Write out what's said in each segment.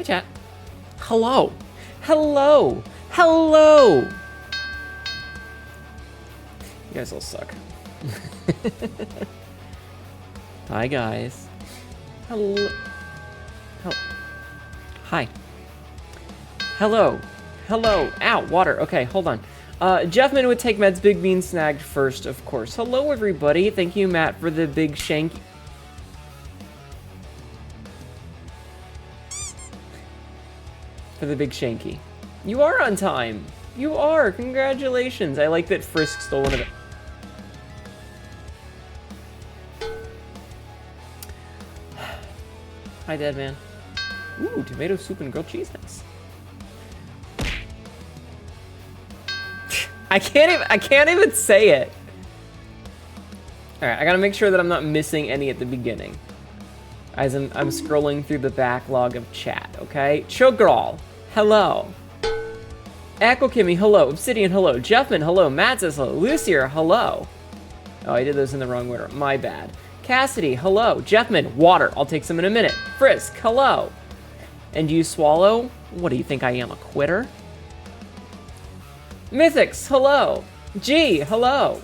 Hey, chat. Hello. Hello. Hello. You guys all suck. Hi, guys. Hello. Hi. Hello. Hello. Ow, water. Okay, hold on. Jeffman would take Matt's big bean snagged first, of course. Hello, everybody. Thank you, Matt, for the big shank. For the big shanky. You are on time. You are. Congratulations. I like that Frisk stole one of it. Hi, Dead Man. Ooh, tomato soup and grilled cheese. Nice. I can't even say it. All right, I gotta make sure that I'm not missing any at the beginning. As I'm scrolling through the backlog of chat, okay? Chogral, hello. Echo Kimmy, hello. Obsidian, hello. Jeffman, hello. Matt says hello. Lucier, hello. Oh, I did those in the wrong order. My bad. Cassidy, hello. Jeffman, water. I'll take some in a minute. Frisk, hello. And do you swallow? What do you think I am, a quitter? Mythics, hello. G, hello.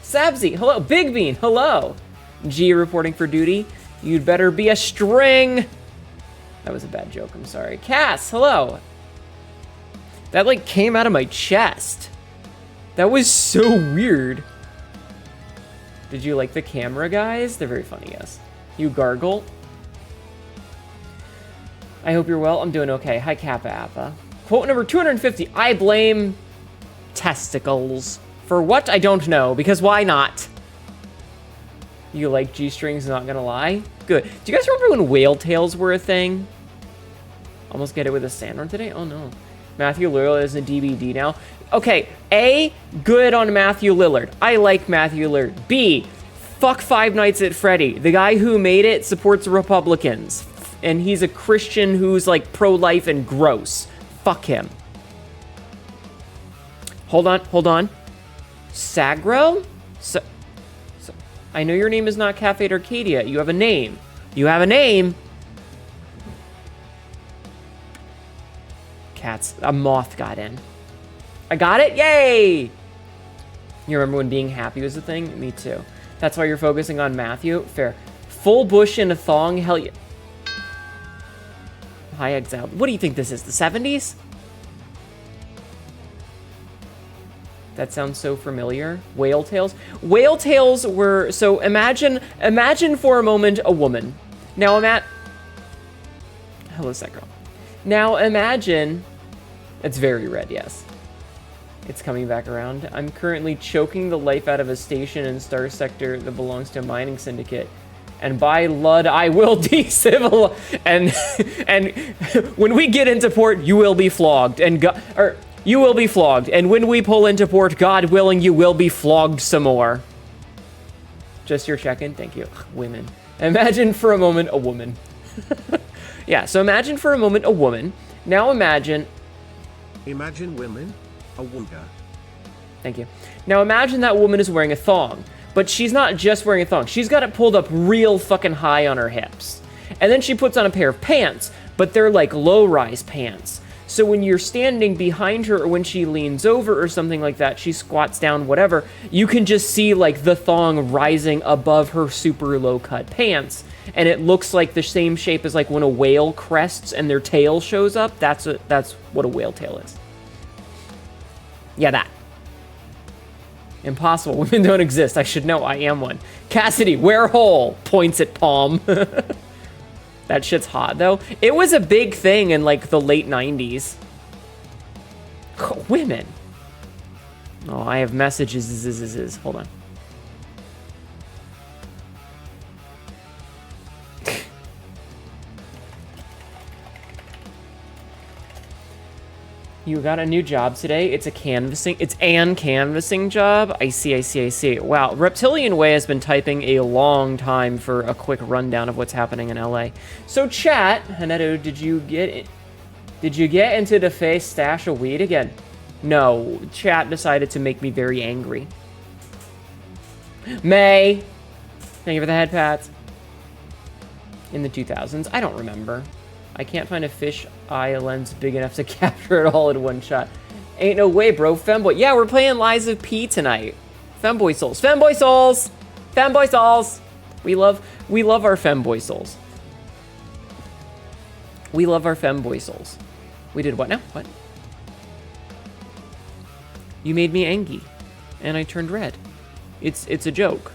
Sabzi, hello. Big Bean, hello. G reporting for duty. You'd better be a string. That was a bad joke, I'm sorry. Cass, hello. That, like, came out of my chest. That was so weird. Did you like the camera, guys? They're very funny, yes. You gargle. I hope you're well. I'm doing okay. Hi, Kappa Appa. Quote number 250. I blame testicles. For what? I don't know, because why not? You like G-strings, not gonna lie? Good. Do you guys remember when whale tails were a thing? Almost get it with a sandworm today? Oh no. Matthew Lillard is a DBD now. Okay, A, good on Matthew Lillard. I like Matthew Lillard. B, fuck Five Nights at Freddy. The guy who made it supports Republicans. And he's a Christian who's like pro-life and gross. Fuck him. Hold on. Sagro? I know your name is not Cafe Arcadia. You have a name. Cats. A moth got in. I got it? Yay! You remember when being happy was a thing? Me too. That's why you're focusing on Matthew? Fair. Full bush in a thong? Hell yeah. Hi, Exile. What do you think this is? The 70s? That sounds so familiar. Whale tails. Whale tails were... So imagine for a moment a woman. Now hello, that girl. Now imagine... It's very red, yes. It's coming back around. I'm currently choking the life out of a station in Star Sector that belongs to a mining syndicate. And by Lud, I will decivil... And when we get into port, you will be flogged. You will be flogged, and when we pull into port, God willing, you will be flogged some more. Just your check-in? Thank you. Women. Imagine for a moment a woman. Yeah, so imagine for a moment a woman. Now imagine... Imagine women? A wooga. Thank you. Now imagine that woman is wearing a thong. But she's not just wearing a thong. She's got it pulled up real fucking high on her hips. And then she puts on a pair of pants, but they're like low-rise pants. So when you're standing behind her or when she leans over or something like that, she squats down, whatever, you can just see like the thong rising above her super low-cut pants. And it looks like the same shape as like when a whale crests and their tail shows up. That's what a whale tail is. Yeah, that. Impossible. Women don't exist. I should know. I am one. Cassidy, wear hole. Points at palm. That shit's hot, though. It was a big thing in, like, the late 90s. Women. Oh, I have messages. Hold on. You got a new job today. It's an canvassing job. I see. Wow, Reptilian Way has been typing a long time for a quick rundown of what's happening in LA. So chat, Hnetu, did you get into the face stash of weed again? No, chat decided to make me very angry. May, thank you for the head pats. In the 2000s, I don't remember. I can't find a fish eye lens big enough to capture it all in one shot. Ain't no way, bro. Femboy. Yeah, we're playing Lies of P tonight. Femboy souls. Femboy souls! Femboy souls! We love our femboy souls. We love our femboy souls. We did what now? What? You made me angry, and I turned red. It's a joke.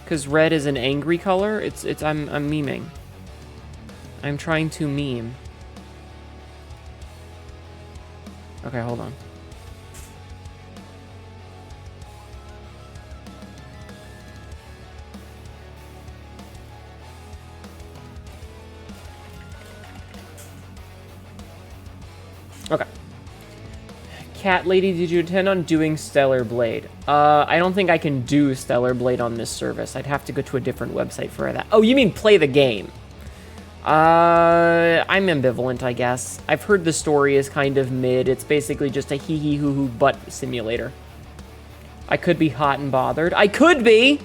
Cause red is an angry color. I'm memeing. I'm trying to meme. Okay, hold on. Okay. Cat Lady, did you intend on doing Stellar Blade? I don't think I can do Stellar Blade on this service. I'd have to go to a different website for that. Oh, you mean play the game? I'm ambivalent, I guess. I've heard the story is kind of mid. It's basically just a hee-hee-hoo-hoo butt simulator. I could be hot and bothered. I could be!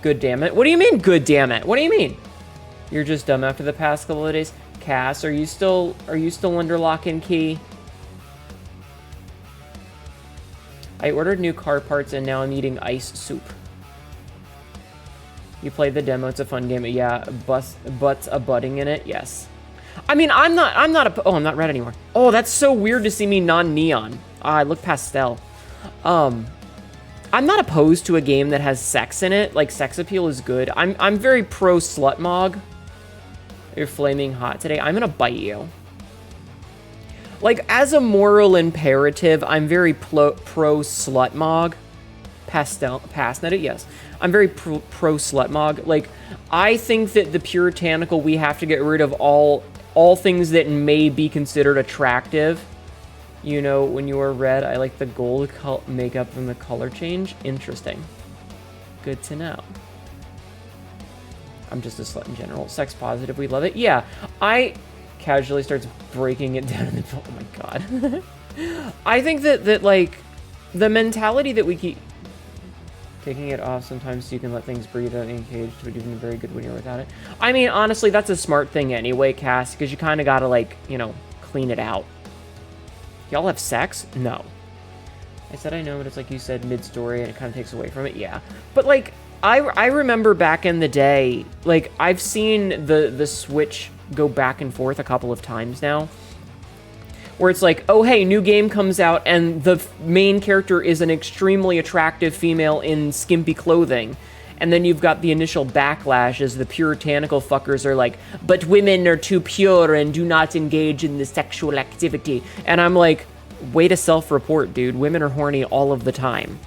Good damn it. What do you mean, good damn it? What do you mean? You're just dumb after the past couple of days? Cass, are you still under lock and key? I ordered new car parts and now I'm eating ice soup. You played the demo, it's a fun game. Yeah, butts a budding in it, yes. I mean, I'm not red anymore. Oh, that's so weird to see me non-neon. I look pastel. I'm not opposed to a game that has sex in it. Like, sex appeal is good. I'm very pro slut mog. You're flaming hot today. I'm gonna bite you. Like, as a moral imperative, I'm very pro slut mog. Pastel, yes. I'm very pro slut mog. Like, I think that the puritanical, we have to get rid of all things that may be considered attractive. You know, when you are red, I like the gold makeup and the color change. Interesting. Good to know. I'm just a slut in general. Sex positive, we love it. Yeah, I casually starts breaking it down in the... Oh my god. I think that like, the mentality that we keep... Taking it off sometimes so you can let things breathe out engaged would even be very good when you're without it. I mean, honestly, that's a smart thing anyway, Cass, because you kind of gotta, like, you know, clean it out. Y'all have sex? No. I said I know, but it's like you said, mid-story, and it kind of takes away from it. Yeah. But, like, I remember back in the day, like, I've seen the Switch go back and forth a couple of times now, where it's like, oh, hey, new game comes out, and the main character is an extremely attractive female in skimpy clothing. And then you've got the initial backlash as the puritanical fuckers are like, but women are too pure and do not engage in the sexual activity. And I'm like, way to self-report, dude. Women are horny all of the time.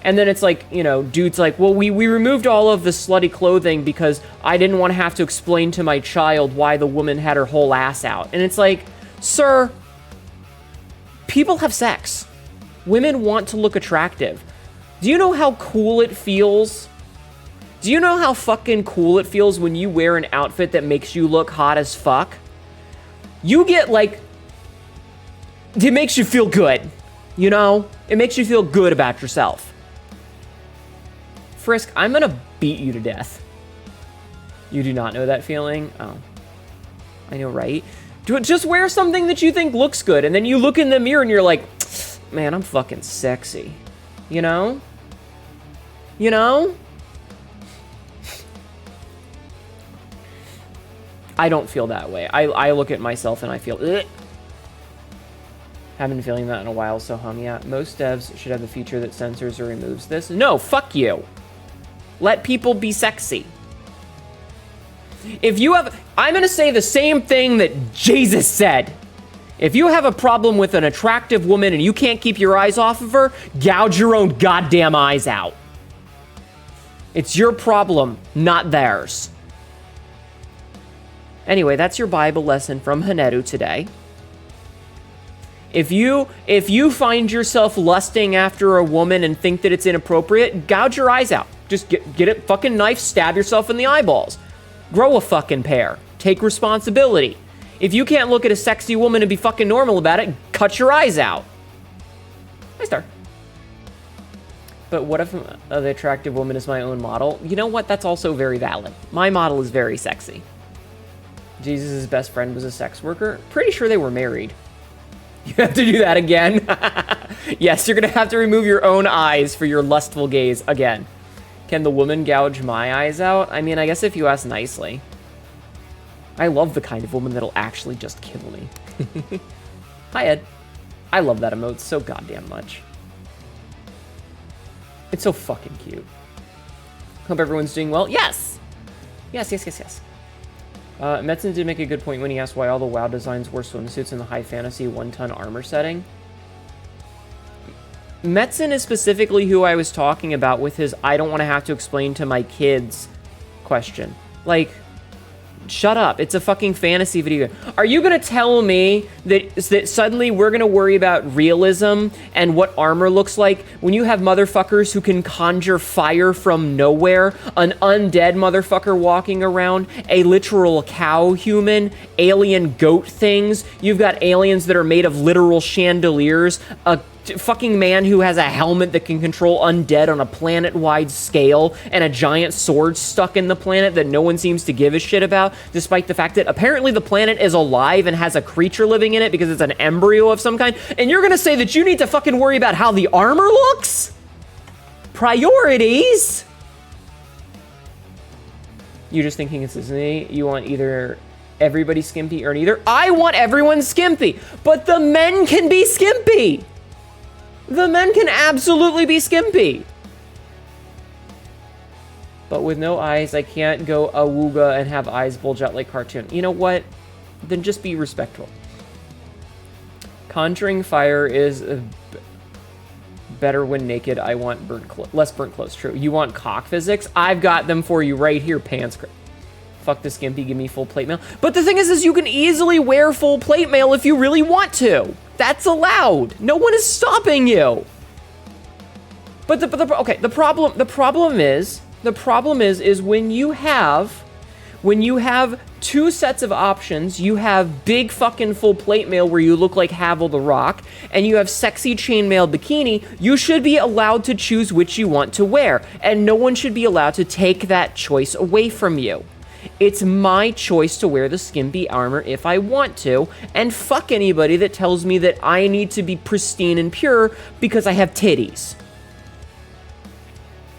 And then it's like, you know, dude's like, well, we removed all of the slutty clothing because I didn't want to have to explain to my child why the woman had her whole ass out. And it's like, sir, people have sex. Women want to look attractive. Do you know how cool it feels? Do you know how fucking cool it feels when you wear an outfit that makes you look hot as fuck? You get, like, it makes you feel good, you know? It makes you feel good about yourself. Frisk, I'm gonna beat you to death. You do not know that feeling? Oh. I know, right? Just wear something that you think looks good, and then you look in the mirror and you're like, man, I'm fucking sexy. You know? You know? I don't feel that way. I look at myself and I feel, ugh. Haven't been feeling that in a while, so yeah. Most devs should have a feature that censors or removes this. No, fuck you. Let people be sexy. If you have... I'm gonna say the same thing that Jesus said. If you have a problem with an attractive woman and you can't keep your eyes off of her, gouge your own goddamn eyes out. It's your problem, not theirs. Anyway, that's your Bible lesson from Hnetu today. If you find yourself lusting after a woman and think that it's inappropriate, gouge your eyes out. Just get a fucking knife, stab yourself in the eyeballs. Grow a fucking pair. Take responsibility. If you can't look at a sexy woman and be fucking normal about it, cut your eyes out. Hi, Star. But what if the attractive woman is my own model? You know what? That's also very valid. My model is very sexy. Jesus' best friend was a sex worker. Pretty sure they were married. You have to do that again. Yes, you're gonna have to remove your own eyes for your lustful gaze again. Can the woman gouge my eyes out? I mean, I guess if you ask nicely. I love the kind of woman that'll actually just kill me. Hi, Ed. I love that emote so goddamn much. It's so fucking cute. Hope everyone's doing well. Yes! Yes, yes, yes, yes. Metzen did make a good point when he asked why all the WoW designs wore swimsuits in the high fantasy 1-ton armor setting. Metzen is specifically who I was talking about with his I don't want to have to explain to my kids question. Like, shut up. It's a fucking fantasy video game. Are you going to tell me that suddenly we're going to worry about realism and what armor looks like when you have motherfuckers who can conjure fire from nowhere, an undead motherfucker walking around, a literal cow human, alien goat things, you've got aliens that are made of literal chandeliers, a fucking man who has a helmet that can control undead on a planet-wide scale, and a giant sword stuck in the planet that no one seems to give a shit about, despite the fact that apparently the planet is alive and has a creature living in it because it's an embryo of some kind, and you're gonna say that you need to fucking worry about how the armor looks? Priorities? You're just thinking consistency. You want either everybody skimpy or neither. I want everyone skimpy, but the men can be skimpy. The men can absolutely be skimpy. But with no eyes, I can't go awooga and have eyes bulge out like cartoon. You know what? Then just be respectful. Conjuring fire is better when naked. I want less burnt clothes. True. You want cock physics? I've got them for you right here, pants. Fuck the skimpy, give me full plate mail. But the thing is you can easily wear full plate mail if you really want to. That's allowed. No one is stopping you. But the problem is when you have two sets of options, you have big fucking full plate mail where you look like Havel the Rock, and you have sexy chainmail bikini, you should be allowed to choose which you want to wear, and no one should be allowed to take that choice away from you. It's my choice to wear the skimpy armor if I want to, and fuck anybody that tells me that I need to be pristine and pure because I have titties.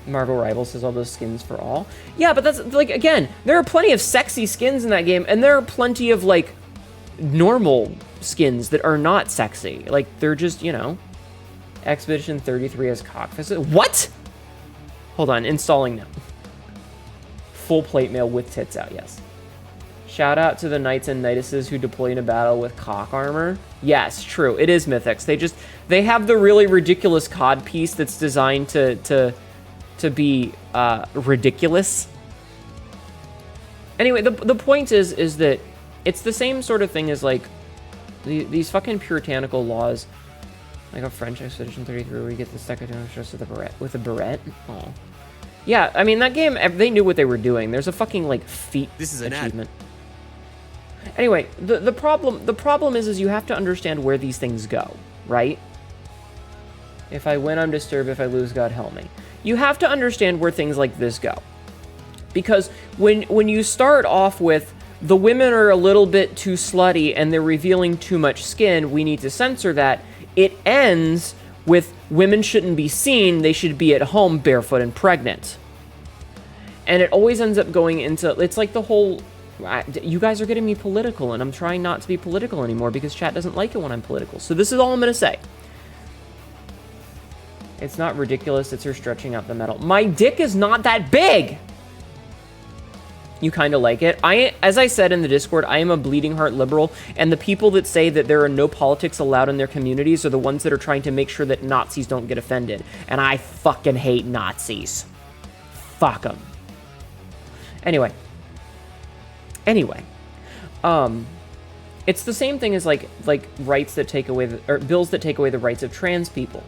Marvel Rivals says all those skins for all. Yeah, but that's, like, again, there are plenty of sexy skins in that game, and there are plenty of, like, normal skins that are not sexy. Like, they're just, you know, Expedition 33 has cockfist. What? Hold on, installing now. Full plate mail with tits out, yes. Shout out to the knights and knightesses who deploy into battle with cock armor. Yes, true, it is Mythics. They have the really ridiculous cod piece that's designed to be ridiculous. Anyway, the point is that it's the same sort of thing as, like, these fucking puritanical laws. Like a French Expedition 33 where you get the Staccato dressed with a beret. Oh. Yeah, I mean, that game, they knew what they were doing. There's a fucking, like, feat achievement. Anyway, the problem is you have to understand where these things go, right? If I win, I'm disturbed. If I lose, God help me. You have to understand where things like this go. Because when you start off with, the women are a little bit too slutty and they're revealing too much skin, we need to censor that, it ends with women shouldn't be seen, they should be at home barefoot and pregnant. And it always ends up going into, it's like the whole, you guys are getting me political, and I'm trying not to be political anymore because chat doesn't like it when I'm political. So this is all I'm going to say. It's not ridiculous, it's her stretching out the metal. My dick is not that big! You kind of like it. As I said in the Discord, I am a bleeding heart liberal, and the people that say that there are no politics allowed in their communities are the ones that are trying to make sure that Nazis don't get offended. And I fucking hate Nazis. Fuck them. Anyway. It's the same thing as like rights that take away or bills that take away the rights of trans people.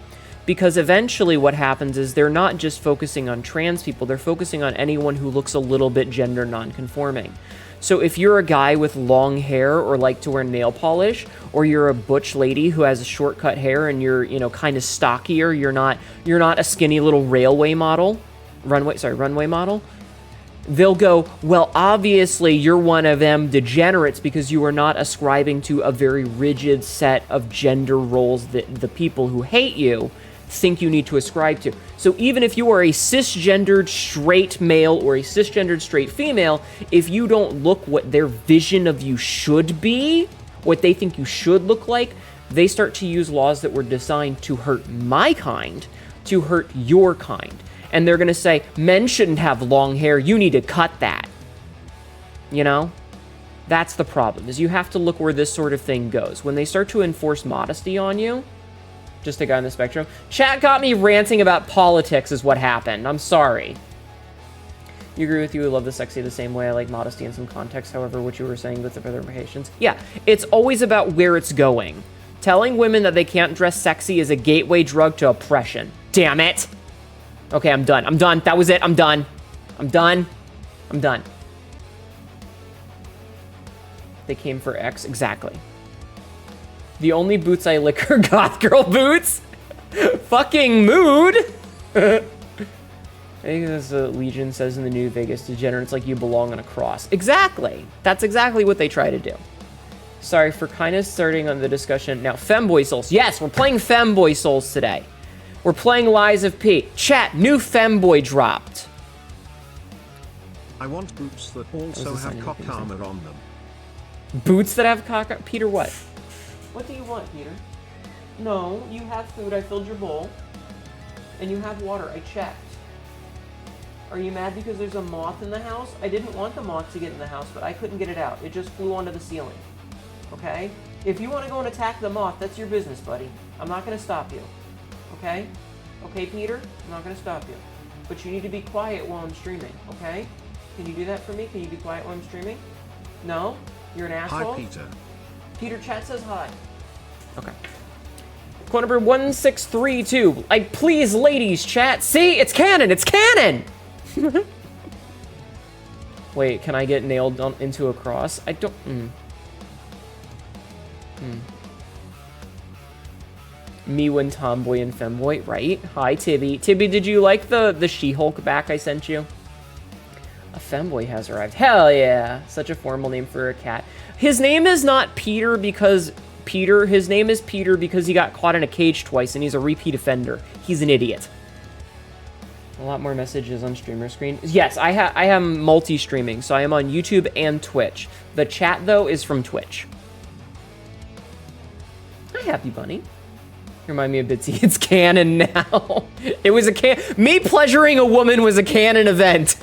Because eventually what happens is they're not just focusing on trans people, they're focusing on anyone who looks a little bit gender non-conforming. So if you're a guy with long hair or like to wear nail polish, or you're a butch lady who has a short-cut hair and you're, you know, kind of stockier, you're not a skinny little runway model, they'll go, well, obviously you're one of them degenerates because you are not ascribing to a very rigid set of gender roles that the people who hate you think you need to ascribe to. So even if you are a cisgendered straight male or a cisgendered straight female, if you don't look what their vision of you should be, what they think you should look like, they start to use laws that were designed to hurt my kind, to hurt your kind. And they're gonna say, men shouldn't have long hair, you need to cut that. You know? That's the problem, is you have to look where this sort of thing goes. When they start to enforce modesty on you, just a guy on the spectrum. Chat got me ranting about politics is what happened. I'm sorry. You agree with you, I love the sexy the same way. I like modesty in some context, however, what you were saying with the further implications. Yeah, it's always about where it's going. Telling women that they can't dress sexy is a gateway drug to oppression. Damn it. Okay, I'm done. I'm done. That was it. I'm done. I'm done. I'm done. They came for X. Exactly. The only boots I lick are goth girl boots. Fucking mood. I think as Legion says in the New Vegas, degenerates like you belong on a cross. Exactly. That's exactly what they try to do. Sorry for kind of starting on the discussion. Now, Femboy Souls. Yes, we're playing Femboy Souls today. We're playing Lies of P. Chat, new Femboy dropped. I want boots that also have cock armor on them. Boots that have cock armor? Peter, what? What do you want, Peter? No, you have food. I filled your bowl. And you have water. I checked. Are you mad because there's a moth in the house? I didn't want the moth to get in the house, but I couldn't get it out. It just flew onto the ceiling. Okay? If you want to go and attack the moth, that's your business, buddy. I'm not going to stop you. Okay? Okay, Peter? I'm not going to stop you. But you need to be quiet while I'm streaming, okay? Can you do that for me? Can you be quiet while I'm streaming? No? You're an asshole? Hi, Peter. Peter, chat says hi. Okay. Quote number 1632. Like, please, ladies, chat. See? It's canon! It's canon! Wait, can I get nailed into a cross? I don't... Me when tomboy and femboy, right? Hi, Tibby. Tibby, did you like the She-Hulk back I sent you? A femboy has arrived. Hell yeah. Such a formal name for a cat. His name is not Peter because Peter. His name is Peter because he got caught in a cage twice and he's a repeat offender. He's an idiot. A lot more messages on streamer screen. Yes, I am multi-streaming, so I am on YouTube and Twitch. The chat, though, is from Twitch. Hi, Happy Bunny. Remind me of Bitsy. It's canon now. It was a me pleasuring a woman was a canon event.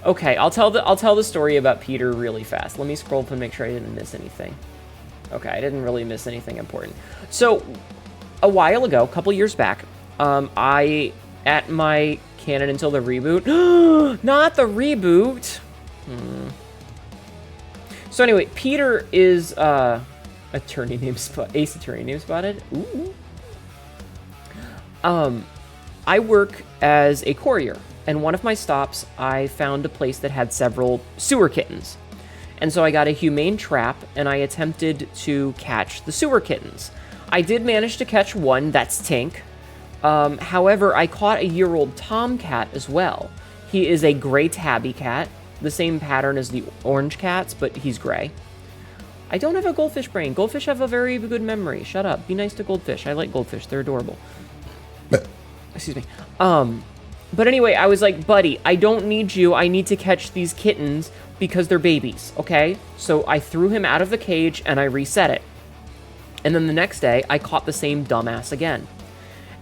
Okay, I'll tell the story about Peter really fast. Let me scroll up and make sure I didn't miss anything. Okay, I didn't really miss anything important. So, a while ago, a couple years back, at my canon until the reboot. Not the reboot. So anyway, Peter is attorney name spot, ace attorney name spotted. Ooh. I work as a courier, and one of my stops, I found a place that had several sewer kittens. And so I got a humane trap, and I attempted to catch the sewer kittens. I did manage to catch one, that's Tink. However, I caught a year-old tomcat as well. He is a gray tabby cat, the same pattern as the orange cats, but he's gray. I don't have a goldfish brain. Goldfish have a very good memory. Shut up. Be nice to goldfish. I like goldfish. They're adorable. Excuse me. But anyway, I was like, buddy, I don't need you. I need to catch these kittens because they're babies, okay? So I threw him out of the cage and I reset it. And then the next day, I caught the same dumbass again.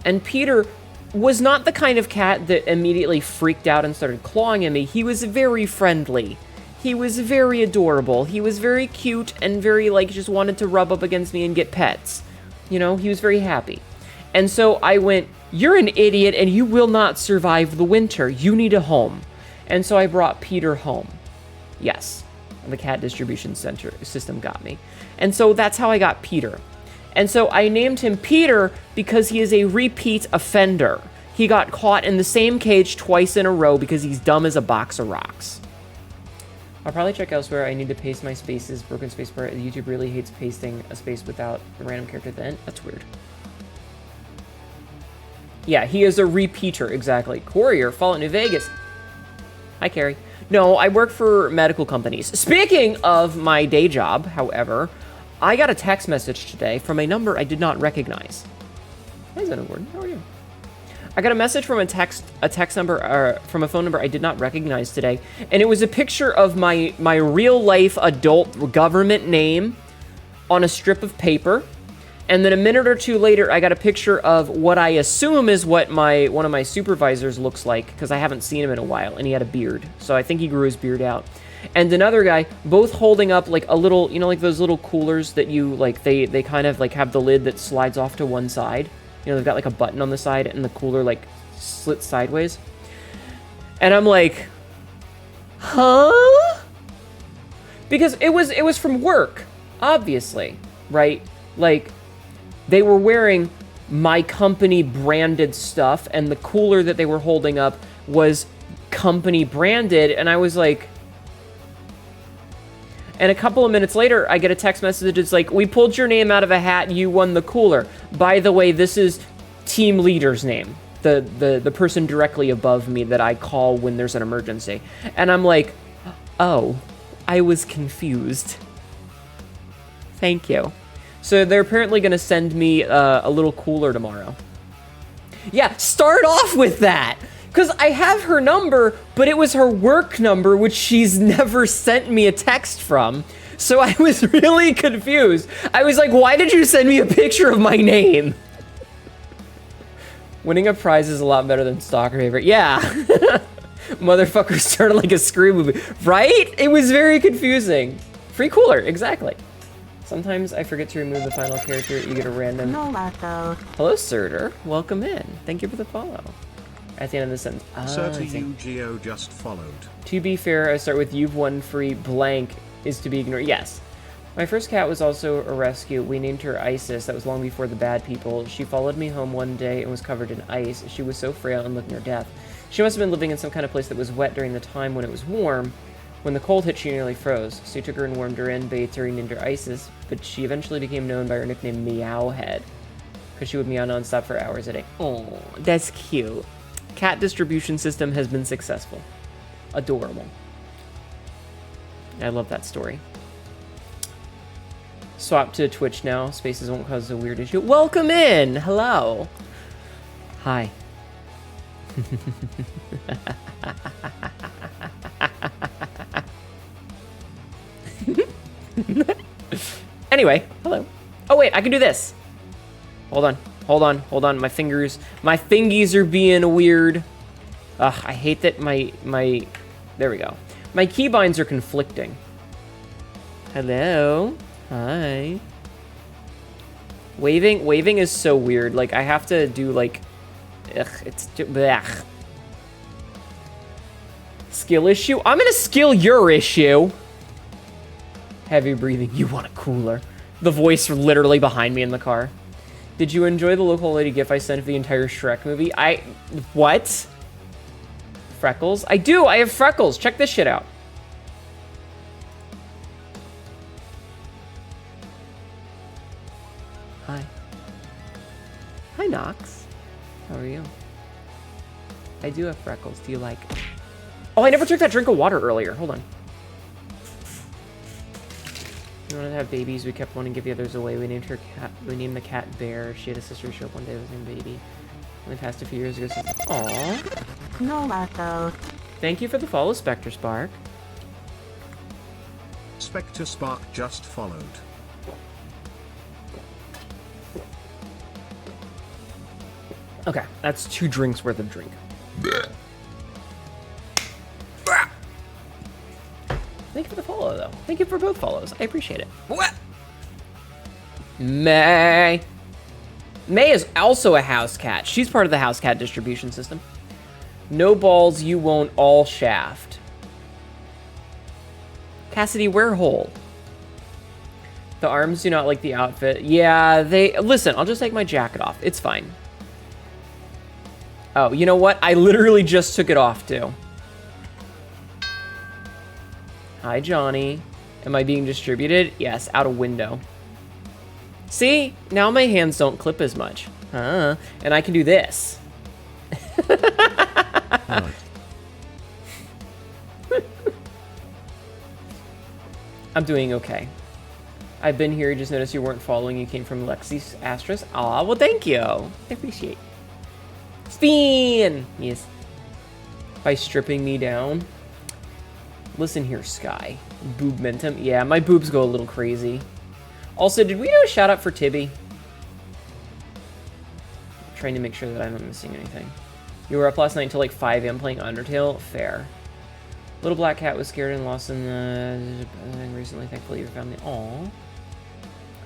And Peter was not the kind of cat that immediately freaked out and started clawing at me. He was very friendly. He was very adorable. He was very cute and very, like, just wanted to rub up against me and get pets. You know, he was very happy. And so I went, you're an idiot and you will not survive the winter. You need a home. And so I brought Peter home. Yes, the cat distribution center system got me. And so that's how I got Peter. And so I named him Peter because he is a repeat offender. he got caught in the same cage twice in a row because he's dumb as a box of rocks. I'll probably check elsewhere. I need to paste my spaces. Broken space bar. YouTube really hates pasting a space without a random character at the end. That's weird. Yeah, he is a repeater, exactly. Courier, Fallout New Vegas. Hi, Carrie. No, I work for medical companies. Speaking of my day job, however, I got a text message today from a number I did not recognize. Hi, Zenogordon. How are you? I got a message from a text number, from a phone number I did not recognize today, and it was a picture of my real-life adult government name on a strip of paper. And then a minute or two later, I got a picture of what I assume is what one of my supervisors looks like, because I haven't seen him in a while, and he had a beard. So I think he grew his beard out. And another guy, both holding up like a little, you know, like those little coolers that you, like, they kind of like have the lid that slides off to one side. You know, they've got like a button on the side, and the cooler like slits sideways. And I'm like, huh? Because it was from work, obviously, right? Like, they were wearing my company branded stuff, and the cooler that they were holding up was company branded, and I was like... And a couple of minutes later, I get a text message. It's like, we pulled your name out of a hat, you won the cooler. By the way, this is team leader's name. The person directly above me that I call when there's an emergency. And I'm like, oh, I was confused. Thank you. So they're apparently going to send me a little cooler tomorrow. Yeah, start off with that. Because I have her number, but it was her work number, which she's never sent me a text from. So I was really confused. I was like, why did you send me a picture of my name? Winning a prize is a lot better than stalker favorite. Yeah. Motherfucker started like a Scream movie. Right? It was very confusing. Free cooler, exactly. Sometimes I forget to remove the final character. You get a random... Hello, Surtur. Welcome in. Thank you for the follow. At the end of the sentence. Surtur UGO just followed. To be fair, I start with you've won free blank is to be ignored. Yes. My first cat was also a rescue. We named her Isis. That was long before the bad people. She followed me home one day and was covered in ice. She was so frail and looked near death. She must have been living in some kind of place that was wet during the time when it was warm. When the cold hit, she nearly froze. So you took her and warmed her in, bathed her, and named her Isis, but she eventually became known by her nickname Meowhead, because she would meow nonstop for hours a day. Oh, that's cute. Cat distribution system has been successful. Adorable. I love that story. Swap to Twitch now. Spaces won't cause a weird issue. Welcome in! Hello. Hi. Anyway, hello. Oh wait, I can do this. Hold on. My fingies are being weird. Ugh, I hate that my there we go. My keybinds are conflicting. Hello. Hi. Waving is so weird. Like, I have to do like, ugh, it's blech. Skill issue? I'm gonna skill your issue. Heavy breathing. You want a cooler. The voice literally behind me in the car. Did you enjoy the local lady gif I sent of the entire Shrek movie? What? Freckles? I do! I have freckles! Check this shit out. Hi. Hi, Nox. How are you? I do have freckles. Do you like... Oh, I never took that drink of water earlier. Hold on. We wanted to have babies. We kept wanting to give the others away. We named her cat. We named the cat Bear. She had a sister who showed up one day with named Baby. Only passed a few years ago. So aww. No, Marco. Thank you for the follow, Spectre Spark. Spectre Spark just followed. Okay, that's 2 drinks worth of drink. Thank you for the follow, though. Thank you for both follows. I appreciate it. What? May is also a house cat. She's part of the house cat distribution system. No balls, you won't all shaft. Cassidy Warehole. The arms do not like the outfit. Yeah, listen, I'll just take my jacket off. It's fine. Oh, you know what? I literally just took it off, too. Hi, Johnny. Am I being distributed? Yes, out a window. See? Now my hands don't clip as much. And I can do this. Right. I'm doing okay. I've been here, just noticed you weren't following. You came from Lexi's Astros. Aw, well, thank you. I appreciate it. Spin! Yes. By stripping me down. Listen here, Sky. Boob mentum. Yeah, my boobs go a little crazy. Also, did we do a shout out for Tibby? I'm trying to make sure that I'm not missing anything. You were up last night until like 5 a.m. playing Undertale? Fair. Little black cat was scared and lost in the... recently, thankfully, you found the... Aww.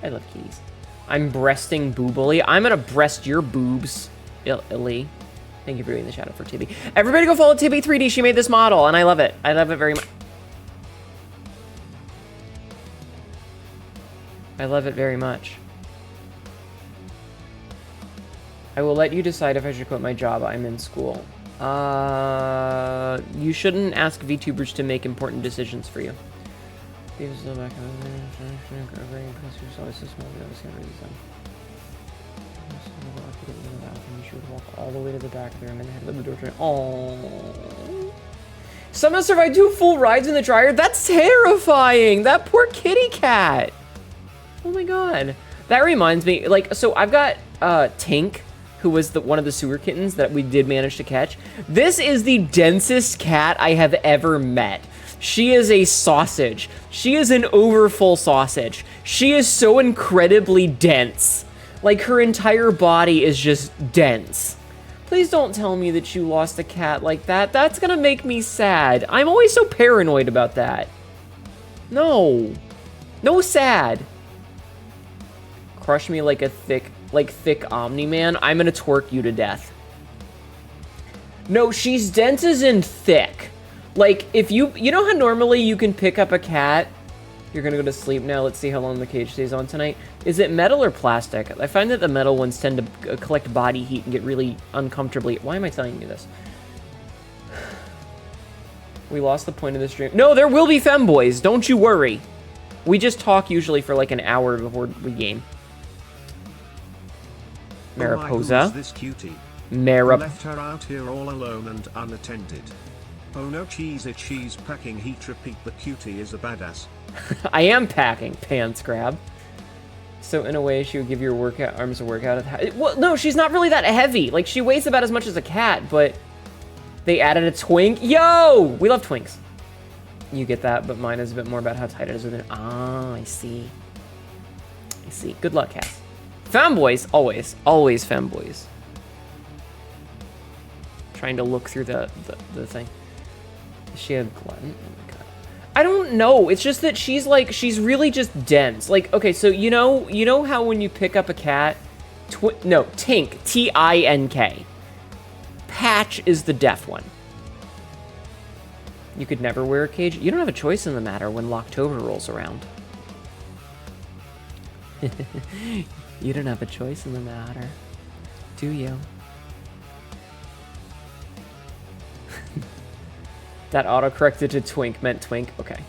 I love kitties. I'm breasting boobily. I'm gonna breast your boobs, Illy. Thank you for doing the shout out for Tibby. Everybody go follow Tibby 3D. She made this model, and I love it. I love it very much. I love it very much. I will let you decide if I should quit my job. I'm in school. You shouldn't ask VTubers to make important decisions for you. You should walk all the way to the back of the room and head to the door. Oh. Someone survived 2 full rides in the dryer? That's terrifying! That poor kitty cat! Oh my god. That reminds me, like, so I've got Tink, who was one of the sewer kittens that we did manage to catch. This is the densest cat I have ever met. She is a sausage. She is an overfull sausage. She is so incredibly dense. Like, her entire body is just dense. Please don't tell me that you lost a cat like that. That's gonna make me sad. I'm always so paranoid about that. No. No sad. Crush me like a thick Omni-Man. I'm gonna twerk you to death. No, she's dense as in thick. Like, if you know how normally you can pick up a cat? You're gonna go to sleep now. Let's see how long the cage stays on tonight. Is it metal or plastic? I find that the metal ones tend to collect body heat and get really uncomfortably... Why am I telling you this? We lost the point of the stream. No, there will be femboys. Don't you worry. We just talk usually for like an hour before we game. Mariposa. Oh, this cutie. Left her out here all alone and unattended. Oh no, she's packing heat. Repeat, the cutie is a badass. I am packing, pants grab. So in a way, she would give your arms a workout. Well, no, she's not really that heavy. Like, she weighs about as much as a cat, but they added a twink. Yo! We love twinks. You get that, but mine is a bit more about how tight it is within. Ah, I see. I see. Good luck, Cass. Femboys, always. Always femboys. Trying to look through the thing. Is she a glutton? Oh my god. I don't know. It's just that she's really just dense. Like, okay, so you know how when you pick up a cat, Tink, T-I-N-K. Patch is the deaf one. You could never wear a cage. You don't have a choice in the matter when Locktober rolls around. You don't have a choice in the matter, do you? That auto-corrected to twink meant twink. Okay.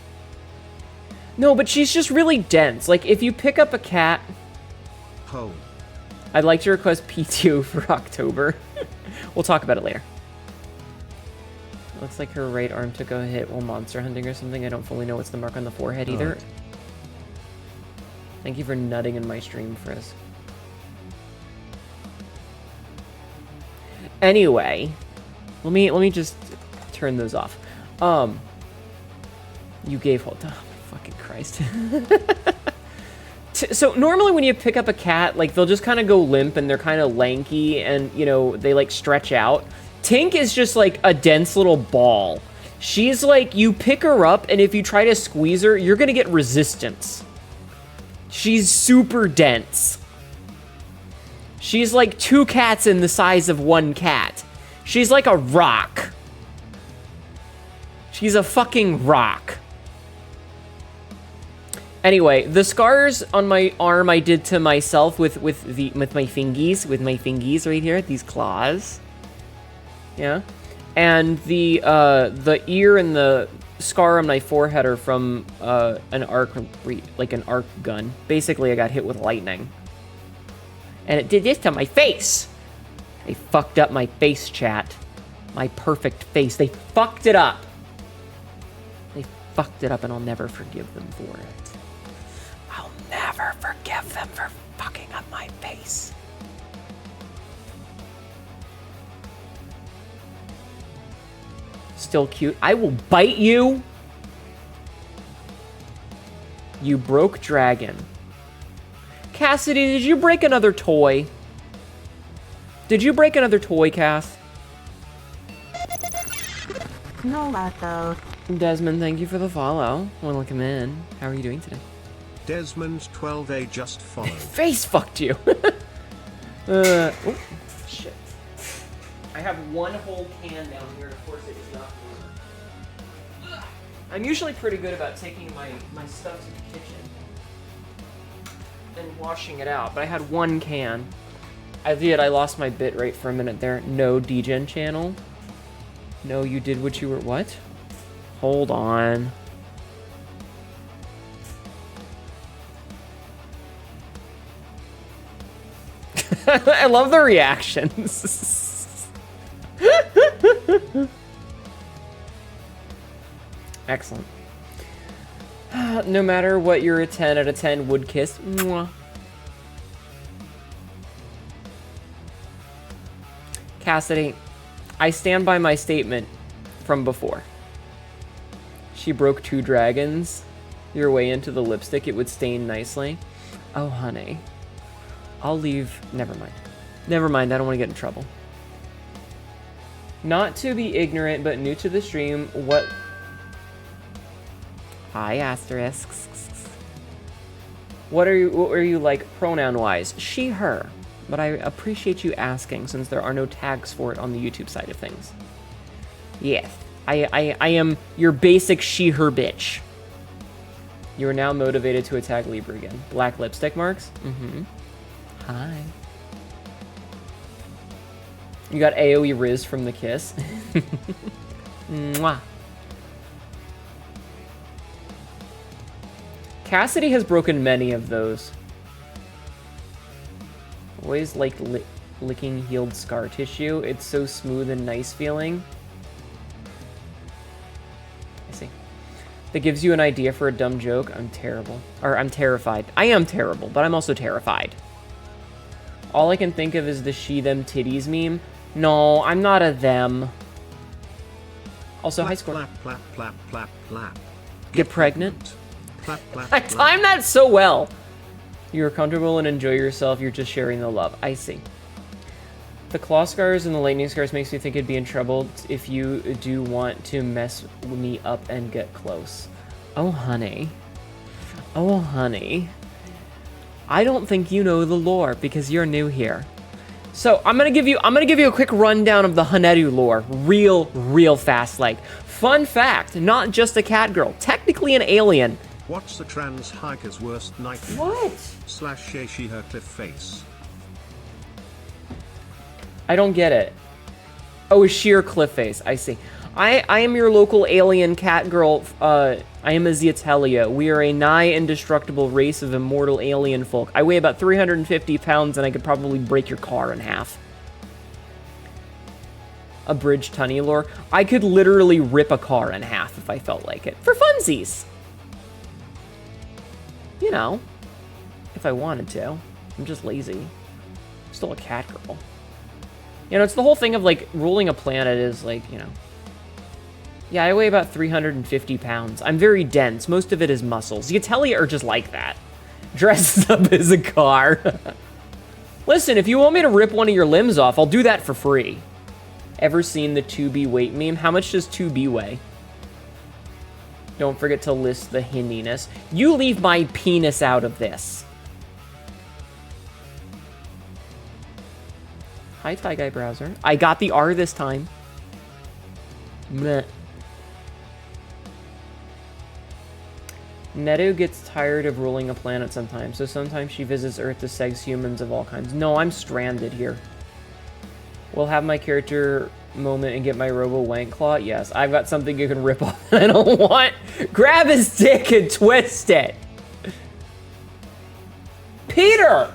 No, but she's just really dense. Like, if you pick up a cat... Oh. I'd like to request PTO for October. We'll talk about it later. Looks like her right arm took a hit while monster hunting or something. I don't fully know what's the mark on the forehead either. Right. Thank you for nutting in my stream, Frisk. Anyway, let me just turn those off. You gave hold. Oh, fucking Christ. So normally when you pick up a cat, like, they'll just kind of go limp and they're kind of lanky and, you know, they like stretch out. Tink is just like a dense little ball. She's like, you pick her up and if you try to squeeze her, you're gonna get resistance. She's super dense. She's like 2 cats in the size of 1 cat. She's like a rock. She's a fucking rock. Anyway, the scars on my arm I did to myself with my fingies right here, these claws. Yeah. And the ear and the scar on my forehead are from an arc gun. Basically, I got hit with lightning. And it did this to my face. They fucked up my face, chat. My perfect face. They fucked it up. They fucked it up, and I'll never forgive them for it. I'll never forgive them for fucking up my face. Still cute. I will bite you. You broke dragon. Cassidy, did you break another toy? Did you break another toy, Cass? No, Lato. Desmond, thank you for the follow. Welcome in. How are you doing today? Desmond 12A just followed. Face fucked you. Oh, shit. I have one whole can down here, and of course it is not full. I'm usually pretty good about taking my stuff to the kitchen and washing it out, but I had one can. I lost my bit rate for a minute there. No degen channel. No, you did what you were... What? Hold on. I love the reactions. Excellent. No matter what, you're a 10 out of 10 would kiss. Mwah. Cassidy, I stand by my statement from before. She broke 2 dragons. Your way into the lipstick, it would stain nicely. Oh, honey. I'll leave. Never mind. Never mind, I don't want to get in trouble. Not to be ignorant, but new to the stream, what... Hi, asterisks. What are you like pronoun-wise? She, her. But I appreciate you asking, since there are no tags for it on the YouTube side of things. Yes, I am your basic she, her bitch. You are now motivated to attack Libra again. Black lipstick marks? Mm-hmm. Hi. You got AoE Riz from the kiss. Mwah. Cassidy has broken many of those. Always like licking healed scar tissue. It's so smooth and nice feeling. I see. That gives you an idea for a dumb joke. I'm terrible. Or I'm terrified. I am terrible, but I'm also terrified. All I can think of is the she them titties meme. No, I'm not a them. Also, high score. Get pregnant? I timed that so well. You're comfortable and enjoy yourself. You're just sharing the love. I see. The claw scars and the lightning scars makes me think I'd be in trouble if you do want to mess me up and get close. Oh, honey. Oh, honey. I don't think you know the lore because you're new here. So I'm gonna give you a quick rundown of the Hnetu lore, real fast. Like, fun fact, not just a cat girl, technically an alien. What's the trans hiker's worst nightmare? What? / she her cliff face. I don't get it. Oh, a sheer cliff face. I see. I am your local alien cat girl. I am a Ziatelia. We are a nigh indestructible race of immortal alien folk. I weigh about 350 pounds, and I could probably break your car in half. Abridged Tunny lore. I could literally rip a car in half if I felt like it. For funsies. You know. If I wanted to. I'm just lazy. I'm still a cat girl. You know, it's the whole thing of, like, ruling a planet is, like, you know... Yeah, I weigh about 350 pounds. I'm very dense. Most of it is muscles. Ziatelia are just like that. Dressed up as a car. Listen, if you want me to rip one of your limbs off, I'll do that for free. Ever seen the 2B weight meme? How much does 2B weigh? Don't forget to list the hininess. You leave my penis out of this. Hi, Tie Guy Browser. I got the R this time. Meh. Hnetu gets tired of ruling a planet sometimes, so sometimes she visits Earth to sex humans of all kinds. No, I'm stranded here. We'll have my character moment and get my Robo Wank Claw? Yes, I've got something you can rip off that I don't want. Grab his dick and twist it. Peter!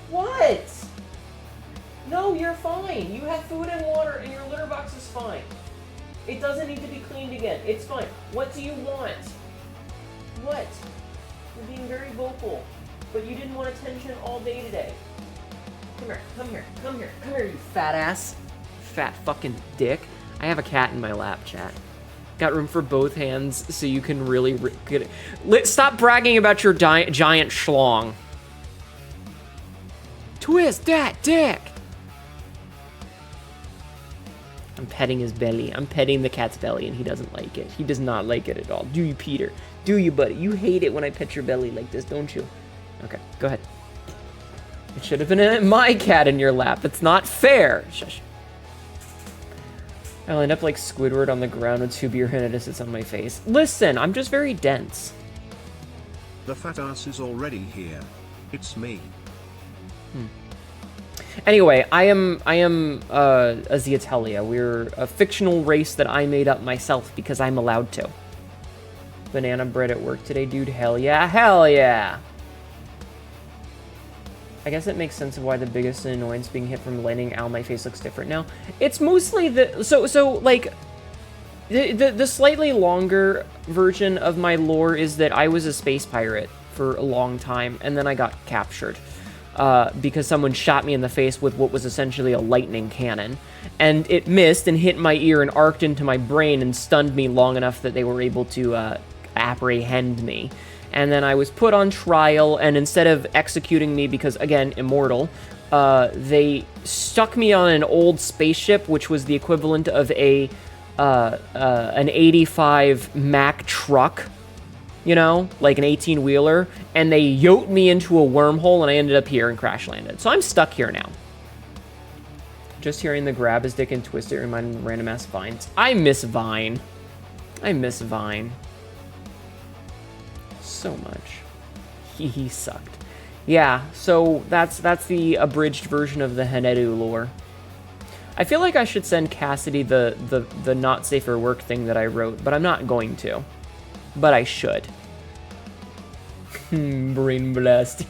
What? No, you're fine. You have food and water and your litter box is fine. It doesn't need to be cleaned again. It's fine. What do you want? What? You're being very vocal, but you didn't want attention all day today. Come here, come here, come here, come here, you fat ass. Fat fucking dick. I have a cat in my lap, chat. Got room for both hands so you can really get it. Stop bragging about your giant schlong. Twist that dick. I'm petting his belly. I'm petting the cat's belly, and he doesn't like it. He does not like it at all. Do you, Peter? Do you, buddy? You hate it when I pet your belly like this, don't you? Okay, go ahead. It should have been my cat in your lap. It's not fair. Shush. I'll end up like Squidward on the ground with 2 beer Hnetu sits on my face. Listen, I'm just very dense. The fat ass is already here. It's me. Anyway, I am a Zeatelia. We're a fictional race that I made up myself because I'm allowed to. Banana bread at work today, dude. Hell yeah, hell yeah. I guess it makes sense of why the biggest annoyance being hit from lightning. Ow, my face looks different now. It's mostly the so like the slightly longer version of my lore is that I was a space pirate for a long time, and then I got captured. Because someone shot me in the face with what was essentially a lightning cannon. And it missed and hit my ear and arced into my brain and stunned me long enough that they were able to apprehend me. And then I was put on trial, and instead of executing me because, again, immortal, they stuck me on an old spaceship, which was the equivalent of an 85 Mack truck. You know, like an 18-wheeler, and they yoked me into a wormhole, and I ended up here and crash landed. So I'm stuck here now. Just hearing the grab his dick and twist it reminded me of random ass Vines. I miss Vine. I miss Vine. So much. He sucked. Yeah, so that's the abridged version of the Hnetu lore. I feel like I should send Cassidy the not safe for work thing that I wrote, but I'm not going to. But I should. Brain blast.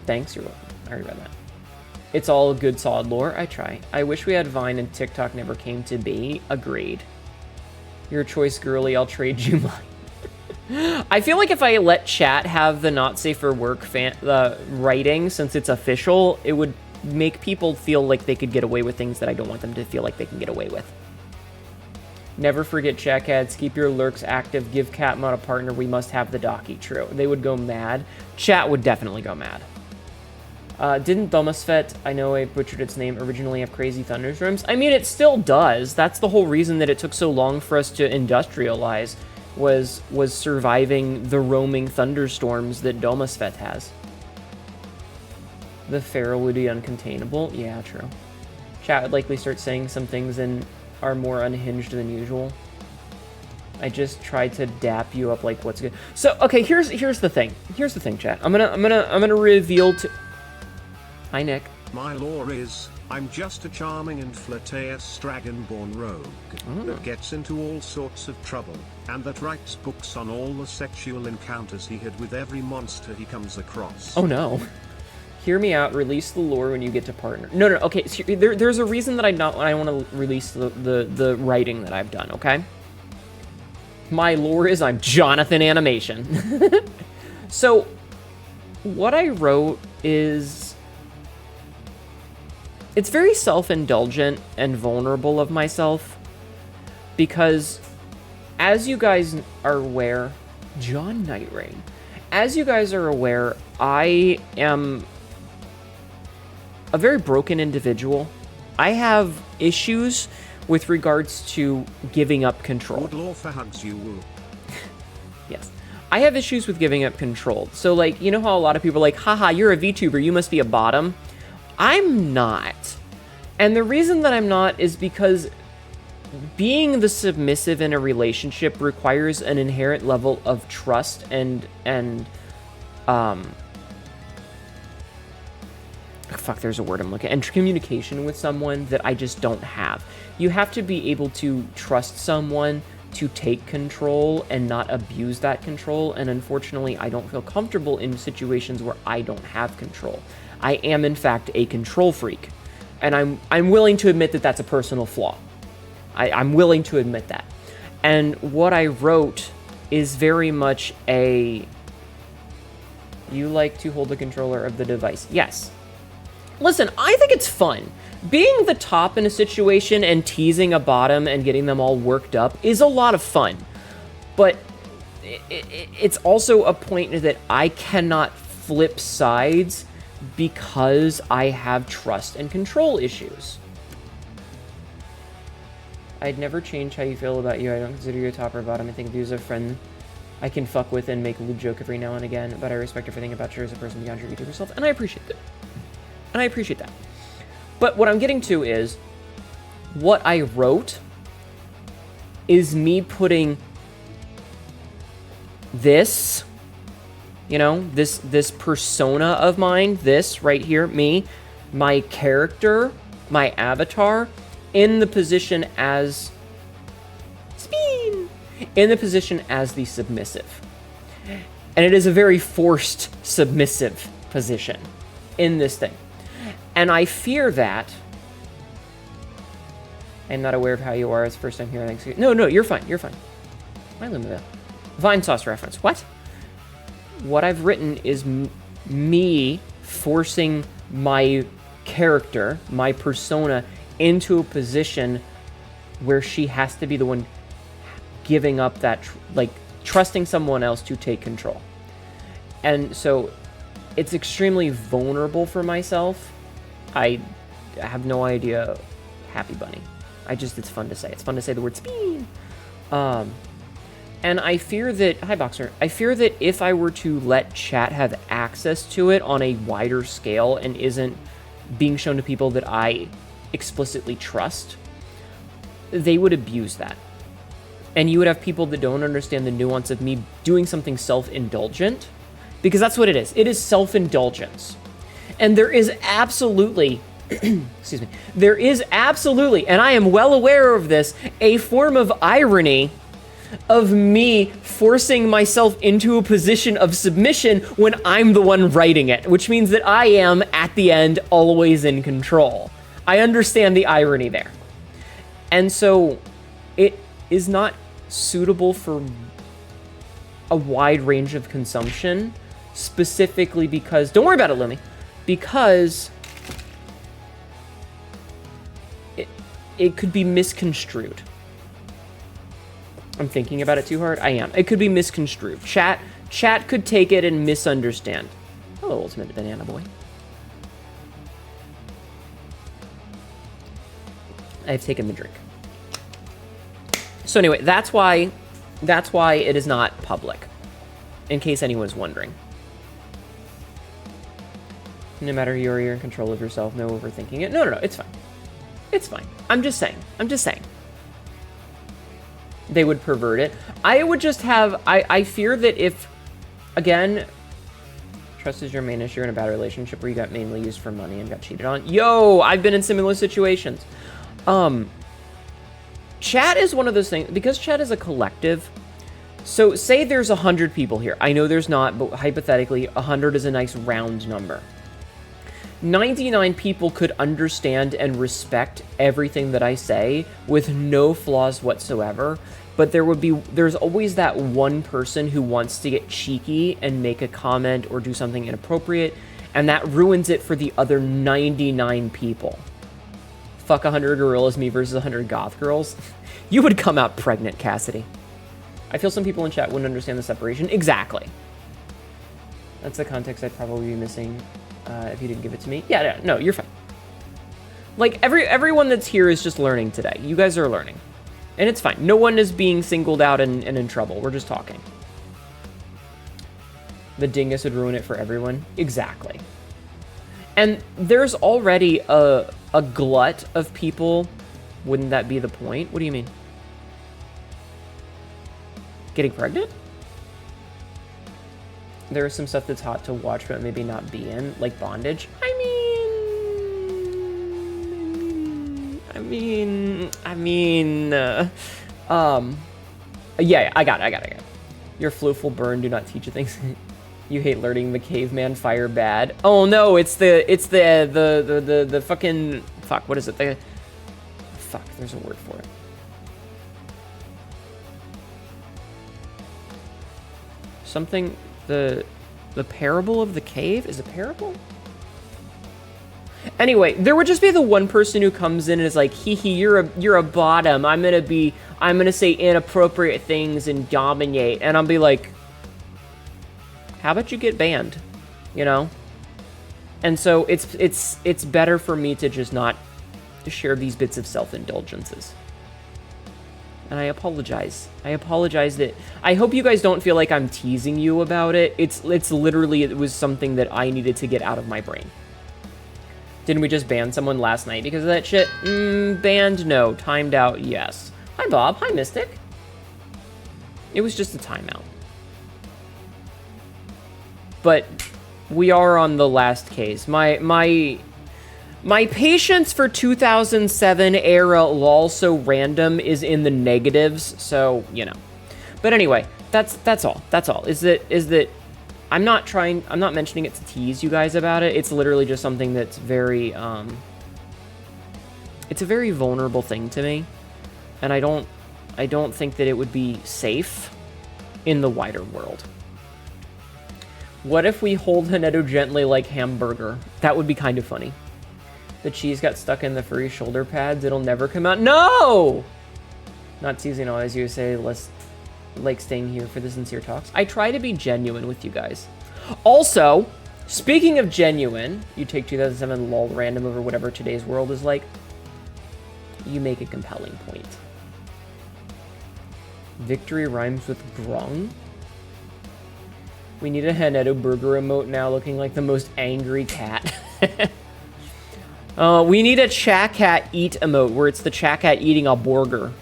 Thanks, you're welcome. I already read that. It's all good solid lore. I try. I wish we had Vine and TikTok never came to be. Agreed. Your choice, girly. I'll trade you mine. I feel like if I let chat have the not safe for work writing, since it's official, it would make people feel like they could get away with things that I don't want them to feel like they can get away with. Never forget chat ads. Keep your lurks active. Give Catmon a partner. We must have the docky. True. They would go mad. Chat would definitely go mad. Didn't Domusfet, I know I butchered its name, originally have crazy thunderstorms? I mean, it still does. That's the whole reason that it took so long for us to industrialize, was surviving the roaming thunderstorms that Domusfet has. The Pharaoh would be uncontainable? Yeah, true. Chat would likely start saying some things and are more unhinged than usual. I just tried to dap you up like what's good. So okay, here's the thing. Here's the thing, chat. I'm gonna reveal to. Hi, Nick. My lore is, I'm just a charming and flirtatious dragonborn rogue that gets into all sorts of trouble, and that writes books on all the sexual encounters he had with every monster he comes across. Oh no. Hear me out. Release the lore when you get to partner. No. Okay. So there's a reason that I want to release the writing that I've done. Okay. My lore is I'm Jonathan Animation. So, what I wrote is it's very self-indulgent and vulnerable of myself because, as you guys are aware, John Nightring. As you guys are aware, I am a very broken individual. I have issues with regards to giving up control. Good lore for hugs, you will. Yes. I have issues with giving up control. So, like, you know how a lot of people are like, haha, you're a VTuber, you must be a bottom? I'm not. And the reason that I'm not is because being the submissive in a relationship requires an inherent level of trust and fuck, fuck, there's a word I'm looking at. And communication with someone that I just don't have. You have to be able to trust someone to take control and not abuse that control. And unfortunately, I don't feel comfortable in situations where I don't have control. I am, in fact, a control freak. And I'm willing to admit that that's a personal flaw. I'm willing to admit that. And what I wrote is very much a... You like to hold the controller of the device. Yes. Listen, I think it's fun. Being the top in a situation and teasing a bottom and getting them all worked up is a lot of fun. But it's also a point that I cannot flip sides because I have trust and control issues. I'd never change how you feel about you. I don't consider you a top or bottom. I think of you as a friend I can fuck with and make a lewd joke every now and again, but I respect everything about you as a person beyond your YouTube yourself, and I appreciate that. And I appreciate that. But what I'm getting to is, what I wrote is me putting this, you know, this persona of mine, this right here, me, my character, my avatar, in the position as in the position as the submissive. And it is a very forced submissive position in this thing. And I fear that I'm not aware of how you are. It's the first time hearing things. No, you're fine. You're fine. My Lumaville. Vine sauce reference. What? What I've written is me forcing my character, my persona, into a position where she has to be the one giving up that, like, trusting someone else to take control. And so it's extremely vulnerable for myself. I have no idea. Happy Bunny. It's fun to say. It's fun to say the word speen. And I fear that, hi Boxer, I fear that if I were to let chat have access to it on a wider scale and isn't being shown to people that I explicitly trust, they would abuse that. And you would have people that don't understand the nuance of me doing something self-indulgent, because that's what it is. It is self-indulgence. And there is absolutely, excuse me, there is absolutely, and I am well aware of this, a form of irony of me forcing myself into a position of submission when I'm the one writing it, which means that I am, at the end, always in control. I understand the irony there. And so it is not suitable for a wide range of consumption, specifically because, don't worry about it, Lumi, because it could be misconstrued. I'm thinking about it too hard. I am. It could be misconstrued. Chat could take it and misunderstand. Hello, Ultimate Banana Boy. I've taken the drink. So anyway, that's why it is not public, in case anyone's wondering. No matter who you are, you're in control of yourself. No overthinking it. No, it's fine. It's fine. I'm just saying. They would pervert it. I would just have, I fear that if, again, trust is your main issue in a bad relationship where you got mainly used for money and got cheated on. Yo, I've been in similar situations. Chat is one of those things, because chat is a collective. So say there's 100 people here. I know there's not, but hypothetically, 100 is a nice round number. 99 people could understand and respect everything that I say with no flaws whatsoever, but there's always that one person who wants to get cheeky and make a comment or do something inappropriate, and that ruins it for the other 99 people. Fuck 100 gorillas, me versus 100 goth girls. You would come out pregnant, Cassidy. I feel some people in chat wouldn't understand the separation. Exactly. That's the context I'd probably be missing if you didn't give it to me. Yeah, no, you're fine. Like, everyone that's here is just learning today. You guys are learning. And it's fine. No one is being singled out and in trouble. We're just talking. The dingus would ruin it for everyone. Exactly. And there's already a glut of people. Wouldn't that be the point? What do you mean? Getting pregnant? There is some stuff that's hot to watch, but maybe not be in, like bondage. I Yeah, I got it. Your flooful burn, do not teach you things. You hate learning the caveman fire bad. Oh no, it's the fucking, fuck, what is it? Fuck, there's a word for it. Something, the parable of the cave? Is it parable? Anyway, there would just be the one person who comes in and is like, hee hee, you're a bottom. I'm gonna say inappropriate things and dominate. And I'll be like, how about you get banned? You know? And so it's better for me to just not share these bits of self-indulgences. And I apologize. I hope you guys don't feel like I'm teasing you about it. It's literally, it was something that I needed to get out of my brain. Didn't we just ban someone last night because of that shit? Banned, no. Timed out, yes. Hi, Bob. Hi, Mystic. It was just a timeout. But we are on the last case. My patience for 2007 era lol so random is in the negatives, so, you know. But anyway, that's all. That's all. Is that I'm not mentioning it to tease you guys about it. It's literally just something that's very it's a very vulnerable thing to me. And I don't think that it would be safe in the wider world. What if we hold Hnetu gently like hamburger? That would be kind of funny. The cheese got stuck in the furry shoulder pads. It'll never come out. No! Not teasing always, you say, less like staying here for the sincere talks. I try to be genuine with you guys. Also, speaking of genuine, you take 2007 lol random over whatever today's world is like. You make a compelling point. Victory rhymes with grung. We need a Hnetu burger emote now looking like the most angry cat. We need a chat cat eat emote where it's the chat cat eating a burger.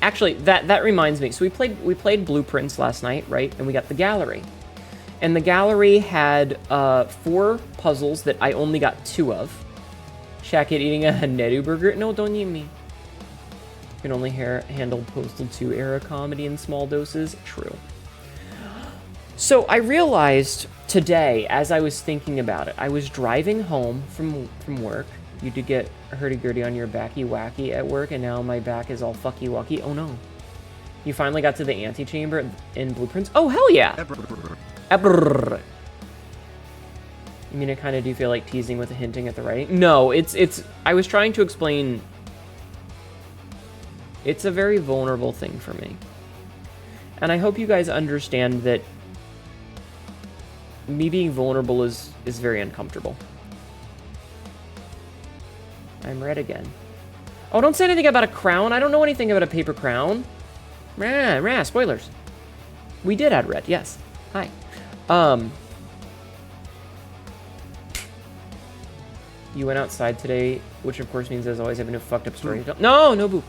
Actually, that reminds me. So we played Blueprints last night, right? And we got the gallery. And the gallery had 4 puzzles that I only got 2 of. Chat cat eating a Hnetu burger. No, don't eat me. You can only handle Postal 2 era comedy in small doses. True. So I realized today, as I was thinking about it, I was driving home from work. You did get hurdy-gurdy on your backy-wacky at work, and now my back is all fucky-wucky. Oh, no. You finally got to the antechamber in Blueprints? Oh, hell yeah! Ebrrr. You mean I kind of do feel like teasing with a hinting at the writing? No, I was trying to explain... It's a very vulnerable thing for me. And I hope you guys understand that me being vulnerable is very uncomfortable. I'm red again. Oh, don't say anything about a crown. I don't know anything about a paper crown. Spoilers. We did add red, yes. Hi. You went outside today, which of course means as always I have a new fucked up story to tell. No boo.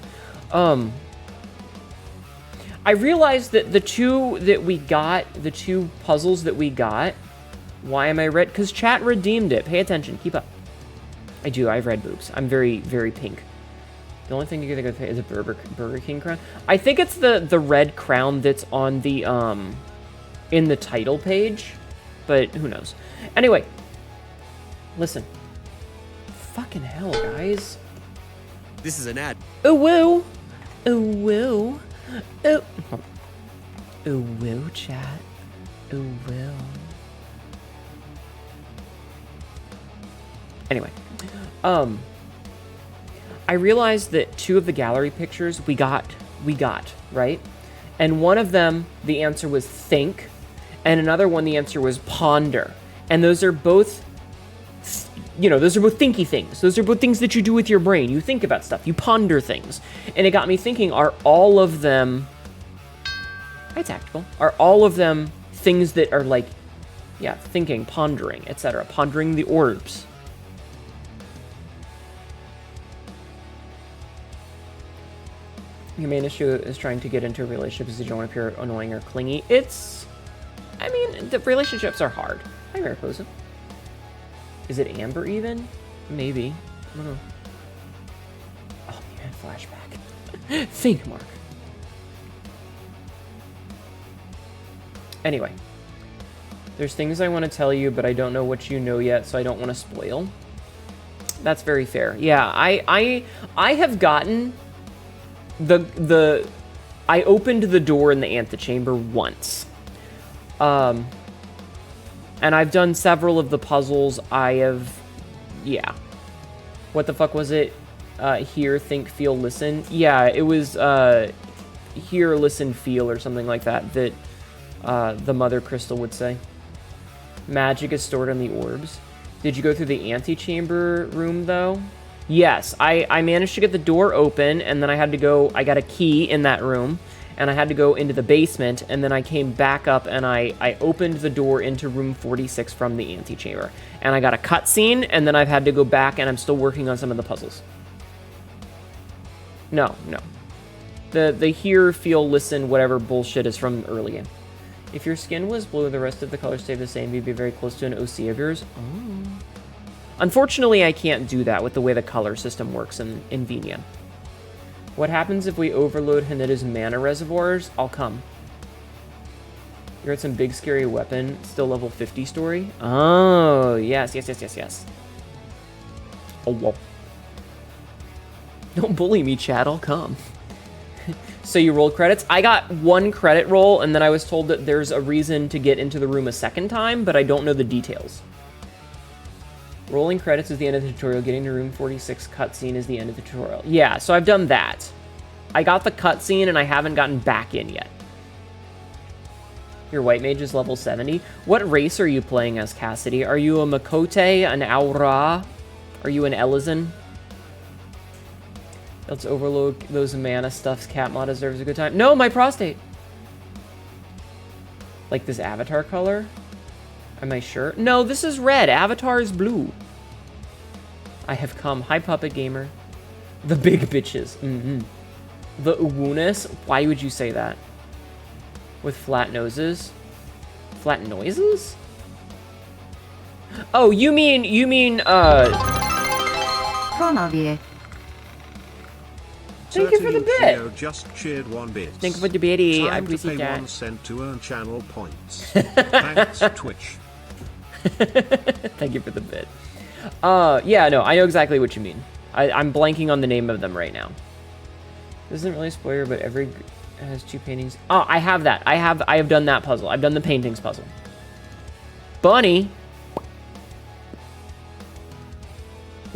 I realized that the 2 puzzles that we got, why am I red? Because chat redeemed it. Pay attention. Keep up. I do. I have red boobs. I'm very, very pink. The only thing you can think of is a Burger King crown. I think it's the red crown that's on the, in the title page, but who knows. Anyway, listen. Fucking hell, guys. This is an ad. Ooh, woo. Ooh, woo. Ooh. Ooh, woo, chat. Ooh, woo. Anyway, I realized that 2 of the gallery pictures we got, right? And one of them, the answer was think, and another one, the answer was ponder. And those are both, those are both thinky things. Those are both things that you do with your brain. You think about stuff. You ponder things. And it got me thinking, are all of them... Hi, Tactical. Are all of them things that are like, yeah, thinking, pondering, etc. Pondering the orbs. Your main issue is trying to get into a relationship because you don't want to appear annoying or clingy. The relationships are hard. Hi, Mariposa. Is it Amber even? Maybe. I don't know. Oh man, flashback. Think, Mark. Anyway. There's things I want to tell you, but I don't know what you know yet, so I don't want to spoil. That's very fair. Yeah, I have gotten I opened the door in the antechamber once. And I've done several of the puzzles. Yeah. What the fuck was it? Hear, think, feel, listen. Yeah, it was hear, listen, feel, or something like that, that the Mother Crystal would say. Magic is stored in the orbs. Did you go through the antechamber room, though? Yes, I managed to get the door open, and then I got a key in that room, and I had to go into the basement, and then I came back up, and I opened the door into room 46 from the antechamber. And I got a cutscene, and then I've had to go back, and I'm still working on some of the puzzles. No. The hear, feel, listen, whatever bullshit is from early game. If your skin was blue, the rest of the colors stayed the same, you'd be very close to an OC of yours. Oh. Unfortunately, I can't do that with the way the color system works in Venia. What happens if we overload Hnetu's mana reservoirs? I'll come. You're at some big scary weapon, still level 50 story? Oh, yes. Oh, whoa. Don't bully me, Chad, I'll come. So you rolled credits? I got 1 credit roll, and then I was told that there's a reason to get into the room a second time, but I don't know the details. Rolling credits is the end of the tutorial. Getting to room 46 cutscene is the end of the tutorial. Yeah, so I've done that. I got the cutscene, and I haven't gotten back in yet. Your white mage is level 70. What race are you playing as, Cassidy? Are you a Makote, an Aura? Are you an Elizan? Let's overload those mana stuffs. Cat mod deserves a good time. No, my prostate! Like this avatar color? Am I sure? No, this is red. Avatar is blue. I have come. Hi, Puppet Gamer. The big bitches. The Uwunis? Why would you say that? With flat noses? Flat noises? Oh, you mean, Chronovie. Thank you for the bit. Theo just cheered 1 bit. Thank you for the bitty. I Time to appreciate pay that. 1 cent to earn channel points. Thanks, Twitch. Thank you for the bit. Yeah, no, I know exactly what you mean. I'm blanking on the name of them right now. This isn't really a spoiler, but every has 2 paintings. Oh, I have that. I have done that puzzle. I've done the paintings puzzle. Bunny.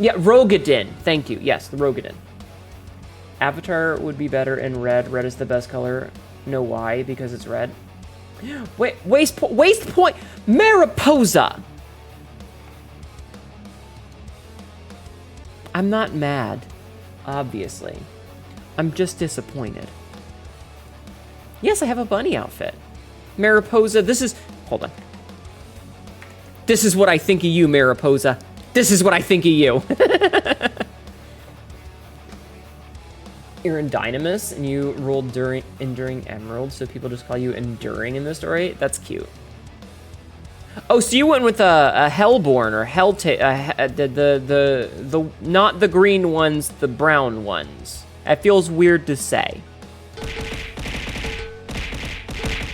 Yeah, Rogadin. Thank you. Yes, the Rogadin. Avatar would be better in red. Red is the best color. Know why? Because it's red. Wait, waste point. Mariposa. I'm not mad, obviously. I'm just disappointed. Yes, I have a bunny outfit. Mariposa, this is... Hold on. This is what I think of you, Mariposa. This is what I think of you. You're in Dynamis, and you rolled Enduring Emerald, so people just call you Enduring in the story? That's cute. Oh, so you went with a Hellborn, or the not the green ones, the brown ones. That feels weird to say.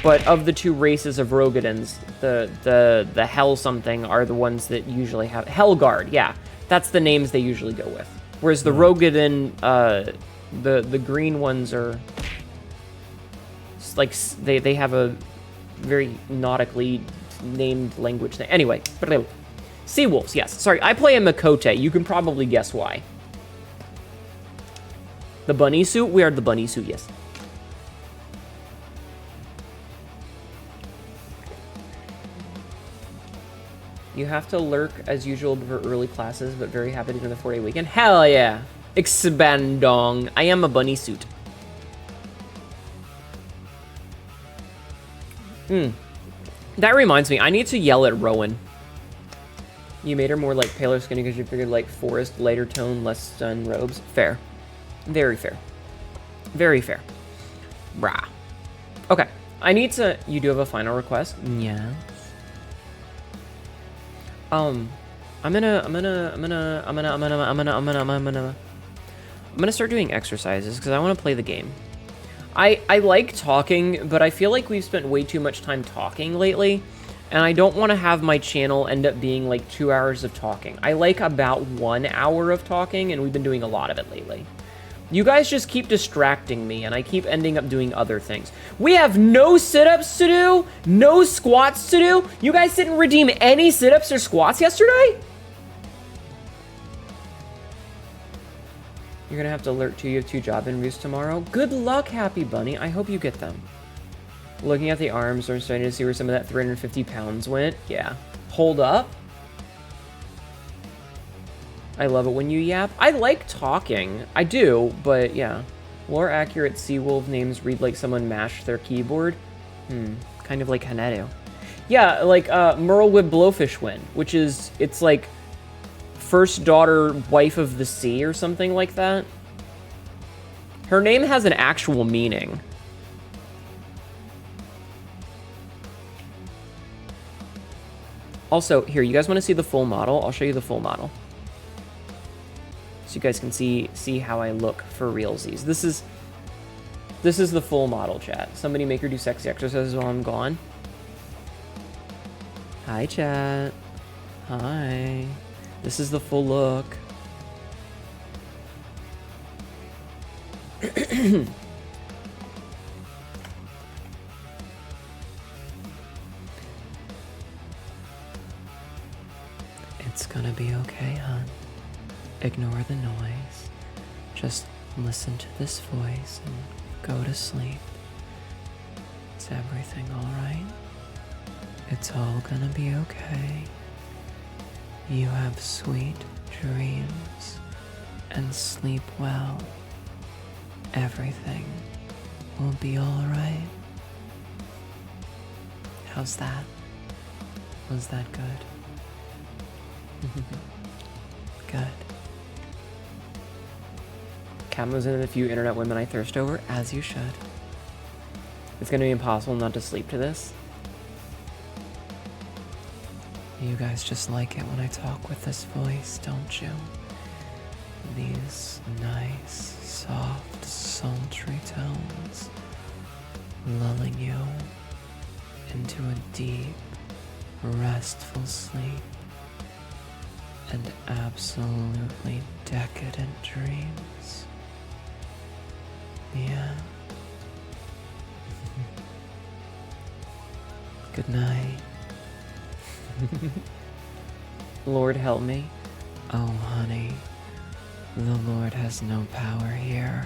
But of the 2 races of Rogadins, the Hell something are the ones that usually have... Hellguard, yeah. That's the names they usually go with. Whereas the Rogadin... The green ones are like they have a very nautically named language thing. Anyway, sea wolves. Yes, sorry. I play a Makote. You can probably guess why. The bunny suit. We are the bunny suit. Yes. You have to lurk as usual for early classes, but very happy to do the 4-day weekend. Hell yeah. Expandong. I am a bunny suit. That reminds me, I need to yell at Rowan. You made her more like paler skinny because you figured like forest, lighter tone, less stun robes. Fair. Very fair. Very fair. Brah. Okay. I need to... You do have a final request? Yeah. I'm gonna start doing exercises because I want to play the game. I like talking, but I feel like we've spent way too much time talking lately, and I don't want to have my channel end up being like 2 hours of talking. I like about 1 hour of talking, and we've been doing a lot of it lately. You guys just keep distracting me, and I keep ending up doing other things. We have no sit-ups to do, no squats to do. You guys didn't redeem any sit-ups or squats yesterday? You're gonna have to alert to you have 2 job interviews tomorrow. Good luck, Happy Bunny. I hope you get them. Looking at the arms, I'm starting to see where some of that 350 pounds went. Yeah. Hold up. I love it when you yap. I like talking. I do, but yeah. More accurate Seawolf names read like someone mashed their keyboard. Kind of like Hnetu. Yeah, like Merlwood Blowfish Wind, which is, it's like first daughter, wife of the sea or something like that. Her name has an actual meaning. Also, here, you guys want to see the full model? I'll show you the full model. So you guys can see how I look for realsies. This is the full model, chat. Somebody make her do sexy exercises while I'm gone. Hi, chat. Hi. This is the full look. It's gonna be okay, hon. Ignore the noise. Just listen to this voice and go to sleep. Is everything alright? It's all gonna be okay. You have sweet dreams and sleep well. Everything will be alright. How's that? Was that good? Good. Cam in a few internet women I thirst over, as you should. It's gonna be impossible not to sleep to this. You guys just like it when I talk with this voice, don't you? These nice, soft, sultry tones, lulling you into a deep, restful sleep and absolutely decadent dreams. Yeah. Good night. Lord help me. Oh, honey. The Lord has no power here.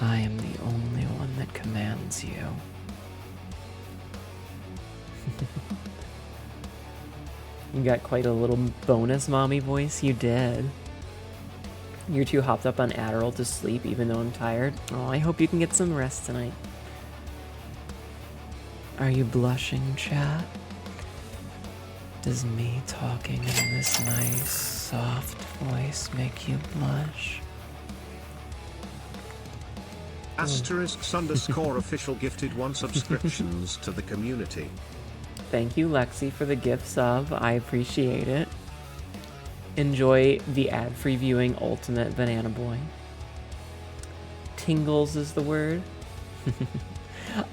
I am the only one that commands you. You got quite a little bonus mommy voice, you did. You're too hopped up on Adderall to sleep even though I'm tired. Oh, I hope you can get some rest tonight. Are you blushing, chat? Does me talking in this nice, soft voice make you blush? *_official gifted 1 subscriptions to the community. Thank you, Lexi, for the gift sub. I appreciate it. Enjoy the ad-free viewing Ultimate Banana Boy. Tingles is the word.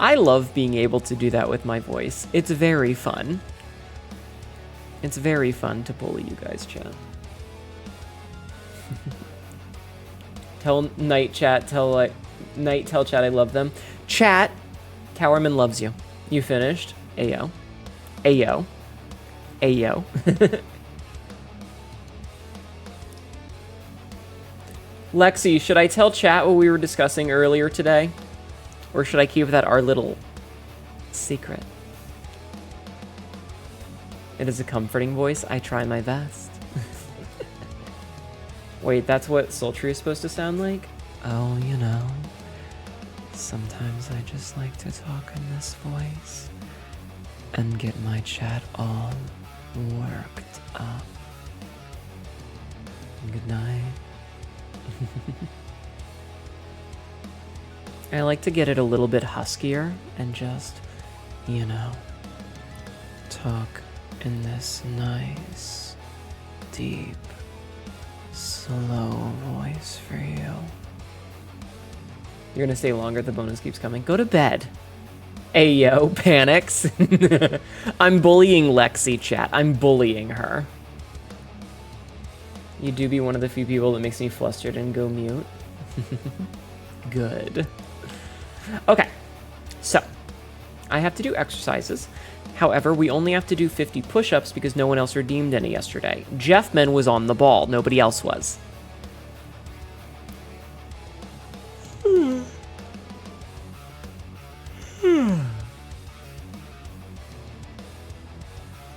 I love being able to do that with my voice. It's very fun. It's very fun to bully you guys, chat. Tell Night chat, tell chat I love them. Chat, Towerman loves you. You finished? Ayo. Ayo. Ayo. Lexi, should I tell chat what we were discussing earlier today? Or should I keep that our little secret? It is a comforting voice. I try my best. Wait, that's what sultry is supposed to sound like? Oh, you know. Sometimes I just like to talk in this voice and get my chat all worked up. Good night. I like to get it a little bit huskier and just, you know, talk in this nice, deep, slow voice for you. You're gonna stay longer, the bonus keeps coming. Go to bed. Ayo, panics. I'm bullying Lexi, chat. I'm bullying her. You do be one of the few people that makes me flustered and go mute. Good. Okay, so I have to do exercises. However, we only have to do 50 push-ups because no one else redeemed any yesterday. Jeffman was on the ball. Nobody else was.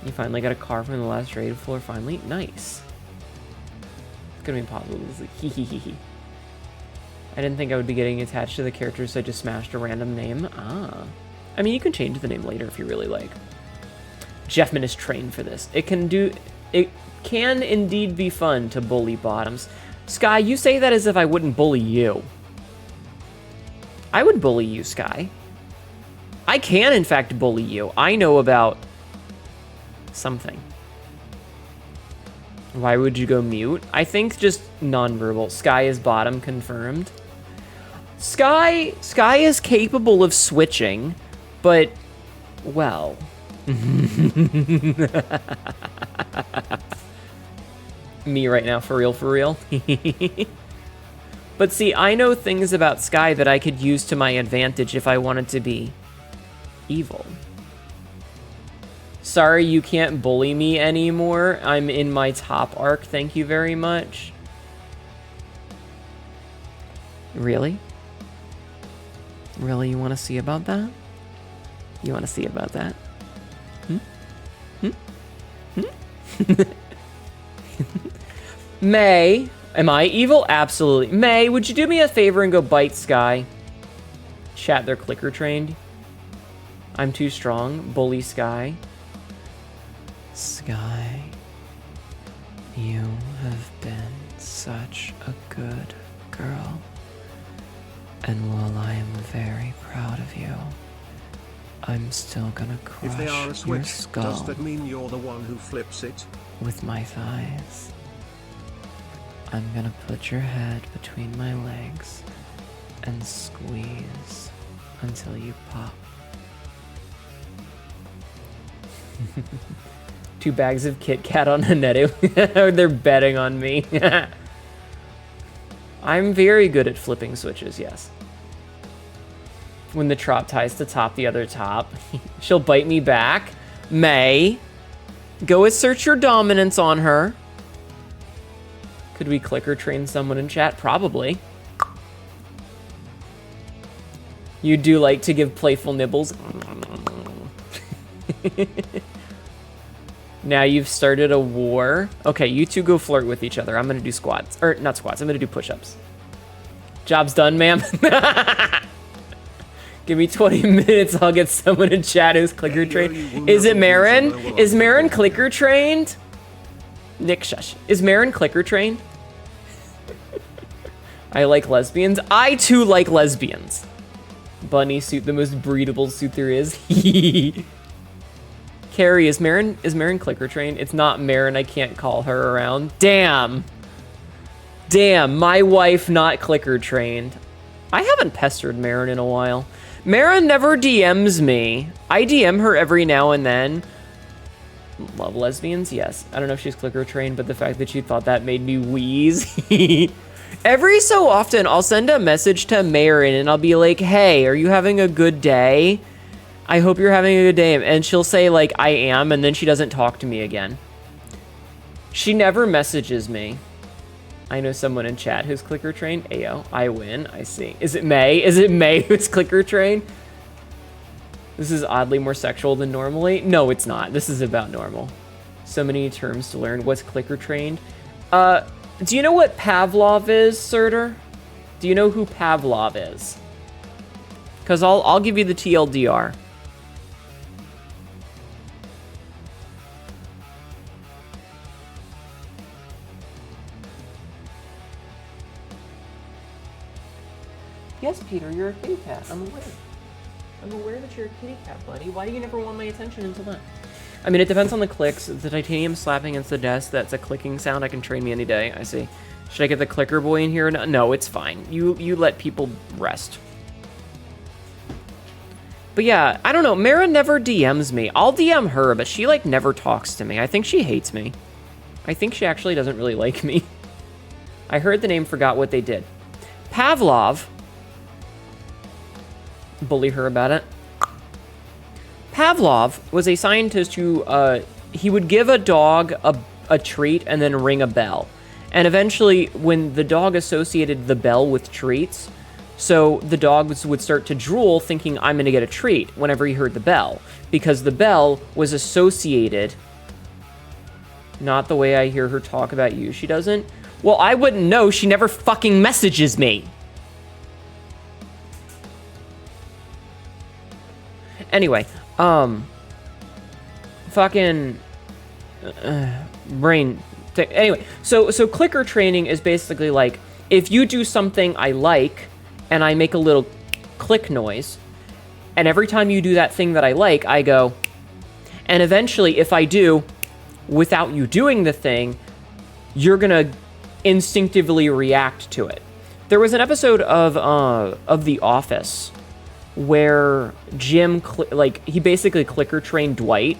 You finally got a car from the last raid floor, finally? Nice. It's gonna be impossible. It's like, hee hee hee hee. I didn't think I would be getting attached to the characters, so I just smashed a random name. Ah. I mean, you can change the name later if you really like. Jeffman is trained for this. It can indeed be fun to bully bottoms. Sky, you say that as if I wouldn't bully you. I would bully you, Sky. I can, in fact, bully you. I know about something. Why would you go mute? I think just nonverbal. Sky is bottom confirmed. Sky is capable of switching, but, well. Me right now, for real, for real. But see, I know things about Sky that I could use to my advantage if I wanted to be evil. Sorry, you can't bully me anymore. I'm in my top arc, thank you very much. Really? Really, you want to see about that? You want to see about that? May, am I evil? Absolutely. May, would you do me a favor and go bite Sky? Chat, they're clicker trained. I'm too strong. Bully Sky. Sky, you have been such a good girl. And while I am very proud of you, I'm still gonna crush if they are a your switch, skull does that mean you're the one who flips it? with my thighs. I'm gonna put your head between my legs and squeeze until you pop. 2 bags of Kit Kat on Hnetu. They're betting on me. I'm very good at flipping switches, yes. When the trop ties to top the other top. She'll bite me back. May. Go assert your dominance on her. Could we clicker train someone in chat? Probably. You do like to give playful nibbles. Now you've started a war. Okay, you two go flirt with each other. I'm gonna do squats. Or, not squats, I'm gonna do push-ups. Job's done, ma'am. Give me 20 minutes, I'll get someone in chat who's clicker trained. Is it Marin? Is Marin clicker trained? Nick, shush. Is Marin clicker trained? I like lesbians. I too like lesbians. Bunny suit, the most breedable suit there is. Carrie, is Marin clicker trained? It's not Marin, I can't call her around. Damn. Damn, my wife not clicker trained. I haven't pestered Marin in a while. Marin never DMs me. I DM her every now and then. Love lesbians, yes. I don't know if she's clicker trained, but the fact that she thought that made me wheeze. Every so often, I'll send a message to Marin and I'll be like, hey, are you having a good day? I hope you're having a good day. And she'll say, like, I am, and then she doesn't talk to me again. She never messages me. I know someone in chat who's clicker trained. Ayo, I win, I see. Is it May? Is it May who's clicker trained? This is oddly more sexual than normally. No, it's not. This is about normal. So many terms to learn. What's clicker trained? Do you know what Pavlov is, Surtur? Do you know who Pavlov is? Because I'll give you the TLDR. Yes, Peter, you're a kitty cat. I'm aware. I'm aware that you're a kitty cat, buddy. Why do you never want my attention until then? I mean, it depends on the clicks. The titanium slapping against the desk, that's a clicking sound. I can train me any day. I see. Should I get the clicker boy in here? No, it's fine. You let people rest. But yeah, I don't know. Mara never DMs me. I'll DM her, but she, like, never talks to me. I think she hates me. I think she actually doesn't really like me. I heard the name, forgot what they did. Pavlov. Bully her about it. Pavlov was a scientist who, he would give a dog a treat and then ring a bell. And eventually, when the dog associated the bell with treats, so the dogs would start to drool thinking, I'm going to get a treat whenever he heard the bell. Because the bell was associated... Not the way I hear her talk about you. She doesn't? Well, I wouldn't know. She never fucking messages me. Anyway, fucking... brain... Anyway, so clicker training is basically like, if you do something I like, and I make a little click noise, and every time you do that thing that I like, I go, and eventually, if I do, without you doing the thing, you're gonna instinctively react to it. There was an episode of The Office where Jim, he basically clicker trained Dwight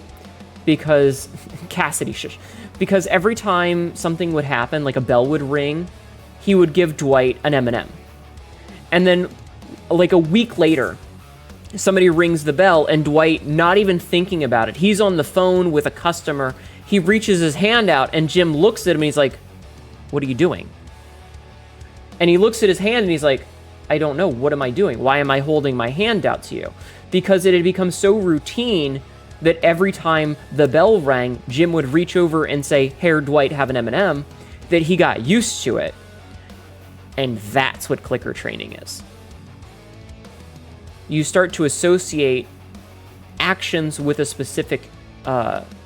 because, Cassidy, shush. Because every time something would happen, like a bell would ring, he would give Dwight an M&M. And then, like a week later, somebody rings the bell, and Dwight, not even thinking about it, he's on the phone with a customer, he reaches his hand out, and Jim looks at him, and he's like, what are you doing? And he looks at his hand, and he's like, I don't know, what am I doing? Why am I holding my hand out to you? Because it had become so routine that every time the bell rang, Jim would reach over and say, "Hey, Dwight, have an M&M," that he got used to it. And that's what clicker training is. You start to associate actions with a specific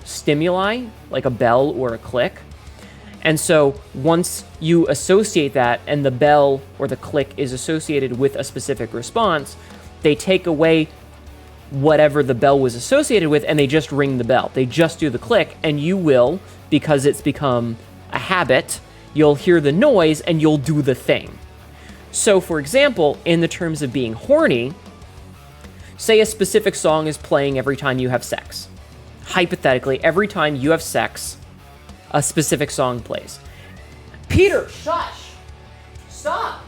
stimuli, like a bell or a click. And so once you associate that and the bell or the click is associated with a specific response, they take away whatever the bell was associated with, and they just ring the bell. They just do the click, and you will, because it's become a habit, you'll hear the noise and you'll do the thing. So, for example, in the terms of being horny, say a specific song is playing every time you have sex. Hypothetically, every time you have sex, a specific song plays. Peter, shush! Stop!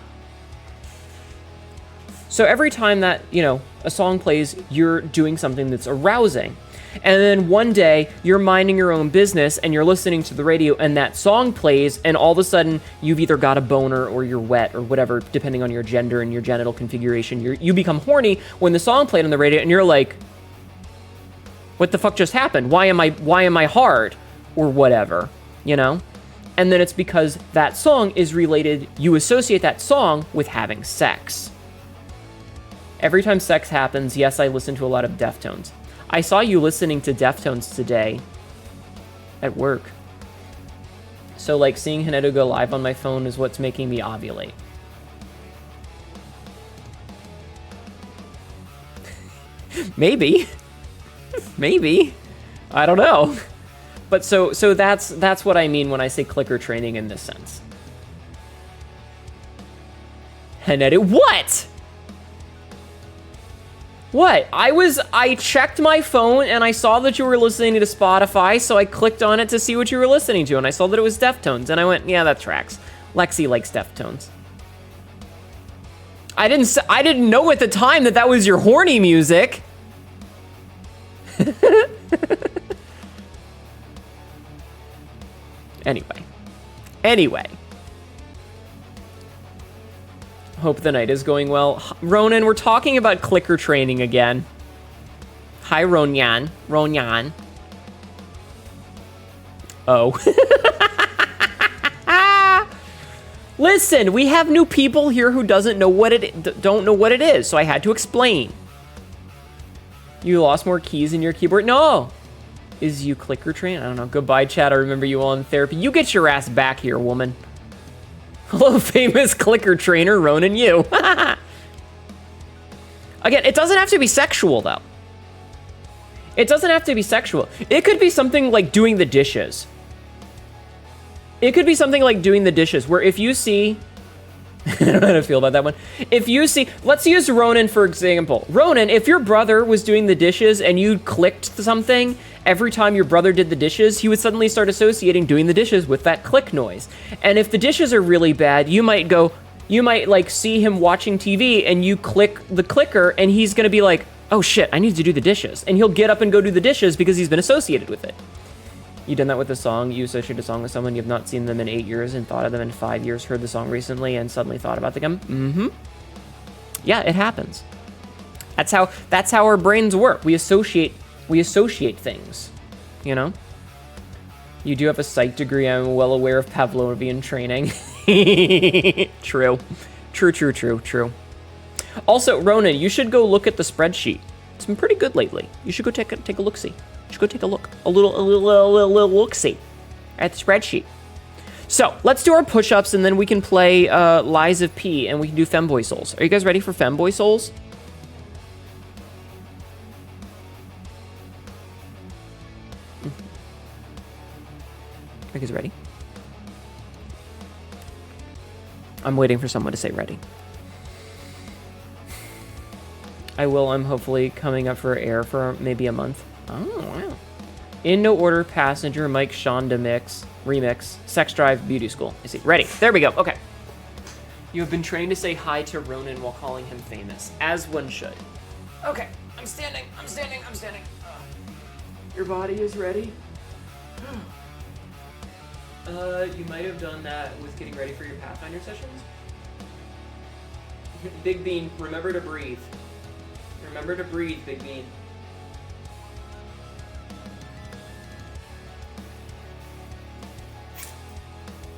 So every time that, a song plays, you're doing something that's arousing. And then one day, you're minding your own business, and you're listening to the radio, and that song plays, and all of a sudden, you've either got a boner, or you're wet, or whatever, depending on your gender and your genital configuration. You become horny when the song played on the radio, and you're like, what the fuck just happened? Why am I hard? Or whatever, And then it's because that song is related, you associate that song with having sex. Every time sex happens, yes, I listen to a lot of Deftones. I saw you listening to Deftones today at work. So, seeing Hnetu go live on my phone is what's making me ovulate. Maybe. Maybe. I don't know. But so that's what I mean when I say clicker training in this sense. Hnetu, what? What? I checked my phone and I saw that you were listening to Spotify, so I clicked on it to see what you were listening to, and I saw that it was Deftones, and I went, yeah, that tracks. Lexi likes Deftones. I didn't know at the time that was your horny music. Anyway. Hope the night is going well. Ronan, we're talking about clicker training again. Hi, Ronyan. Oh. Listen, we have new people here who don't know what it is, so I had to explain. You lost more keys in your keyboard? No. Is you clicker train? I don't know. Goodbye, chat. I remember you all in therapy. You get your ass back here, woman. Hello, famous clicker trainer, Ronan Yu. Again, it doesn't have to be sexual, though. It doesn't have to be sexual. It could be something like doing the dishes. It could be something like doing the dishes, where if you see... I don't know how to feel about that one. If you see... Let's use Ronan, for example. Ronan, if your brother was doing the dishes and you clicked something, every time your brother did the dishes, he would suddenly start associating doing the dishes with that click noise. And if the dishes are really bad, you might go... You might, like, see him watching TV and you click the clicker and he's gonna be like, oh shit, I need to do the dishes. And he'll get up and go do the dishes because he's been associated with it. You done that with a song? You associate a song with someone you've not seen them in 8 years and thought of them in 5 years, heard the song recently, and suddenly thought about them? Mm-hmm. Yeah, it happens. That's how our brains work. We associate things, you know? You do have a psych degree. I'm well aware of Pavlovian training. True. True. Also, Ronan, you should go look at the spreadsheet. It's been pretty good lately. You should go take a look-see. You should go take a look. A little look-see at the spreadsheet. So, let's do our push-ups, and then we can play Lies of P, and we can do Femboy Souls. Are you guys ready for Femboy Souls? Are you guys ready? I'm waiting for someone to say ready. I will. I'm hopefully coming up for air for maybe a month. Oh, wow. In no order, Passenger, Mike Shonda remix, Sex Drive, Beauty School. I see. Ready. There we go. Okay. You have been trained to say hi to Ronan while calling him famous, as one should. Okay. I'm standing. Your body is ready? You might have done that with getting ready for your Pathfinder sessions. Big Bean, remember to breathe. Remember to breathe, Big Bean.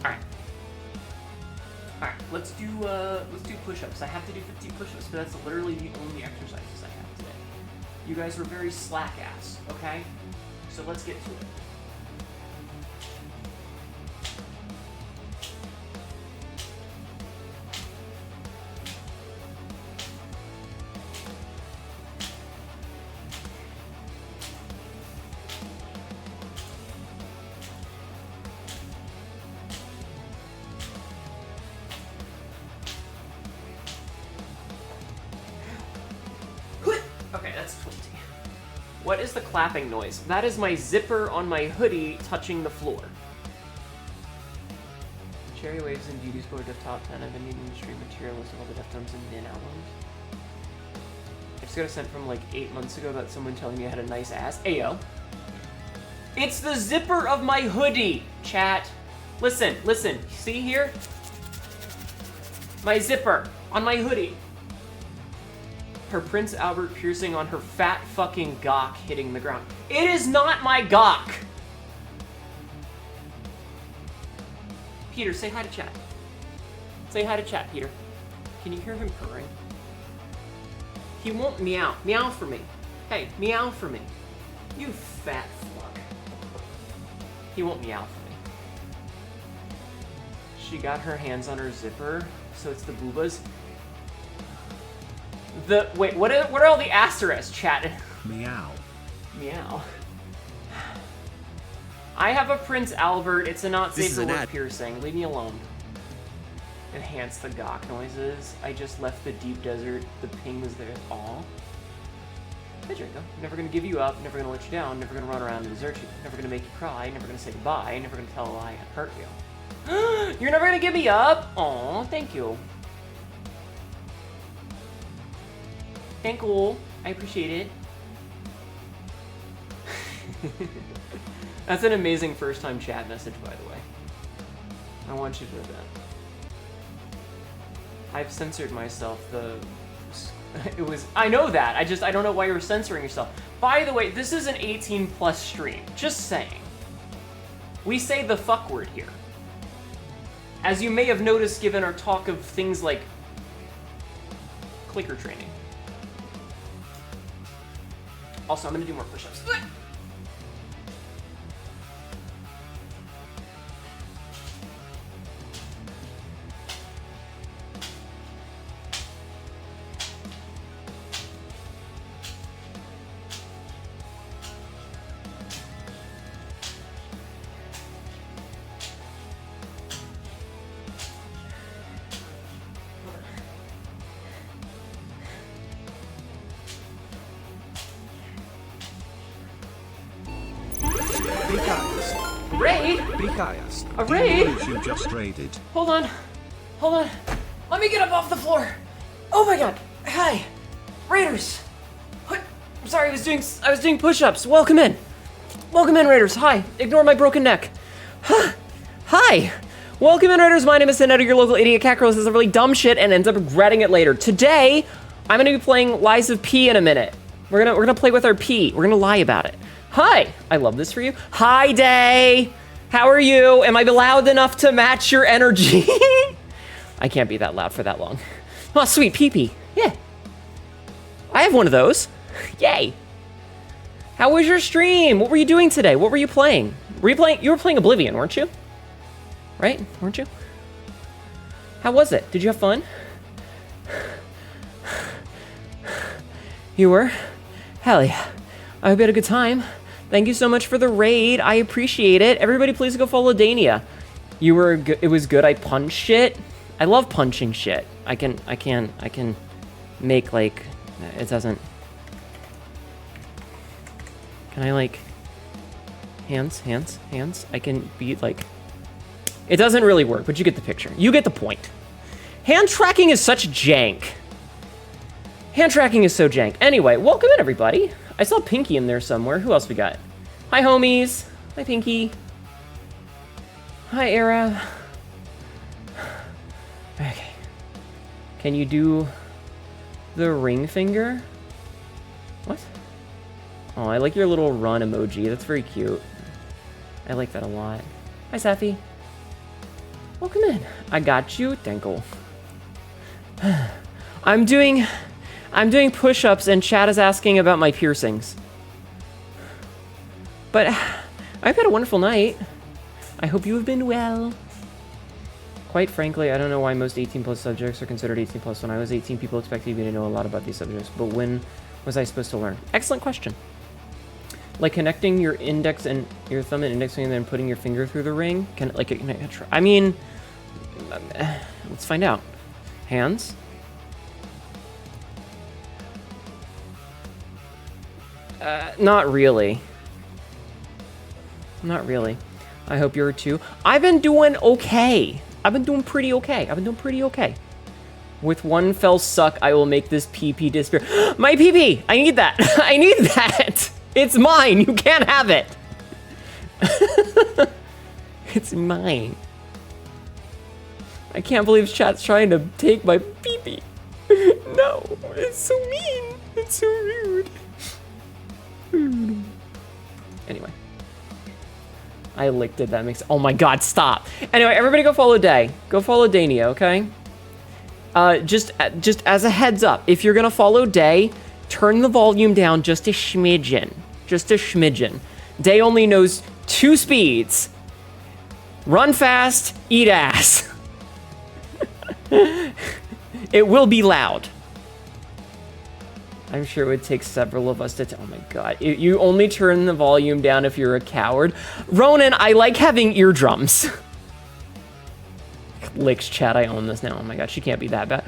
Alright, let's do push-ups. I have to do 50 push-ups, but that's literally the only exercises I have today. You guys were very slack-ass, okay? So let's get to it. Okay, that's 20. What is the clapping noise? That is my zipper on my hoodie touching the floor. Cherry Waves and Beauty Score Diff Top 10. I've been needing to stream material list of all the Deftones and Min albums. I just got a sent from like 8 months ago about someone telling me I had a nice ass. Ayo. It's the zipper of my hoodie, chat. Listen. See here? My zipper on my hoodie. Her Prince Albert piercing on her fat fucking gawk hitting the ground. It is not my gawk! Peter, say hi to chat. Say hi to chat, Peter. Can you hear him purring? He won't meow. Meow for me. Hey, meow for me. You fat fuck. He won't meow for me. She got her hands on her zipper, so it's the boobas. Wait, what are all the asterisks, chat? Meow. Meow. I have a Prince Albert. It's a not safe for work piercing. Leave me alone. Enhance the gawk noises. I just left the deep desert. The ping was there. Aw. Hey, Draco. I'm never gonna give you up. Never gonna let you down. Never gonna run around and desert you. Never gonna make you cry. Never gonna say goodbye. Never gonna tell a lie and hurt you. You're never gonna give me up? Aw, thank you. Thank you. I appreciate it. That's an amazing first-time chat message, by the way. I want you to know that. I've censored myself. I know that. I don't know why you're censoring yourself. By the way, this is an 18+ stream. Just saying. We say the fuck word here. As you may have noticed given our talk of things like clicker training. Also, I'm gonna do more push-ups. Raid? Be biased. A raid? Who you just raided? Hold on. Hold on. Let me get up off the floor. Oh my god. Hi. Raiders. What? I'm sorry, I was doing push-ups. Welcome in. Welcome in, Raiders. Hi. Ignore my broken neck. Hi. Welcome in, Raiders. My name is Hnetu, your local idiot cat girl who says some really dumb shit and ends up regretting it later. Today, I'm gonna be playing Lies of P in a minute. We're gonna play with our P. We're gonna lie about it. Hi. I love this for you. Hi, Day. How are you? Am I loud enough to match your energy? I can't be that loud for that long. Oh, sweet pee-pee. Yeah. I have one of those. Yay. How was your stream? What were you doing today? What were you playing? You were playing Oblivion, weren't you? Right? Weren't you? How was it? Did you have fun? You were? Hell yeah. I hope you had a good time. Thank you so much for the raid. I appreciate it. Everybody please go follow Dania. You were good. It was good. I punched shit. I love punching shit. I can make like, it doesn't. Can I like, hands? I can be like, it doesn't really work, but you get the picture. You get the point. Hand tracking is such jank. Hand tracking is so jank. Anyway, welcome in everybody. I saw Pinky in there somewhere. Who else we got? Hi homies. Hi Pinky. Hi Era. Okay. Can you do the ring finger? What? Oh, I like your little run emoji. That's very cute. I like that a lot. Hi Safi. Welcome in. I got you. Thank you. I'm doing push-ups and chat is asking about my piercings. But I've had a wonderful night. I hope you have been well. Quite frankly, I don't know why most 18+ subjects are considered 18+. When I was 18, people expected me to know a lot about these subjects, but when was I supposed to learn? Excellent question. Like connecting your index and your thumb and index finger and then putting your finger through the ring? I mean, let's find out. Hands. Not really. Not really. I hope you're too. I've been doing okay. I've been doing pretty okay. With one fell suck, I will make this PP disappear. My PP! I need that. I need that. It's mine. You can't have it. It's mine. I can't believe chat's trying to take my PP. No, it's so mean. It's so rude. Anyway. I licked it, that makes, oh my god, stop. Anyway, everybody go follow Day. Go follow Dania, okay? Just as a heads up, if you're gonna follow Day, turn the volume down just a smidgen. Just a smidgen. Day only knows 2 speeds. Run fast, eat ass. It will be loud. I'm sure it would take several of us to oh my god. You only turn the volume down if you're a coward. Ronan, I like having eardrums. Licks chat, I own this now. Oh my god, she can't be that bad.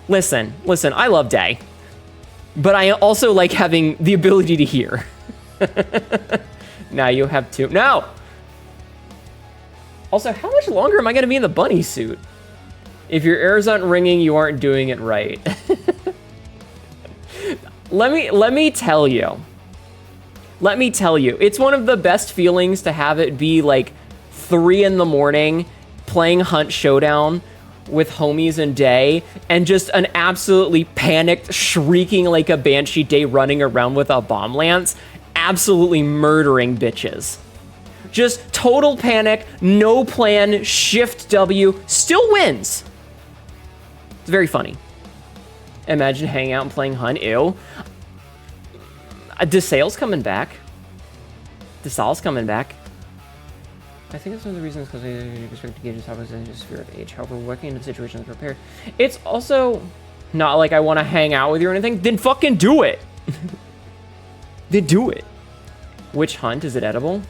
Listen, I love Day. But I also like having the ability to hear. Now you have 2. No! Also, how much longer am I gonna be in the bunny suit? If your ears aren't ringing, you aren't doing it right. Let me tell you, it's one of the best feelings to have it be like 3 in the morning playing Hunt Showdown with homies and Day and just an absolutely panicked, shrieking like a banshee Day running around with a bomb lance, absolutely murdering bitches. Just total panic, no plan, shift W, still wins. It's very funny. Imagine hanging out and playing Hunt. Ew. DeSale's coming back. DeSale's coming back. I think that's one of the reasons because we expect to gauge the top of the sphere of age. However, working in a situation that's prepared. It's also not like I want to hang out with you or anything. Then fucking do it. Then do it. Which Hunt? Is it edible?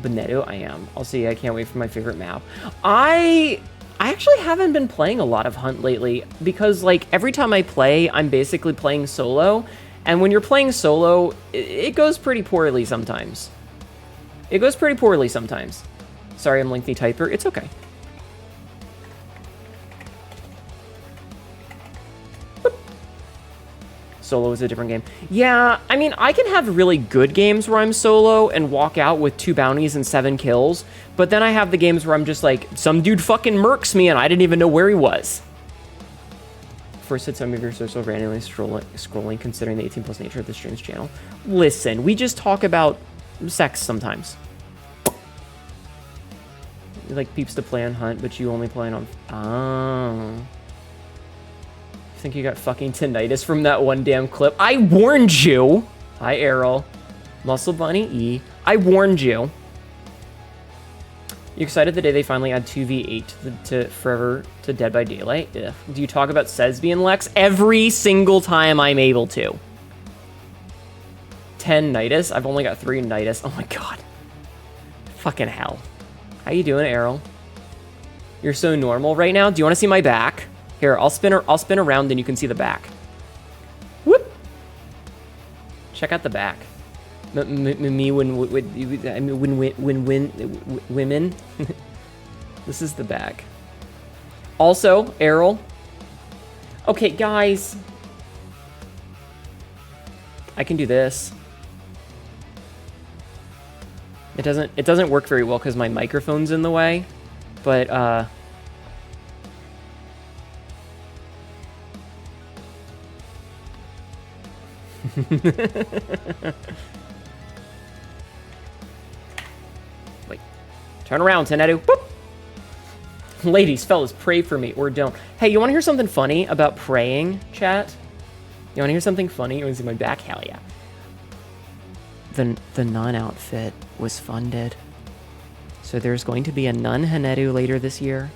Hnetu, I am. I'll see. I can't wait for my favorite map. I actually haven't been playing a lot of Hunt lately because like every time I play, I'm basically playing solo. And when you're playing solo, it goes pretty poorly sometimes. It goes pretty poorly sometimes. Sorry, I'm lengthy typer. It's okay. Boop. Solo is a different game. Yeah, I mean, I can have really good games where I'm solo and walk out with 2 bounties and 7 kills, but then I have the games where I'm just like, some dude fucking murks me and I didn't even know where he was. First hit some of your social randomly scrolling considering the 18+ nature of the stream's channel. Listen, we just talk about sex sometimes. You like peeps to play on Hunt, but you only play on... Oh. I think you got fucking tinnitus from that one damn clip. I warned you! Hi, Errol. Muscle Bunny E. I warned you. You excited the day they finally add 2v8 to Forever to Dead by Daylight? Ugh. Do you talk about Sesbian Lex? Every single time I'm able to. 10 Nitus? I've only got 3 Nitus. Oh my god. Fucking hell. How you doing, Errol? You're so normal right now. Do you want to see my back? Here, I'll spin around and you can see the back. Whoop! Check out the back. Me when women. This is the back. Also, Errol. Okay, guys. I can do this. It doesn't work very well because my microphone's in the way, but wait. Turn around, Hnetu. Boop. Ladies, fellas, pray for me or don't. Hey, you want to hear something funny about praying, chat? You want to hear something funny? You want to see my back? Hell yeah. The nun outfit was funded. So there's going to be a nun Hnetu later this year.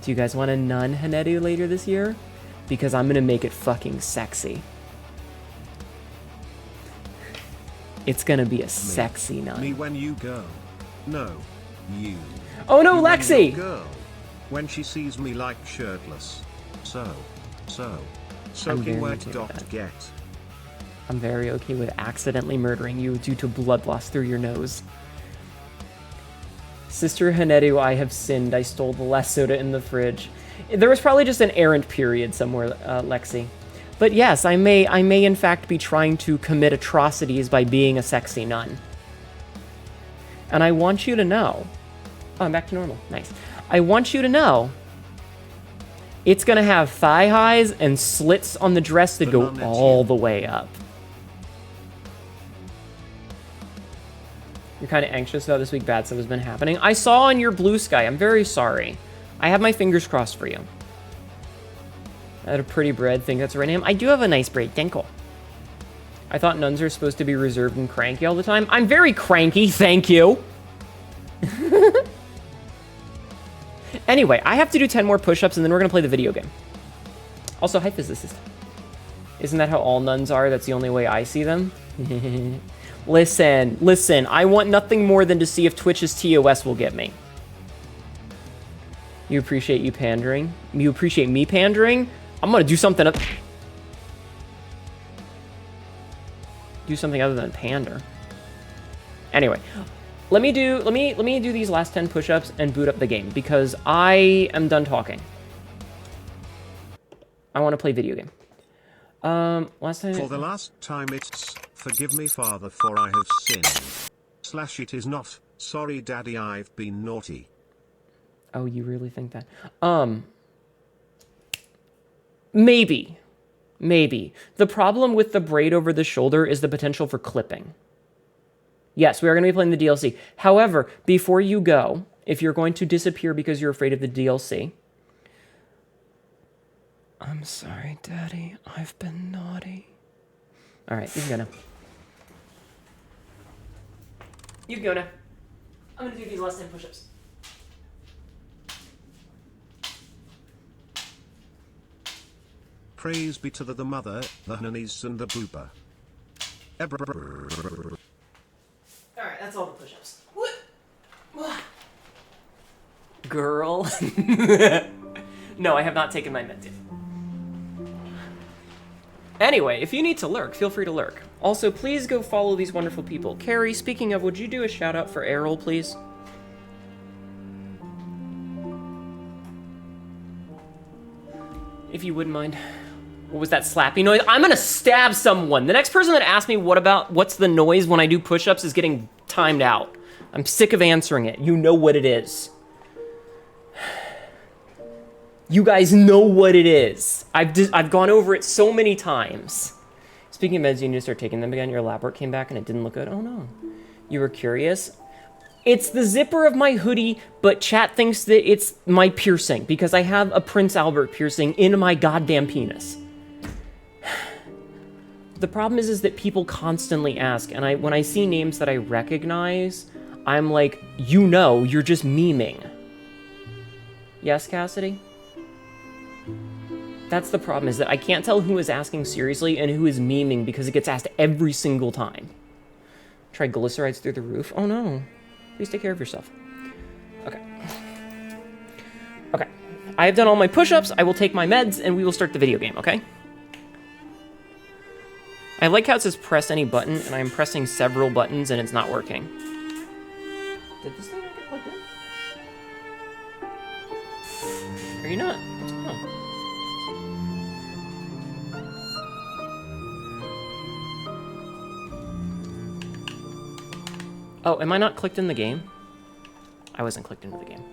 Do you guys want a nun Hnetu later this year? Because I'm going to make it fucking sexy. It's going to be a sexy nun. Me when you go. No, you. Oh no, You Lexi! girl. When she sees me like shirtless. Soaking very wet. okay with that. Get. I'm very okay with accidentally murdering you due to blood loss through your nose. Sister Hnetu, I have sinned. I stole the last soda in the fridge. There was probably just an errant period somewhere, Lexi. But yes, I may in fact be trying to commit atrocities by being a sexy nun. And I want you to know... Oh, I'm back to normal. Nice. I want you to know... It's gonna have thigh highs and slits on the dress that go all the way up. You're kind of anxious about this week. Bad stuff has been happening. I saw on your blue sky. I'm very sorry. I have my fingers crossed for you. I had a pretty bread. Think that's the right name. I do have a nice braid. Thank you. I thought nuns are supposed to be reserved and cranky all the time. I'm very cranky. Thank you. Anyway, I have to do 10 more push-ups and then we're going to play the video game. Also, hi, physicist. Isn't that how all nuns are? That's the only way I see them? Listen. I want nothing more than to see if Twitch's TOS will get me. You appreciate you pandering? You appreciate me pandering? I'm going to do something... Do something other than pander. Anyway... Let me do these last 10 push-ups and boot up the game because I am done talking. I want to play video game. Last time... For the last time it's, forgive me Father for I have sinned. / it is not, sorry Daddy I've been naughty. Oh, you really think that? Maybe. The problem with the braid over the shoulder is the potential for clipping. Yes, we are going to be playing the DLC. However, before you go, if you're going to disappear because you're afraid of the DLC... I'm sorry, Daddy. I've been naughty. Alright, you can go now. You can go now. I'm going to do these last 10 push-ups. Praise be to the mother, the Hnetus and the boober. Alright, that's all the push-ups. Girl. No, I have not taken my med yet. Anyway, if you need to lurk, feel free to lurk. Also, please go follow these wonderful people. Carrie, speaking of, would you do a shout out for Errol, please? If you wouldn't mind. What was that slappy noise? I'm gonna stab someone. The next person that asks me what's the noise when I do push-ups is getting timed out. I'm sick of answering it. You know what it is. You guys know what it is. I've gone over it so many times. Speaking of meds, you need to start taking them again. Your lab work came back and it didn't look good. Oh no. You were curious? It's the zipper of my hoodie, but chat thinks that it's my piercing because I have a Prince Albert piercing in my goddamn penis. The problem is that people constantly ask, and when I see names that I recognize, I'm like, you know, you're just memeing. Yes, Cassidy? That's the problem, is that I can't tell who is asking seriously and who is memeing because it gets asked every single time. Triglycerides through the roof? Oh no. Please take care of yourself. Okay. Okay. I have done all my push-ups, I will take my meds, and we will start the video game, okay? I like how it says press any button, and I'm pressing several buttons and it's not working. Did this thing not get plugged in? Are you not? Oh. Oh, am I not clicked in the game? I wasn't clicked into the game.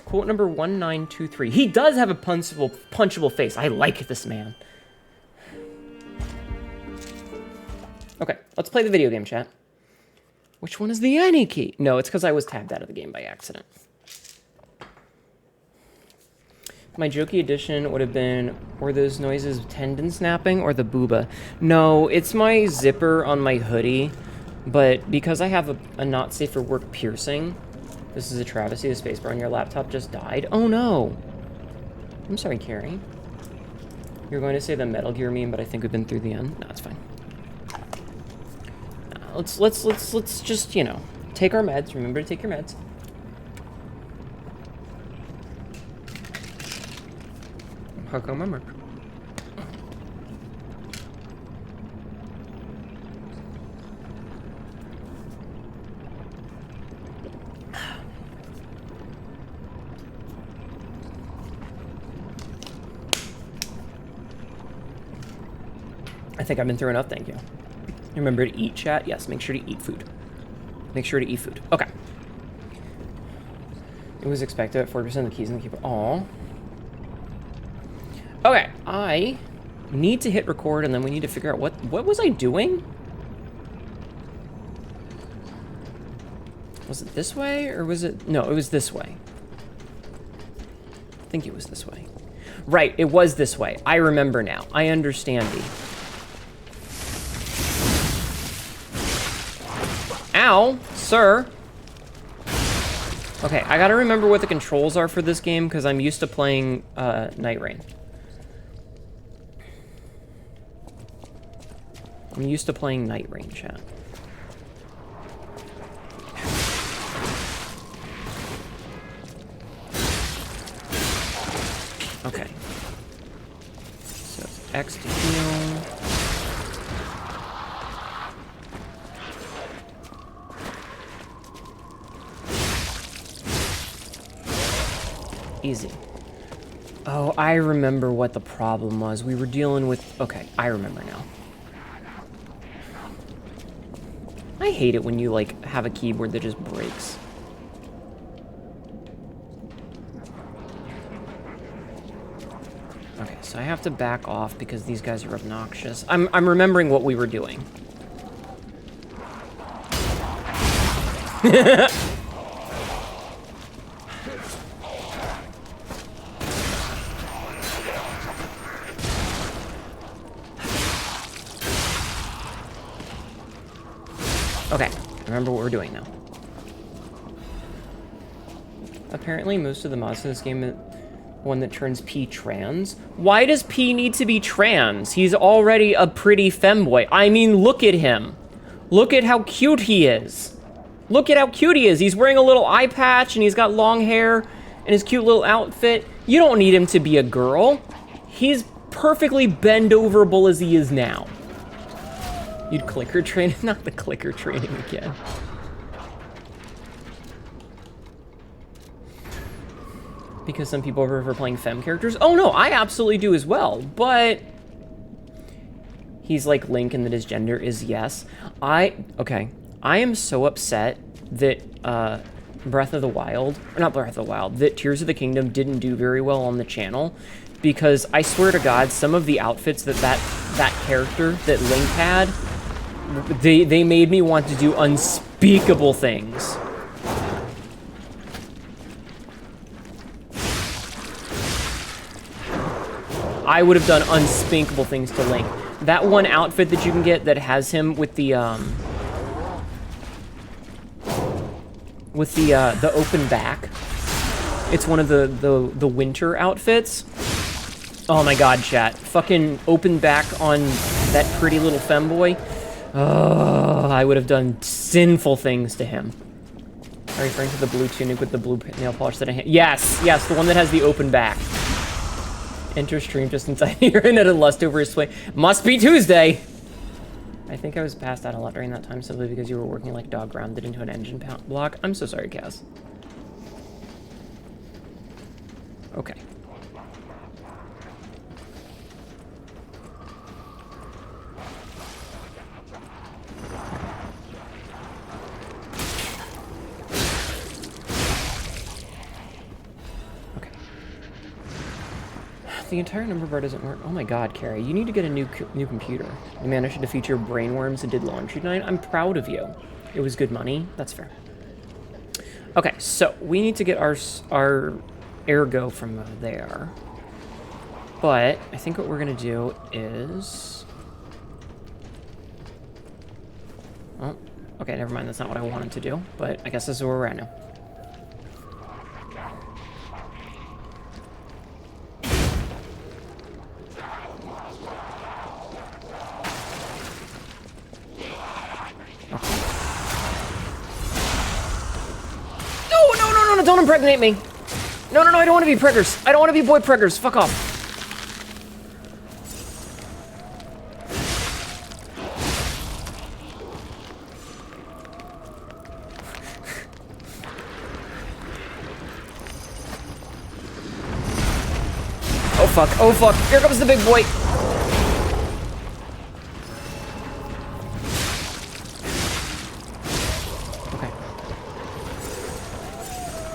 Quote number 1923. He does have a punchable face. I like this man. Okay, let's play the video game, chat. Which one is the any key? No, it's because I was tabbed out of the game by accident. My jokey addition would have been, were those noises tendon snapping or the booba? No, it's my zipper on my hoodie, but because I have a not safe for work piercing, this is a travesty, the spacebar on your laptop just died. Oh no! I'm sorry, Carrie. You're going to say the Metal Gear meme, but I think we've been through the end. No, it's fine. Let's just, you know, take our meds. Remember to take your meds. How come I'm I think I've been through enough, thank you. Remember to eat, chat? Yes, make sure to eat food. Make sure to eat food. Okay. It was expected at 40% of the keys in the keyboard. Aww. Okay, I need to hit record and then we need to figure out what was I doing? Was it this way or was it? No, it was this way. I think it was this way. Right, it was this way. I remember now. I understand thee. Ow, sir. Okay, I gotta remember what the controls are for this game because I'm used to playing Night Rain. I'm used to playing Night Rain, chat. Okay. So it's X to heal. Easy. Oh, I remember what the problem was. We were dealing with... Okay, I remember now. I hate it when you, like, have a keyboard that just breaks. Okay, so I have to back off because these guys are obnoxious. I'm remembering what we were doing. Okay, remember what we're doing now. Apparently most of the mods in this game are one that turns P trans. Why does P need to be trans? He's already a pretty femboy. I mean, look at him. Look at how cute he is. Look at how cute he is. He's wearing a little eye patch and he's got long hair and his cute little outfit. You don't need him to be a girl. He's perfectly bend overable as he is now. You'd clicker train, not the clicker training again. Because some people prefer playing femme characters. Oh no, I absolutely do as well, but he's like Link and that his gender is yes. Okay, I am so upset that Breath of the Wild, or not Breath of the Wild, that Tears of the Kingdom didn't do very well on the channel, because I swear to God, some of the outfits that character that Link had, they made me want to do unspeakable things. I would have done unspeakable things to Link. That one outfit that you can get that has him with the open back. It's one of the winter outfits. Oh my God, chat. Fucking open back on that pretty little femboy. Oh, I would have done sinful things to him. Are you referring to the blue tunic with the blue nail polish that I had? Yes, yes, the one that has the open back. Enter stream just inside here and at a lust over his swing. Must be Tuesday! I think I was passed out a lot during that time simply because you were working like dog grounded into an engine block. I'm so sorry, Cass. Okay. The entire number bar doesn't work. Oh my God, Carrie, you need to get a new computer. You managed to defeat your brainworms and did laundry tonight. I'm proud of you. It was good money. That's fair. Okay, so we need to get our ergo from there. But I think what we're gonna do is... Oh, okay, never mind. That's not what I wanted to do. But I guess this is where we're at now. Don't impregnate me! No, I don't want to be preggers. I don't want to be boy preggers. Fuck off. Oh fuck, oh fuck. Here comes the big boy.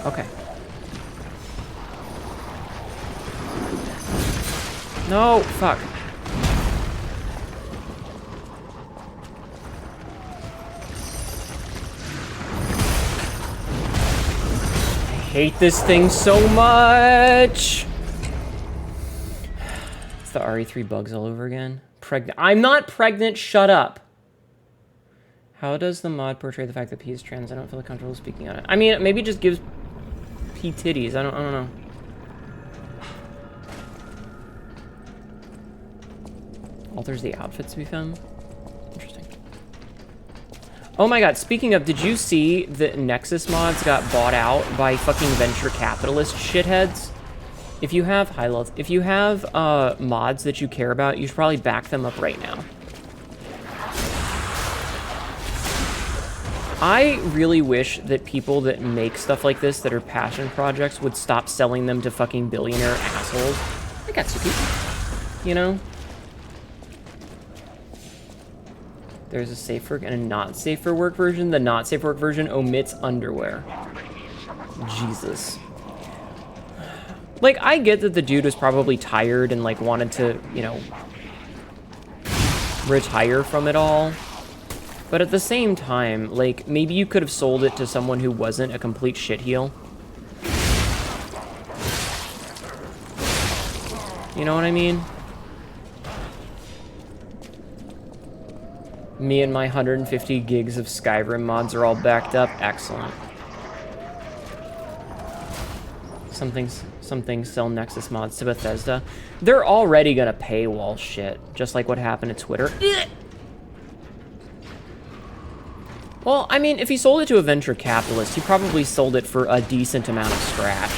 Okay. No, fuck. I hate this thing so much. It's the RE3 bugs all over again. Pregnant. I'm not pregnant, shut up. How does the mod portray the fact that P is trans? I don't feel comfortable speaking on it. I mean, maybe it just gives P titties. I don't know. Alters the outfits to be femme? Interesting. Oh my God, speaking of, did you see that Nexus mods got bought out by fucking venture capitalist shitheads? If you have, if you have mods that you care about, you should probably back them up right now. I really wish that people that make stuff like this that are passion projects would stop selling them to fucking billionaire assholes. I got Suki. You know? There's a safe work and a not safe for work version. The not safe for work version omits underwear. Jesus. Like, I get that the dude was probably tired and, like, wanted to, you know, retire from it all. But at the same time, like, maybe you could have sold it to someone who wasn't a complete shitheel. You know what I mean? Me and my 150 gigs of Skyrim mods are all backed up. Excellent. Some things sell Nexus mods to Bethesda. They're already gonna paywall shit, just like what happened to Twitter. Well, I mean, if he sold it to a venture capitalist, he probably sold it for a decent amount of scratch.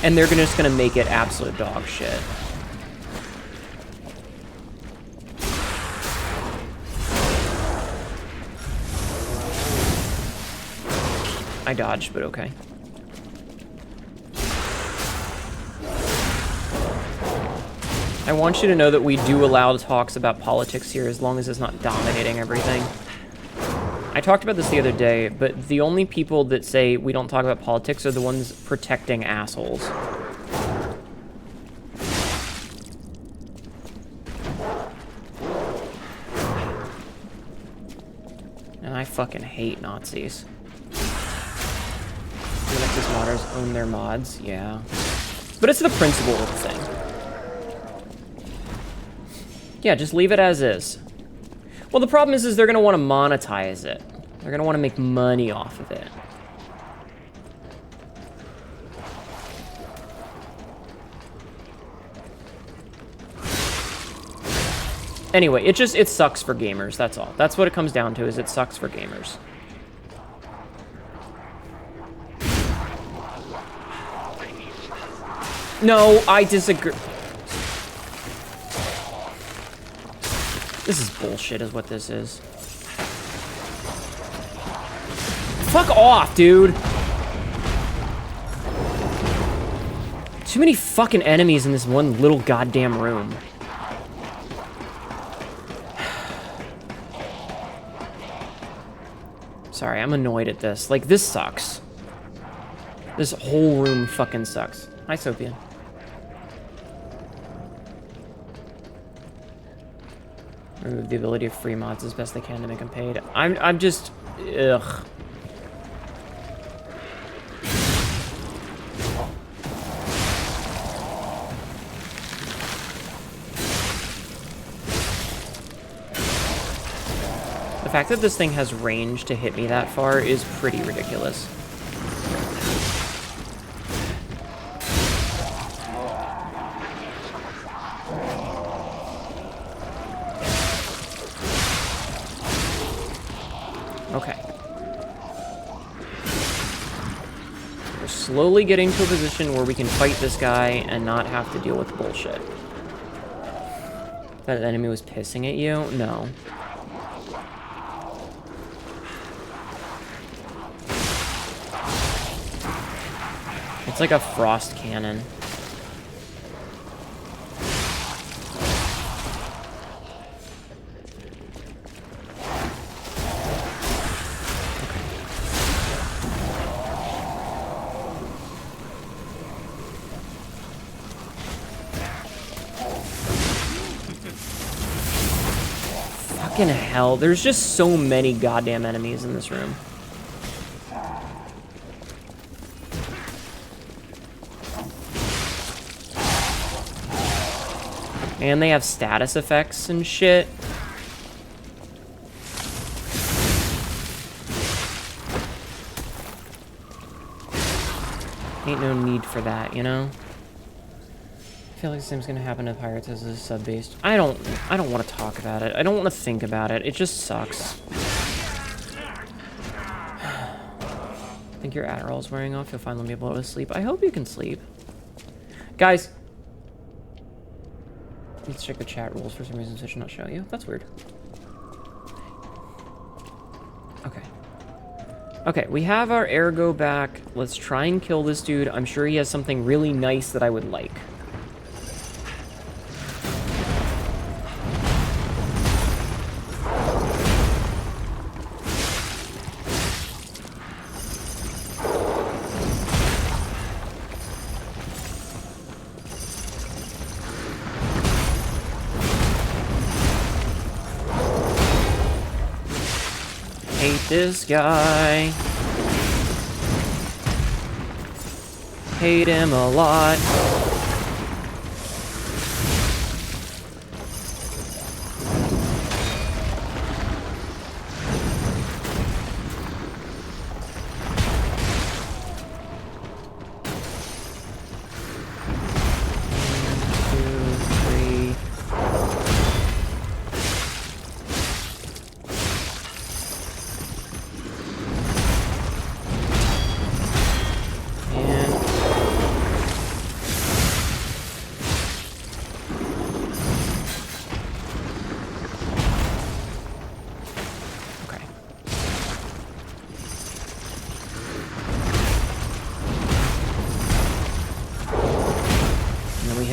And they're just gonna make it absolute dog shit. I dodged, but okay. I want you to know that we do allow talks about politics here as long as it's not dominating everything. I talked about this the other day, but the only people that say we don't talk about politics are the ones protecting assholes. And I fucking hate Nazis. Linux modders own their mods, yeah. But it's the principle of the thing. Yeah, just leave it as is. Well, the problem is they're going to want to monetize it. They're going to want to make money off of it. Anyway, it sucks for gamers, that's all. That's what it comes down to, is it sucks for gamers. No, I disagree. This is bullshit, is what this is. Fuck off, dude! Too many fucking enemies in this one little goddamn room. Sorry, I'm annoyed at this. Like, this sucks. This whole room fucking sucks. Hi, Sophia. Remove the ability of free mods as best they can to make them paid. I'm just... Ugh. The fact that this thing has range to hit me that far is pretty ridiculous. Okay. We're slowly getting to a position where we can fight this guy and not have to deal with bullshit. That enemy was pissing at you? No. It's like a frost cannon. Fucking hell, there's just so many goddamn enemies in this room. And they have status effects and shit. Ain't no need for that, you know? I feel like the same's gonna happen to Pirates as a sub-based. I don't want to talk about it. I don't want to think about it. It just sucks. I think your Adderall's wearing off. You'll finally be able to sleep. I hope you can sleep. Guys. Let's check the chat rules. For some reason, so it should not show you. That's weird. Okay. Okay, we have our ergo back. Let's try and kill this dude. I'm sure he has something really nice that I would like. This guy. Hate him a lot.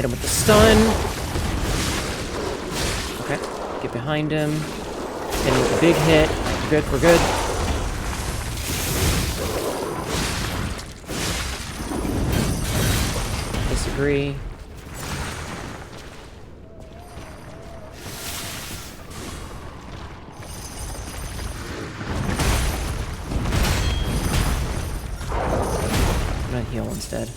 him with the stun. Okay, get behind him. Hit him with a big hit. We're good, we're good. Disagree. I'm gonna heal instead.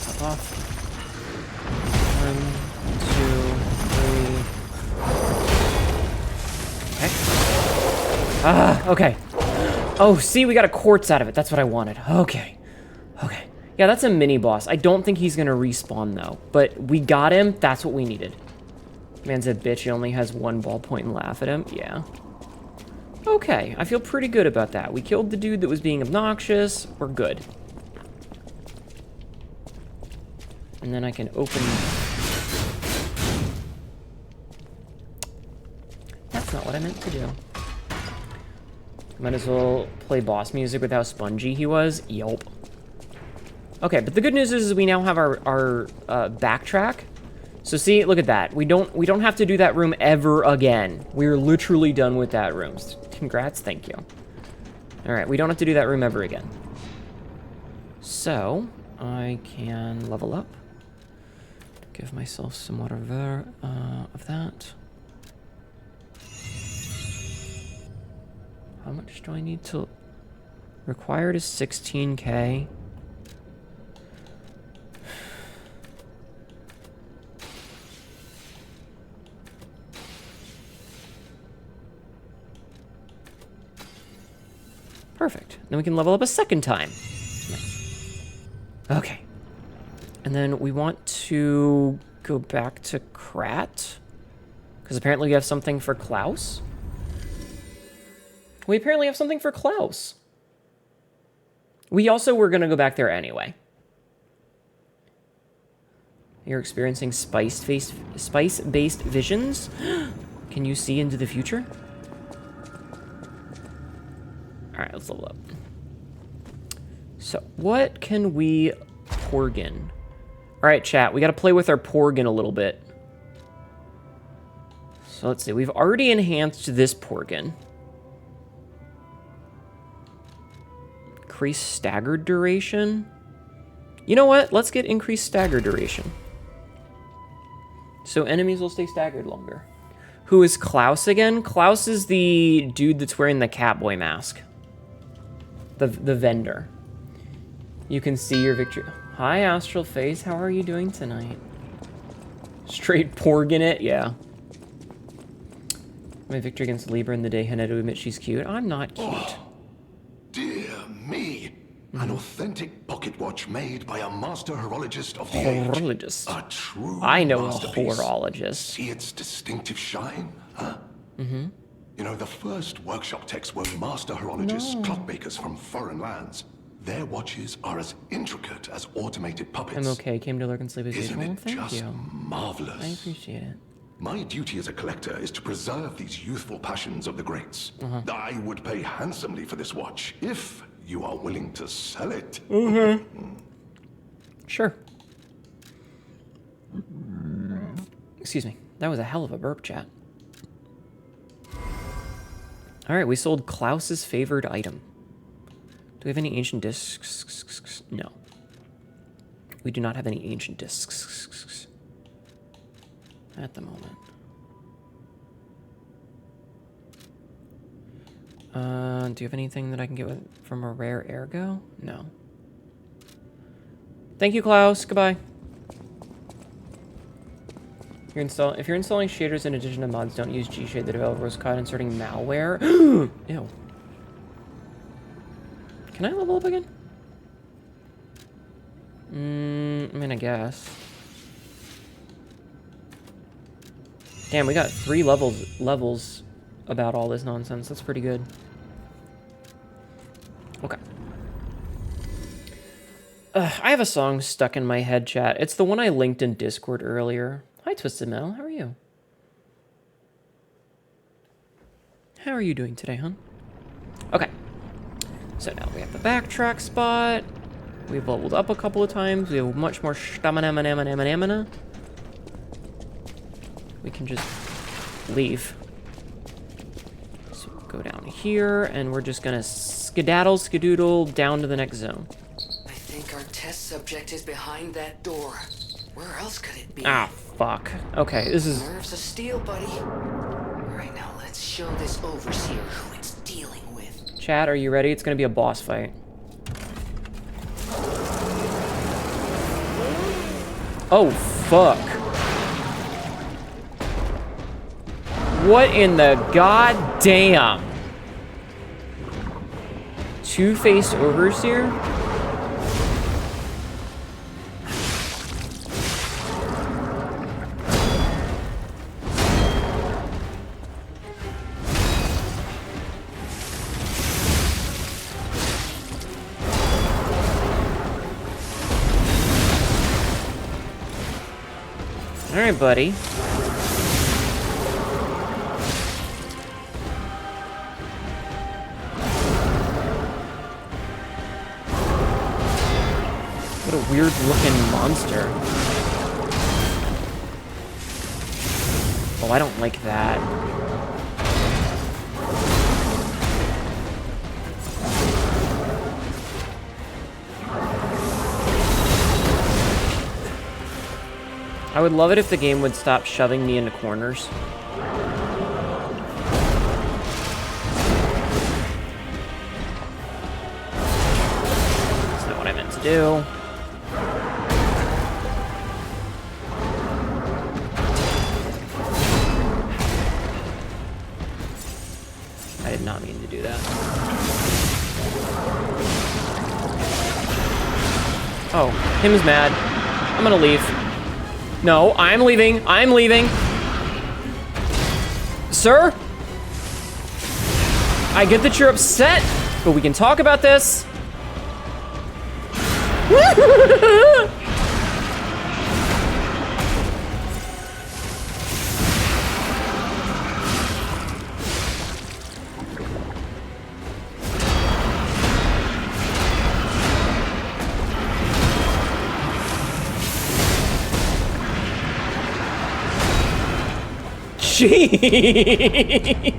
Top off. 1, 2, 3. Okay. Ah, okay. Oh, see, we got a quartz out of it. That's what I wanted. Okay. Okay. Yeah, that's a mini boss. I don't think he's gonna respawn though, but we got him. That's what we needed. Man's a bitch. He only has one ballpoint and laugh at him. Yeah. Okay, I feel pretty good about that. We killed the dude that was being obnoxious. We're good. And then I can open... That's not what I meant to do. Might as well play boss music with how spongy he was. Yup. Okay, but the good news is we now have our backtrack. So see, look at that. We don't have to do that room ever again. We're literally done with that room. Congrats, thank you. All right, we don't have to do that room ever again. So I can level up. Give myself some more of that. How much do I need to... Required is 16k. Perfect. Then we can level up a second time. Nice. Okay. And then we want to go back to Krat. Because apparently we have something for Klaus. We apparently have something for Klaus. We also were going to go back there anyway. You're experiencing spice-based visions. Can you see into the future? All right, let's level up. So, what can we Porgin? All right, chat, we got to play with our Porgin a little bit. So let's see, we've already enhanced this Porgin. Increase staggered duration. You know what? Let's get increased stagger duration. So enemies will stay staggered longer. Who is Klaus again? Klaus is the dude that's wearing the Catboy mask. The vendor. You can see your victory. Hi, Astral Face. How are you doing tonight? Straight Porgin it? Yeah. My victory against Libra in the day Hnetu admit she's cute. I'm not cute. Oh, dear me. An authentic pocket watch made by a master horologist of the Horologist. age. A true I know a masterpiece. horologist. See its distinctive shine, huh? Mm-hmm. You know, the first workshop techs were master horologists, clockmakers from foreign lands. Their watches are as intricate as automated puppets. I'm okay. Came to lurk and sleep as Isn't usual. it Thank just you. marvelous? I appreciate it. My duty as a collector is to preserve these youthful passions of the greats. I would pay handsomely for this watch if you are willing to sell it. Sure. Excuse me. That was a hell of a burp, chat. All right, we sold Klaus's favored item. Do we have any ancient discs? No. We do not have any ancient discs at the moment. Do you have anything that I can get from a rare ergo? No. Thank you, Klaus. Goodbye. If you're installing shaders in addition to mods, don't use G-Shade. The developer was caught inserting malware. Ew. Can I level up again? I mean, I guess. Damn, we got 3 levels about all this nonsense. That's pretty good. Okay. I have a song stuck in my head, chat. It's the one I linked in Discord earlier. Hi, Twisted Metal. How are you? How are you doing today, hon? Okay. So now we have the backtrack spot. We've leveled up a couple of times. We have much more stamina. We can just leave. So we'll go down here, and we're just gonna skedaddle down to the next zone. I think our test subject is behind that door. Where else could it be? Ah, fuck. Okay, this is... Nerves of steel, buddy. Right now, let's show this overseer who it's dealing with. Chad, are you ready? It's gonna be a boss fight. Oh, fuck. What in the goddamn? Two-faced overseer? Alright, buddy. What a weird looking monster. Oh, I don't like that. I would love it if the game would stop shoving me into corners. That's not what I meant to do. I did not mean to do that. Oh, him is mad. I'm gonna leave. No, I'm leaving. I'm leaving. Sir? I get that you're upset, but we can talk about this. Jeez.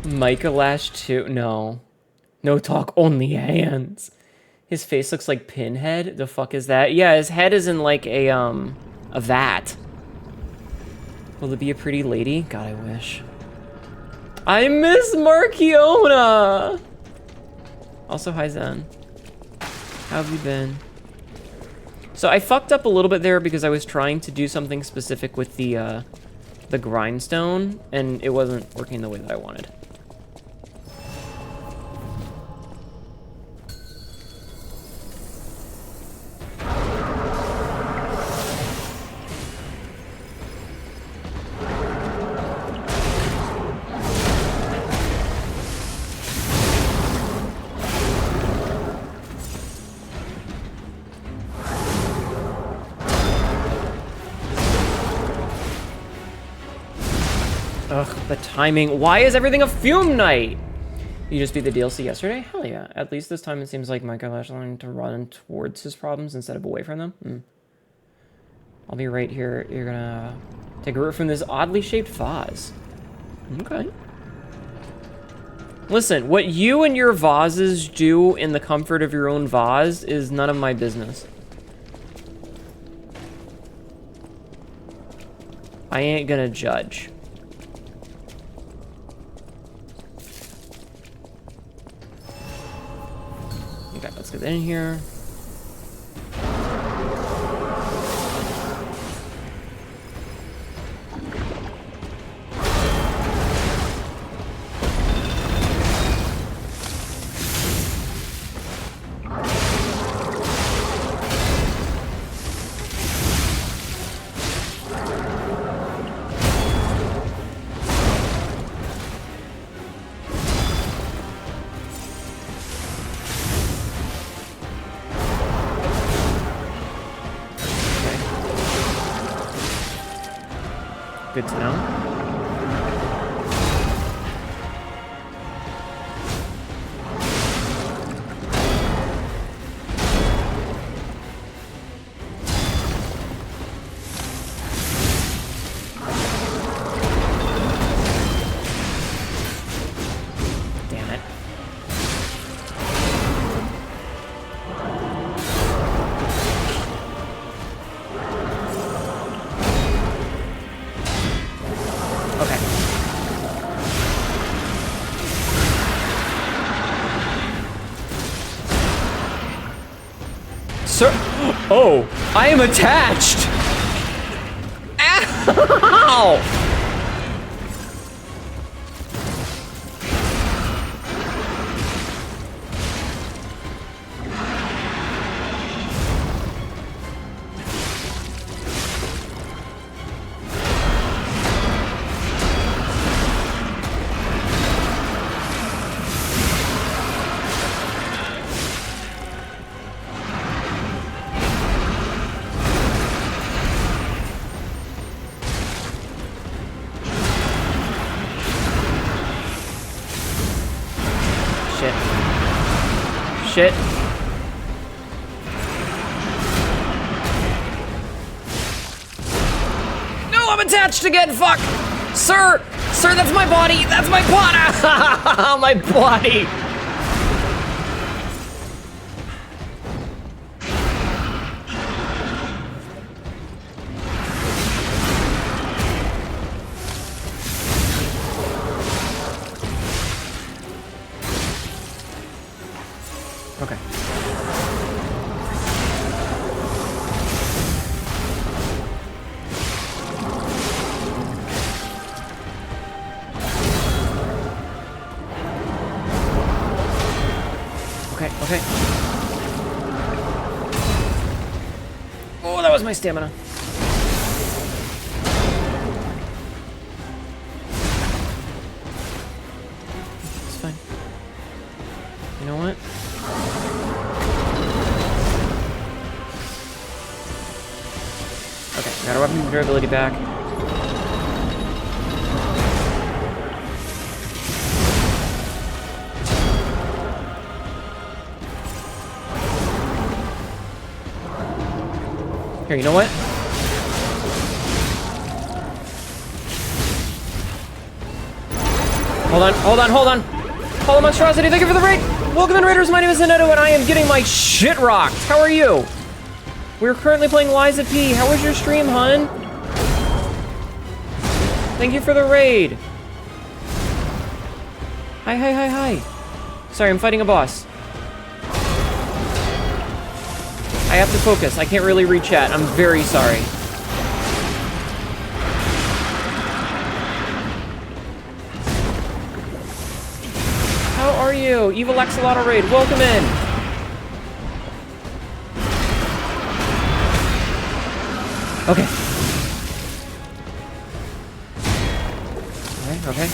Micah Lash 2. No. No talk, only hands. His face looks like Pinhead. The fuck is that? Yeah, his head is in like a vat. Will it be a pretty lady? God, I wish. I miss Markiona! Also, hi Zen. How have you been? So I fucked up a little bit there because I was trying to do something specific with the grindstone, and it wasn't working the way that I wanted. Ugh, the timing. Why is everything a fume night? You just beat the DLC yesterday? Hell yeah. At least this time it seems like Michael Lash learned to run towards his problems instead of away from them. I'll be right here. You're gonna take a root from this oddly shaped vase. Okay. Listen, what you and your vases do in the comfort of your own vase is none of my business. I ain't gonna judge. Okay, let's get in here. Good to know. Oh, I am attached! Ow! Shit. No, I'm attached again, fuck! Sir, that's my body, that's my body! My body! Okay. Okay. Oh, that was my stamina. It's fine. You know what? Okay, got our weapon durability back. Here, you know what? Hold on. Hello, monstrosity, thank you for the raid! Welcome in, Raiders, my name is Hnetu, and I am getting my shit rocked. How are you? We're currently playing Liza P. How was your stream, hun? Thank you for the raid. Hi. Sorry, I'm fighting a boss. I have to focus. I can't really read chat. I'm very sorry. How are you? Evil Axolotl raid. Welcome in. Okay. Okay.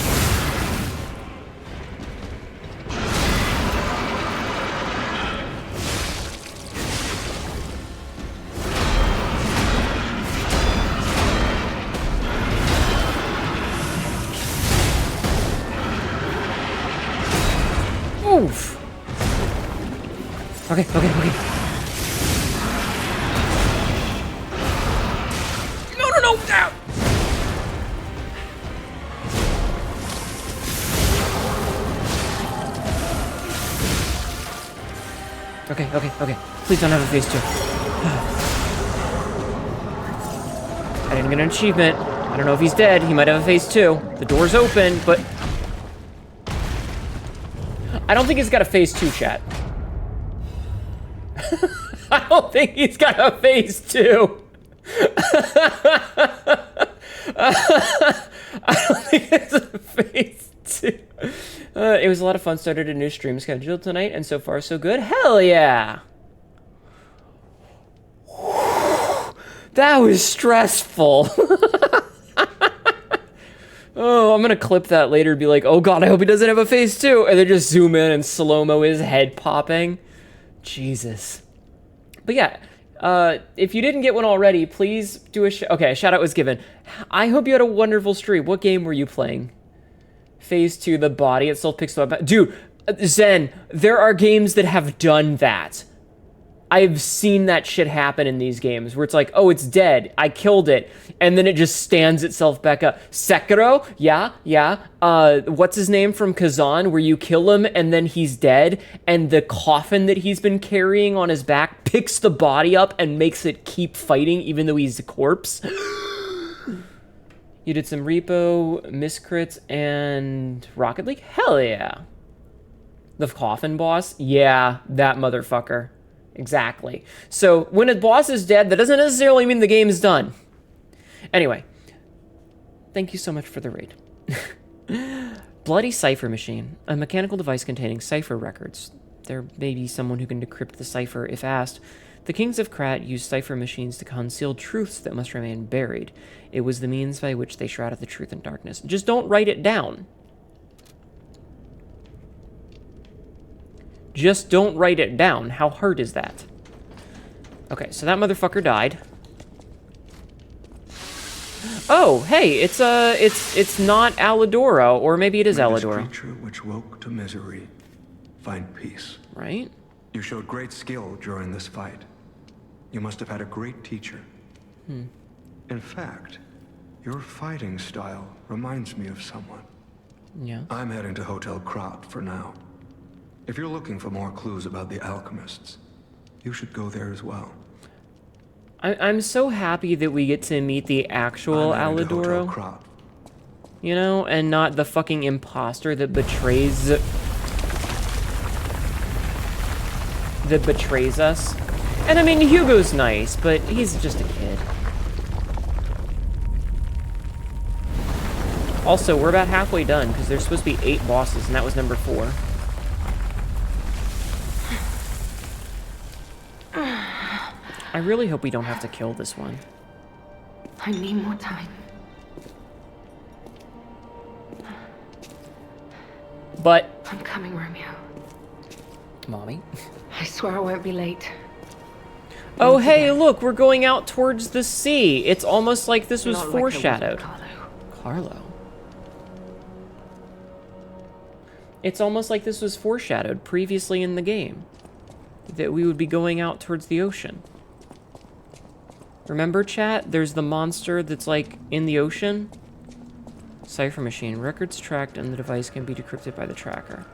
Oof. Okay. No! Ow. Okay. Please don't have a phase 2. I didn't get an achievement. I don't know if he's dead. He might have a phase 2. The door's open, but I don't think he's got a phase 2, chat. I don't think he's got a phase 2. I don't think it's a phase 2. It was a lot of fun. Started a new stream schedule tonight, and so far so good. Hell yeah! That was stressful. Oh, I'm gonna clip that later and be like, oh god, I hope he doesn't have a phase 2, and then just zoom in and slow-mo his head popping. Jesus. But yeah, if you didn't get one already, please do a okay, a shout out was given. I hope you had a wonderful stream. What game were you playing? Phase 2, the body itself picks up. Dude, Zen, there are games that have done that. I've seen that shit happen in these games where it's like, oh, it's dead. I killed it. And then it just stands itself back up. Sekiro? Yeah. What's his name from Kazan, where you kill him and then he's dead, and the coffin that he's been carrying on his back picks the body up and makes it keep fighting even though he's a corpse. You did some Repo, Miscrits, and Rocket League? Hell yeah. The coffin boss? Yeah, that motherfucker. Exactly. So when a boss is dead, that doesn't necessarily mean the game is done. Anyway, thank you so much for the raid. Bloody cipher machine, a mechanical device containing cipher records. There may be someone who can decrypt the cipher if asked. The kings of Krat used cipher machines to conceal truths that must remain buried. It was the means by which they shrouded the truth in darkness. Just don't write it down. Just don't write it down. How hard is that? Okay, so that motherfucker died. Oh, hey, it's not Alidoro, or maybe it is May this Alidoro. creature which woke to misery find peace. Right? You showed great skill during this fight. You must have had a great teacher. In fact, your fighting style reminds me of someone. Yeah. I'm heading to Hotel Krat for now. If you're looking for more clues about the alchemists, you should go there as well. I'm so happy that we get to meet the actual I'm heading to Hotel Alidoro, Krat. you know, and not the fucking imposter that betrays us. And I mean, Hugo's nice, but he's just a kid. Also, we're about halfway done, because there's supposed to be 8 bosses, and that was number 4. I really hope we don't have to kill this one. I need more time. But, I'm coming, Romeo. Mommy. I swear I won't be late. Oh, hey, look, we're going out towards the sea. It's almost like this was Not like I was with foreshadowed. Carlo. Carlo. It's almost like this was foreshadowed previously in the game. That we would be going out towards the ocean. Remember, chat? There's the monster that's, like, in the ocean. Cipher machine. Records tracked and the device can be decrypted by the tracker.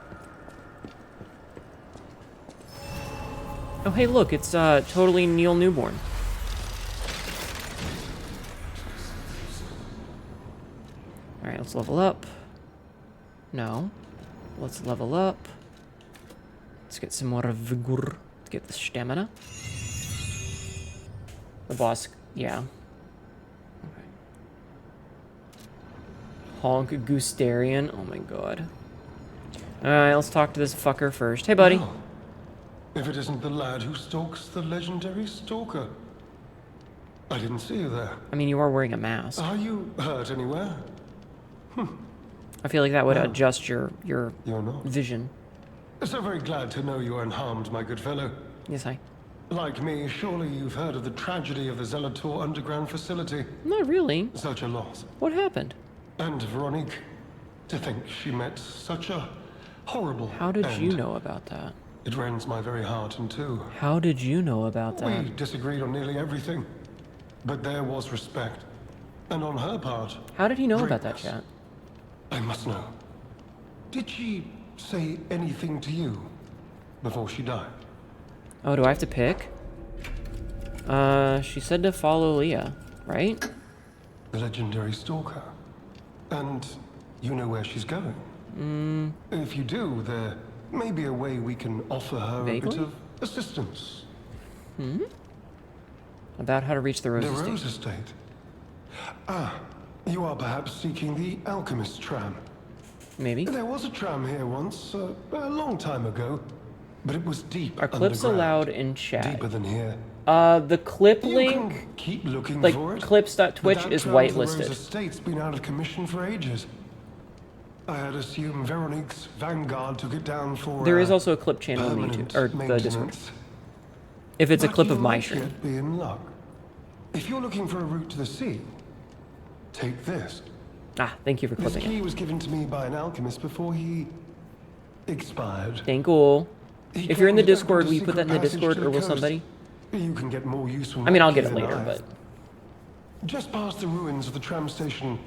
Oh, hey, look, it's totally Neil Newborn. Alright, let's level up. No. Let's level up. Let's get some more vigor. Let's get the stamina. The boss, yeah. Okay. Honk Goosterian. Oh my god. Alright, let's talk to this fucker first. Hey, buddy. Well, if it isn't the lad who stalks the legendary stalker. I didn't see you there. I mean, you are wearing a mask. Are you hurt anywhere? I feel like that would adjust your You're not. vision. So very glad to know you are unharmed, my good fellow. Yes, I. Like me, surely you've heard of the tragedy of the Zelator underground facility. Not really. Such a loss. What happened? And Veronique, to think she met such a horrible How did end. you know about that? It rends my very heart in two. How did you know about that? We disagreed on nearly everything, but there was respect. And on her part, How did he know about that, greatness. chat? I must know. Did she say anything to you before she died? Oh, do I have to pick? She said to follow Leah, right? The legendary stalker. And you know where she's going? If you do, there may be a way we can offer her a Vaguely? bit of assistance. About how to reach the Rose The Estate. Rose Estate. Ah, you are perhaps seeking the alchemist tram. Maybe. There was a tram here once, a long time ago, but it was deep Are clips underground. allowed in chat? Deeper than here. The clip You link, can keep looking like for it. clips.twitch, but that is tram to the Rose whitelisted. Estate's been out of commission for ages. I had assumed Veronique's Vanguard took it down for There is also a clip channel on permanent YouTube, or the Discord. maintenance. If it's a But clip you of my might stream. yet be in luck. If you're looking for a route to the sea, take this. Ah, thank you for This clipping it. key was given to me by an alchemist before he expired. Thank you. He If you're in the claimed it Discord, opened will a you put that in the secret passage Discord, to or the will coast. somebody? You can get more use from I mean, that I'll get key it than later, I. but Just past the ruins of the tram station,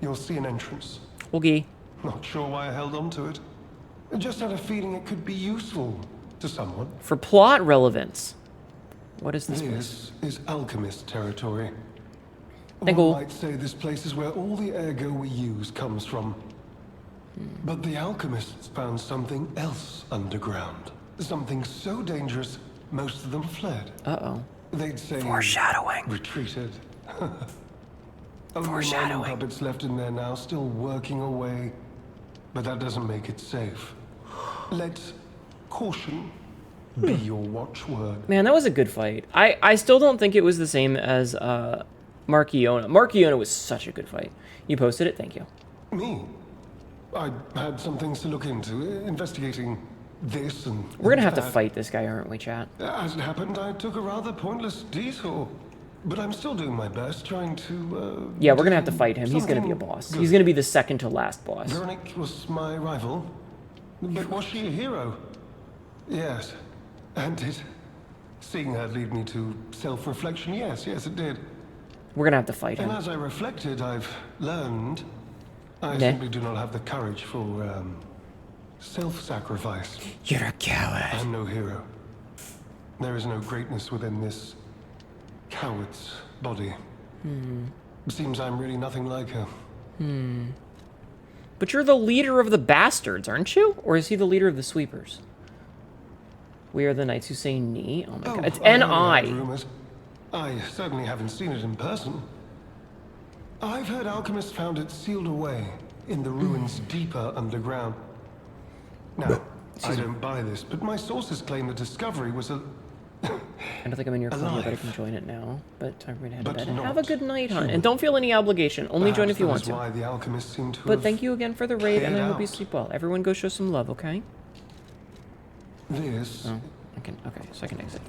you'll see an entrance. okay. Not sure why I held on to it. I just had a feeling it could be useful to someone. For plot relevance. What is this place? This is alchemist territory. Thank One you. might say this place is where all the ergo we use comes from. But the alchemists found something else underground. Something so dangerous, most of them fled. Uh-oh. They'd say Foreshadowing. retreated. Only Foreshadowing. mining puppets left in there now, still working away. But that doesn't make it safe. Let caution be your watchword. Man, that was a good fight. I still don't think it was the same as Markiona. Markiona was such a good fight. You posted it? Thank you. Me? I had some things to look into, investigating this and We're gonna have to that. fight this guy, aren't we, chat? As it happened, I took a rather pointless detour. But I'm still doing my best, trying to, Yeah, we're gonna have to do fight him. He's gonna be a something boss. good. He's gonna be the second to last boss. Veronique was my rival. But was she a hero? Yes. And did seeing her lead me to self-reflection? Yes, it did. We're gonna have to fight And him. as I reflected, I've learned I Yeah. simply do not have the courage for, self-sacrifice. You're a coward. I'm no hero. There is no greatness within this coward's body. Seems I'm really nothing like her. But you're the leader of the bastards, aren't you? Or is he the leader of the sweepers? We are the knights who say knee. Oh my god. It's I only heard N-I. rumors. I certainly haven't seen it in person. I've heard alchemists found it sealed away in the ruins deeper underground. Now, I don't buy this, but my sources claim the discovery was a... I don't think I'm in your club, but I Alive. can join it now. But I'm going to head to But bed. not Have a good night, hon. human. And don't feel any obligation. Only join Perhaps if you that want is to. why the alchemists seem to But have thank you again for the raid, and I cleared hope you out. sleep well. Everyone go show some love, okay? This Oh, okay, so I can exit.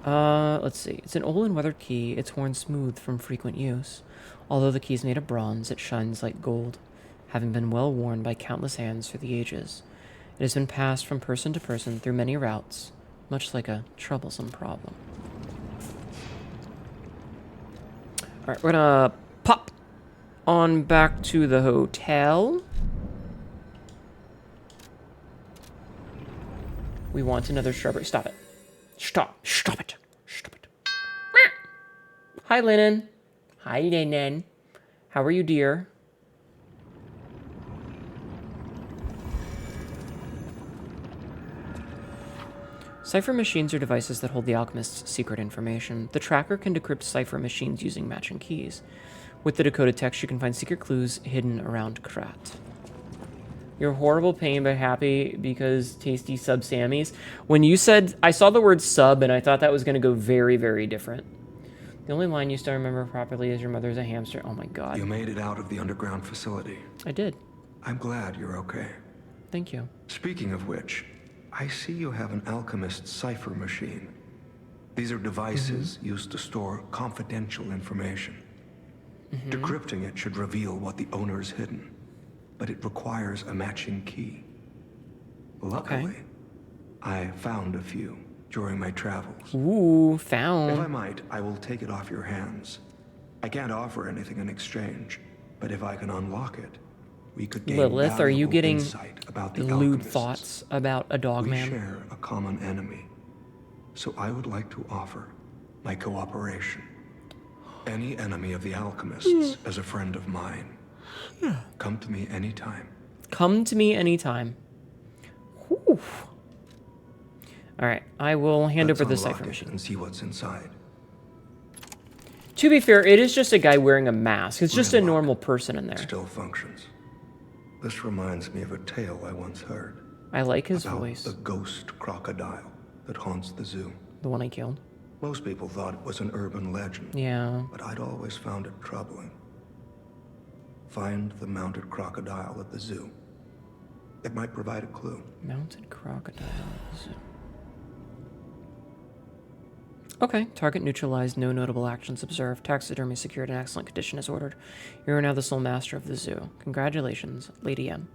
Let's see. It's an old and weathered key. It's worn smooth from frequent use. Although the key is made of bronze, it shines like gold, having been well worn by countless hands through the ages. It has been passed from person to person through many routes, much like a troublesome problem. Alright, we're gonna pop on back to the hotel. We want another strawberry. Stop it. Stop it. Stop it. Hi, Lennon. Hi, Lennon. How are you, dear? Cipher machines are devices that hold the alchemist's secret information. The tracker can decrypt cipher machines using matching keys. With the decoded text, you can find secret clues hidden around Krat. You're horrible pain, but happy because tasty sub Sammys. When you said, I saw the word sub, and I thought that was going to go very, very different. The only line you still remember properly is your mother's a hamster. Oh my god. You made it out of the underground facility. I did. I'm glad you're okay. Thank you. Speaking of which, I see you have an alchemist cipher machine. These are devices used to store confidential information. Decrypting it should reveal what the owner's hidden, but it requires a matching key. Luckily, I found a few during my travels. Ooh, If I found. might, I will take it off your hands. I can't offer anything in exchange, but if I can unlock it, we could gain Lilith, are you valuable getting insight about the lewd alchemists. thoughts about a dog We man? share a common enemy, so I would like to offer my cooperation. Any enemy of the alchemists as a friend of mine. Come to me anytime. Come to me anytime. Whew. Alright, I will hand Let's over the unlock cipher it machine. and see what's inside. To be fair, it is just a guy wearing a mask. It's just a Unlock. normal person in It there. still functions. This reminds me of a tale I once heard I like his about voice. the ghost crocodile that haunts the zoo. The one I killed. Most people thought it was an urban legend, Yeah. but I'd always found it troubling. Find the mounted crocodile at the zoo. It might provide a clue. Mounted crocodile. Okay, target neutralized, no notable actions observed. Taxidermy secured in excellent condition as ordered. You are now the sole master of the zoo. Congratulations, Lady M.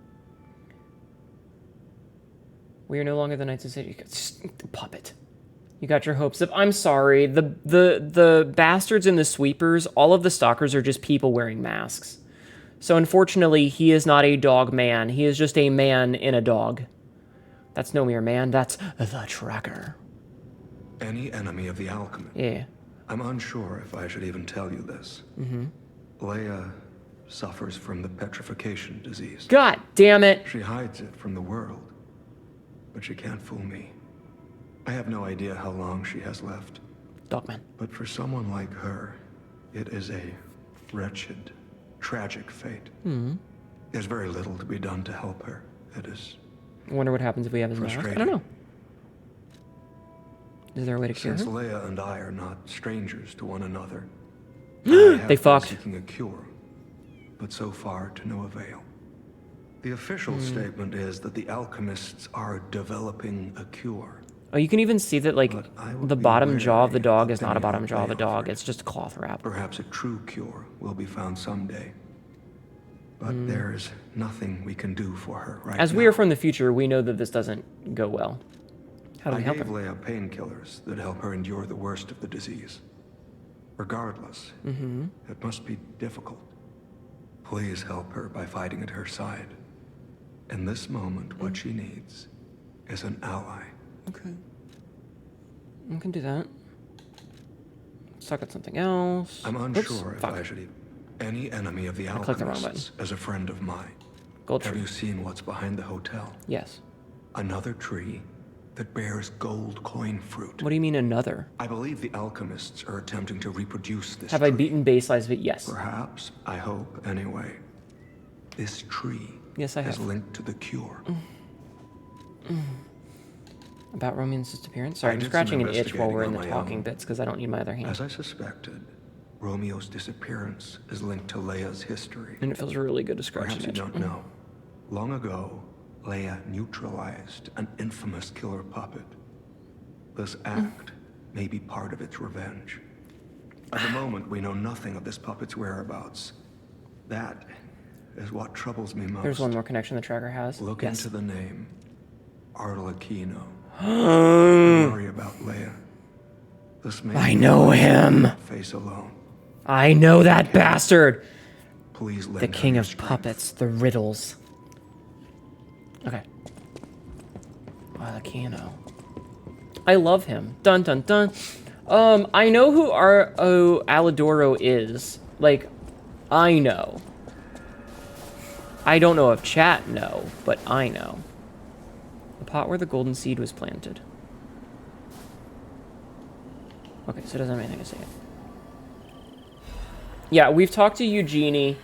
We are no longer the Knights of City. Puppet. You got your hopes up. I'm sorry. The bastards and the sweepers, all of the stalkers are just people wearing masks. So unfortunately, he is not a dog man. He is just a man in a dog. That's no mere man. That's the tracker. Any enemy of the alchemist. Yeah. I'm unsure if I should even tell you this. Leia suffers from the petrification disease. God damn it. She hides it from the world, but she can't fool me. I have no idea how long she has left. Dogman. But for someone like her, it is a wretched, tragic fate. There's very little to be done to help her. It is I wonder what happens if we have his mask. I don't know. Is there a way to cure Since her? Leia and I are not strangers to one another, They fucked. seeking a cure, but so far to no avail. The official statement is that the alchemists are developing a cure. Oh, you can even see that, like, But I would the be bottom jaw of the wary dog of is not a any bottom hope jaw of they a dog. offer. It's just a cloth wrap. Perhaps a true cure will be found someday. But there is nothing we can do for her right As now. we are from the future, we know that this doesn't go well. How do I we help gave her? Leia painkillers that help her endure the worst of the disease. Regardless, it must be difficult. Please help her by fighting at her side. In this moment, what she needs is an ally. Okay. We can do that. Suck at something else. I'm Oops, unsure if fuck. I should any enemy of the clicked the wrong alchemists as a friend of mine. Gold Have tree. you seen what's behind the hotel? Yes. Another tree that bears gold coin fruit. What do you mean another? I believe the alchemists are attempting to reproduce this Have tree. I beaten Baseline of it? Yes. Perhaps, I hope, anyway. This tree Yes, I is have. linked to the cure. About Romeo's disappearance? Sorry, I I'm did some scratching an itch while we're in the investigating on my talking own. bits because I don't need my other hand. As I suspected, Romeo's disappearance is linked to Leia's history. And it feels really good to scratch Perhaps an you itch. don't know. Long ago, Leia neutralized an infamous killer puppet. This act may be part of its revenge. At the moment, we know nothing of this puppet's whereabouts. That is what troubles me most. There's one more connection the tracker has. Look Yes. into the name. Arlecchino. Don't worry about Leia. This may I be know my him. face alone. I know that bastard! Please lend The her king your of strength. puppets, the riddles. Okay. Volcano. I love him. Dun dun dun. I know who Alidoro is. Like, I know. I don't know if chat know, but I know. The pot where the golden seed was planted. Okay, so it doesn't have anything to say it. Yeah, we've talked to Eugenie.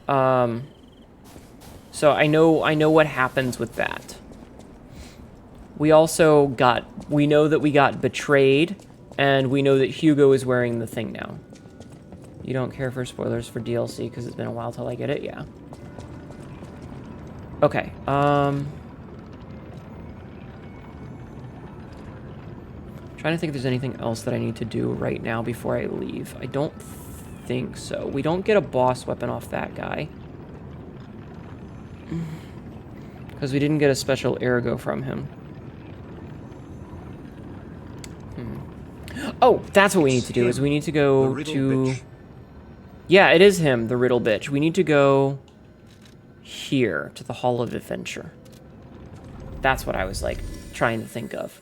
So I know what happens with that. We also we know that we got betrayed, and we know that Hugo is wearing the thing now. You don't care for spoilers for DLC because it's been a while till I get it? Yeah. Okay, trying to think if there's anything else that I need to do right now before I leave. I don't think so. We don't get a boss weapon off that guy. Because we didn't get a special ergo from him. Oh, that's what we need to do, is we need to go The to... riddle bitch. Yeah, it is him, the riddle bitch. We need to go here, to the Hall of Adventure. That's what I was, like, trying to think of.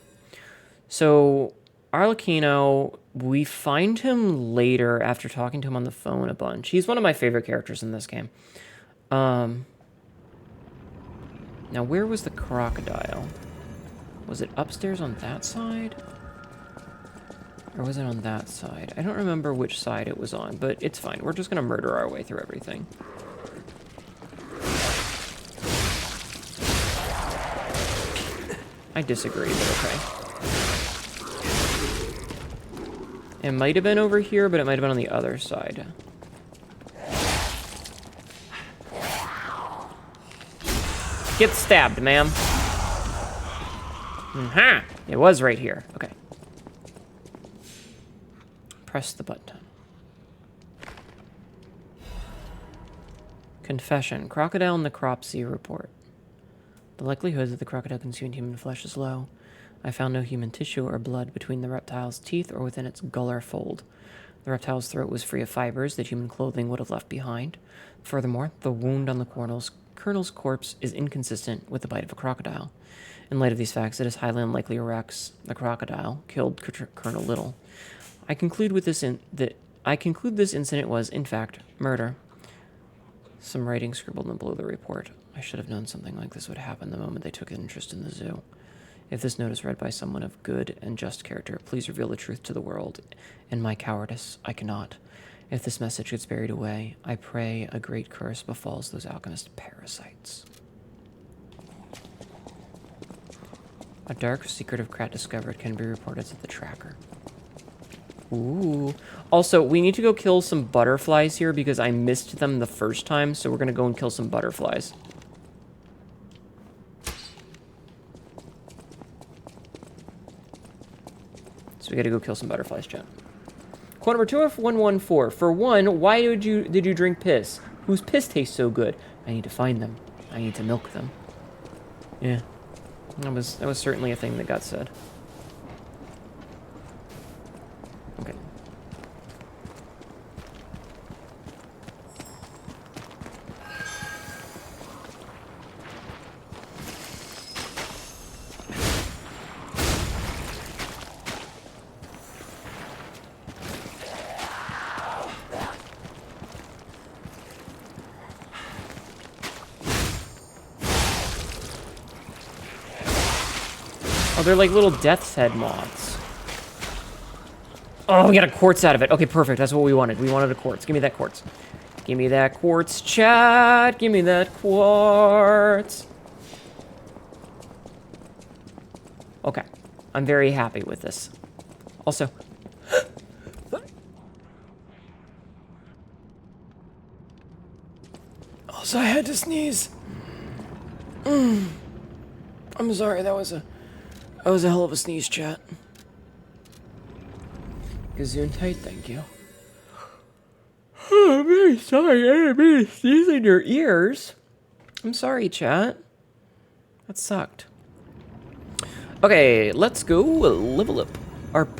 So, Arlecchino, we find him later after talking to him on the phone a bunch. He's one of my favorite characters in this game. Now, where was the crocodile? Was it upstairs on that side? Or was it on that side? I don't remember which side it was on, but it's fine. We're just gonna murder our way through everything. I disagree, but okay. It might have been over here, but it might have been on the other side. Get stabbed, ma'am. Aha! It was right here. Okay. Press the button. Confession. Crocodile necropsy report. The likelihood that the crocodile consumed human flesh is low. I found no human tissue or blood between the reptile's teeth or within its gullar fold. The reptile's throat was free of fibers that human clothing would have left behind. Furthermore, the wound on the colonel's corpse is inconsistent with the bite of a crocodile. In light of these facts, it is highly unlikely Rex, the crocodile, killed Colonel Little. I conclude this incident was, in fact, murder. Some writing scribbled in below the report. I should have known something like this would happen the moment they took an interest in the zoo. If this note is read by someone of good and just character, please reveal the truth to the world. In my cowardice, I cannot. If this message gets buried away, I pray a great curse befalls those alchemist parasites. A dark secret of Krat discovered can be reported to the tracker. Ooh. Also, we need to go kill some butterflies here because I missed them the first time, so we're gonna go and kill some butterflies. So we gotta go kill some butterflies, chat. Quote number 2114. For one, why did you drink piss? Whose piss tastes so good? I need to find them. I need to milk them. Yeah. That was certainly a thing that got said. Okay. Oh, they're like little death's head moths. Oh, we got a quartz out of it. Okay, perfect. That's what we wanted. We wanted a quartz. Give me that quartz. Give me that quartz, chat. Give me that quartz. Okay. I'm very happy with this. Also... I had to sneeze. I'm sorry, that was a hell of a sneeze, chat. Gesundheit, thank you. Oh, I'm very sorry. I didn't mean to sneeze in your ears. I'm sorry, chat. That sucked. Okay, let's go level up.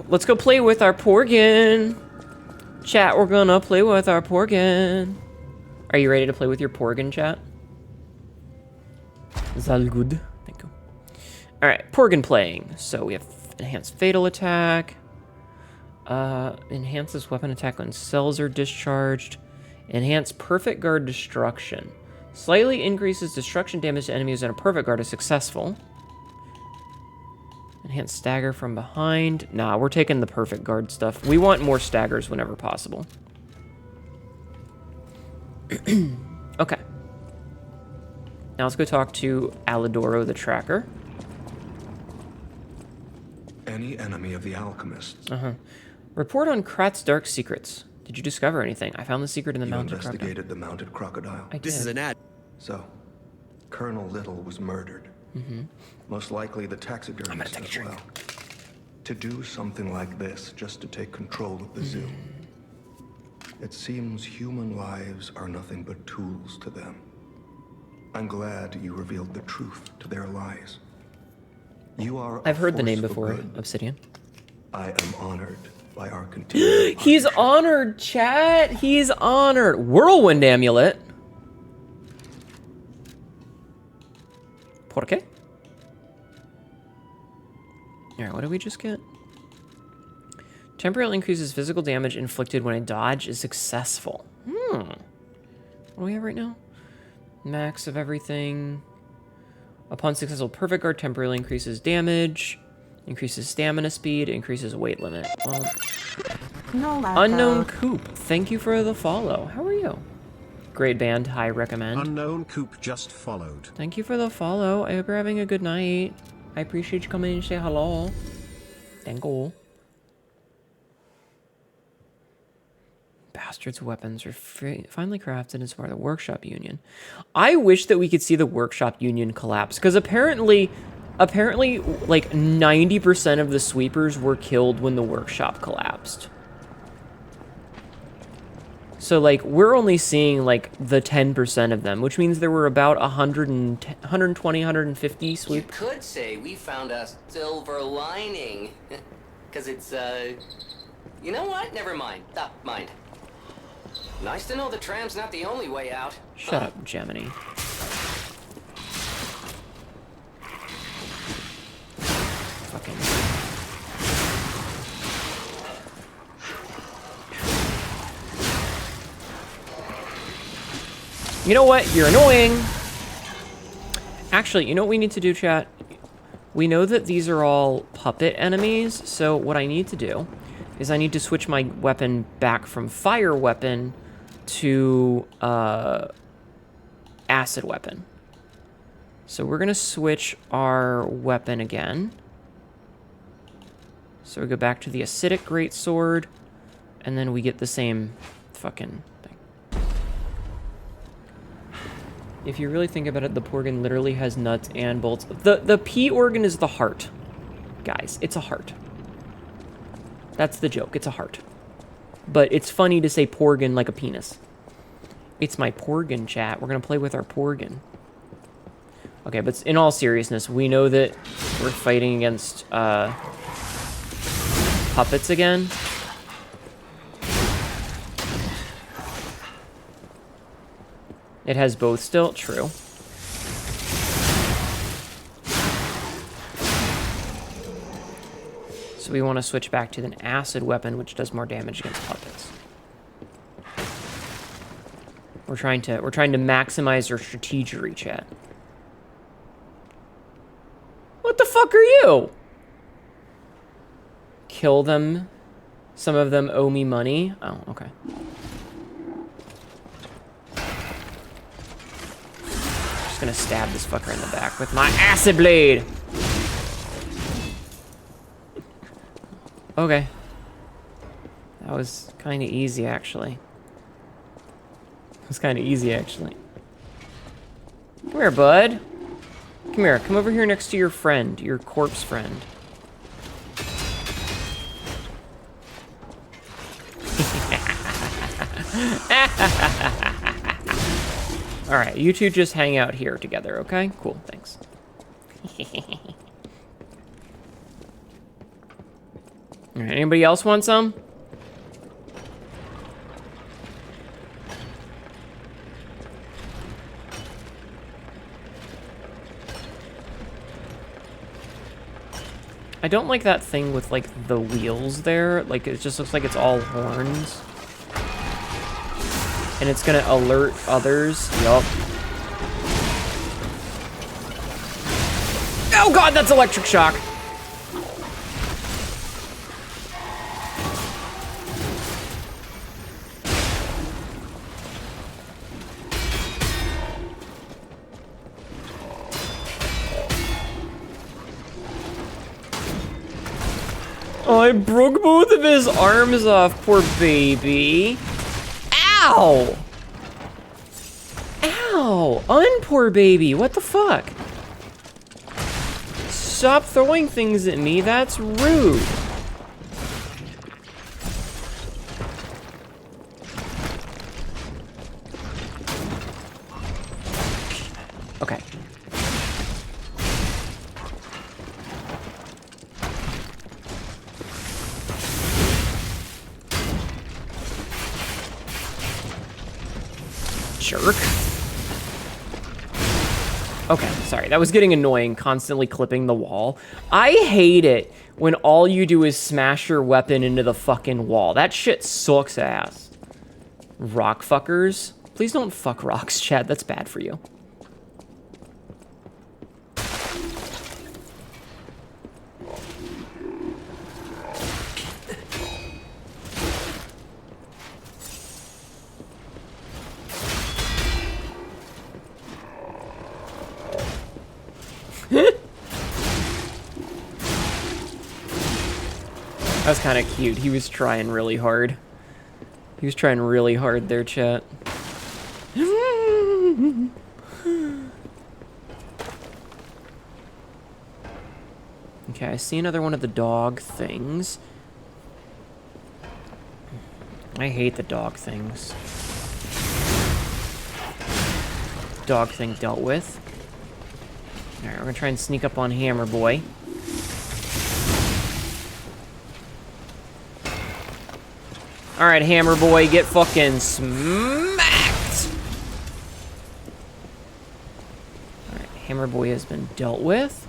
Let's go play with our Porgin. Chat, we're gonna play with our Porgin. Are you ready to play with your Porgin, chat? Is that good? Thank you. Alright, Porgin playing. So we have enhanced fatal attack. Enhances weapon attack when cells are discharged. Enhance perfect guard destruction. Slightly increases destruction damage to enemies when a perfect guard is successful. Enhance stagger from behind. Nah, we're taking the perfect guard stuff. We want more staggers whenever possible. Okay. Now let's go talk to Alidoro the Tracker. Any enemy of the alchemists. Report on Krat's dark secrets. Did you discover anything? I found the secret in the You mounted crocodile. investigated the mounted crocodile. I did. This is an ad. So, Colonel Little was murdered. Most likely the taxidermist as well. To do something like this just to take control of the zoo. It seems human lives are nothing but tools to them. I'm glad you revealed the truth to their lies. You are I've heard the name force for before, good. Obsidian. I am honored by our continued He's partnership. honored, chat. He's honored. Whirlwind amulet. Por qué? Alright, what did we just get? Temporarily increases physical damage inflicted when a dodge is successful. What do we have right now? Max of everything. Upon successful perfect guard, temporarily increases damage. Increases stamina speed. Increases weight limit. Well, Unknown Coop, thank you for the follow. How are you? Great band, high recommend. Unknown Coop just followed. Thank you for the follow. I hope you're having a good night. I appreciate you coming and say hello. Thank you. Bastard's weapons are finally crafted as part of the workshop union. I wish that we could see the workshop union collapse, because apparently like 90% of the sweepers were killed when the workshop collapsed. So like we're only seeing like the 10% of them, which means there were about 120, 150 sweep. You could say we found a silver lining. Because it's, you know what? Never mind. Mind. Nice to know the tram's not the only way out. Shut up, Gemini. Fucking... You know what? You're annoying. Actually, you know what we need to do, chat? we know that these are all puppet enemies, so what I need to do is I need to switch my weapon back from fire weapon to acid weapon. So we're gonna switch our weapon again. So we go back to the acidic greatsword, and then we get the same fucking thing. If you really think about it, the Porgan literally has nuts and bolts. The P organ is the heart. Guys, it's a heart. That's the joke, it's a heart. But it's funny to say Porgan like a penis. It's my Porgan, chat. We're gonna play with our Porgan. Okay, but in all seriousness, we know that we're fighting against puppets again. It has both still, true. So we want to switch back to an acid weapon, which does more damage against puppets. We're trying to maximize our strategery, chat. What the fuck are you? Kill them. Some of them owe me money. Oh, okay. Just gonna stab this fucker in the back with my acid blade. Okay. That was kind of easy, actually. It was kind of easy, actually. Come here, bud. Come here. Come over here next to your friend, your corpse friend. Alright, you two just hang out here together, okay? Cool, thanks. Alright, anybody else want some? I don't like that thing with, like, the wheels there. Like, it just looks like it's all horns. And it's gonna alert others. Yup. Oh god, that's electric shock! Oh, I broke both of his arms off, poor baby. Ow! Ow! Unpoor baby, what the fuck? Stop throwing things at me, that's rude. Okay. Jerk. Okay, sorry. That was getting annoying, constantly clipping the wall. I hate it when all you do is smash your weapon into the fucking wall. That shit sucks ass. Rock fuckers. Please don't fuck rocks, Chad. That's bad for you. That was kind of cute. He was trying really hard. He was trying really hard there, chat. Okay, I see another one of the dog things. I hate the dog things. Dog thing dealt with. Alright, we're gonna try and sneak up on Hammer Boy. Alright, Hammer Boy, get fucking smacked! Alright, Hammer Boy has been dealt with.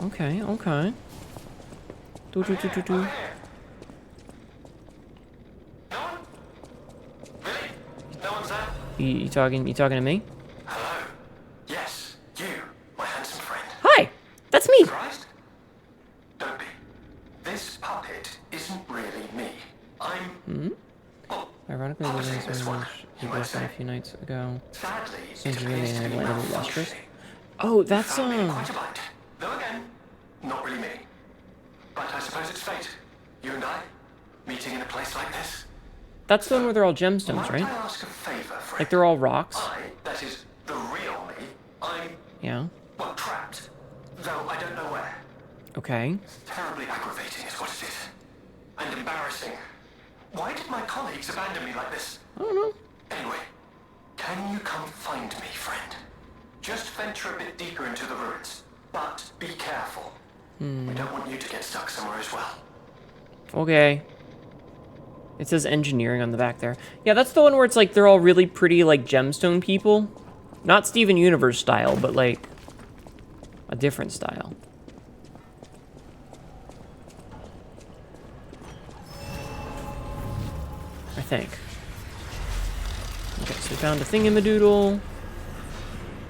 Okay, okay. Do. You talking to me? Hello. Yes, you, my handsome friend. Hi! That's me! few nights ago. Sadly, Since it you really appears to be landed in Lustrous. malfunctioning. Oh, that's Found me in quite a bind. Though again, not really me. But I suppose it's fate. You and I, meeting in a place like this. that's the one where they're all gemstones, Might right? I ask a favor, friend? Like they're all rocks. that is, the real me, I'm, Yeah. well, trapped. Though I don't know where. Okay. Terribly aggravating is what it is. And embarrassing. Why did my colleagues abandon me like this? I don't know. Anyway, can you come find me, friend? Just venture a bit deeper into the ruins. But be careful. We don't want you to get stuck somewhere as well. Okay. It says engineering on the back there. Yeah, that's the one where it's like they're all really pretty, like, gemstone people. Not Steven Universe style, but like a different style. I think. Okay, so we found a thingamadoodle.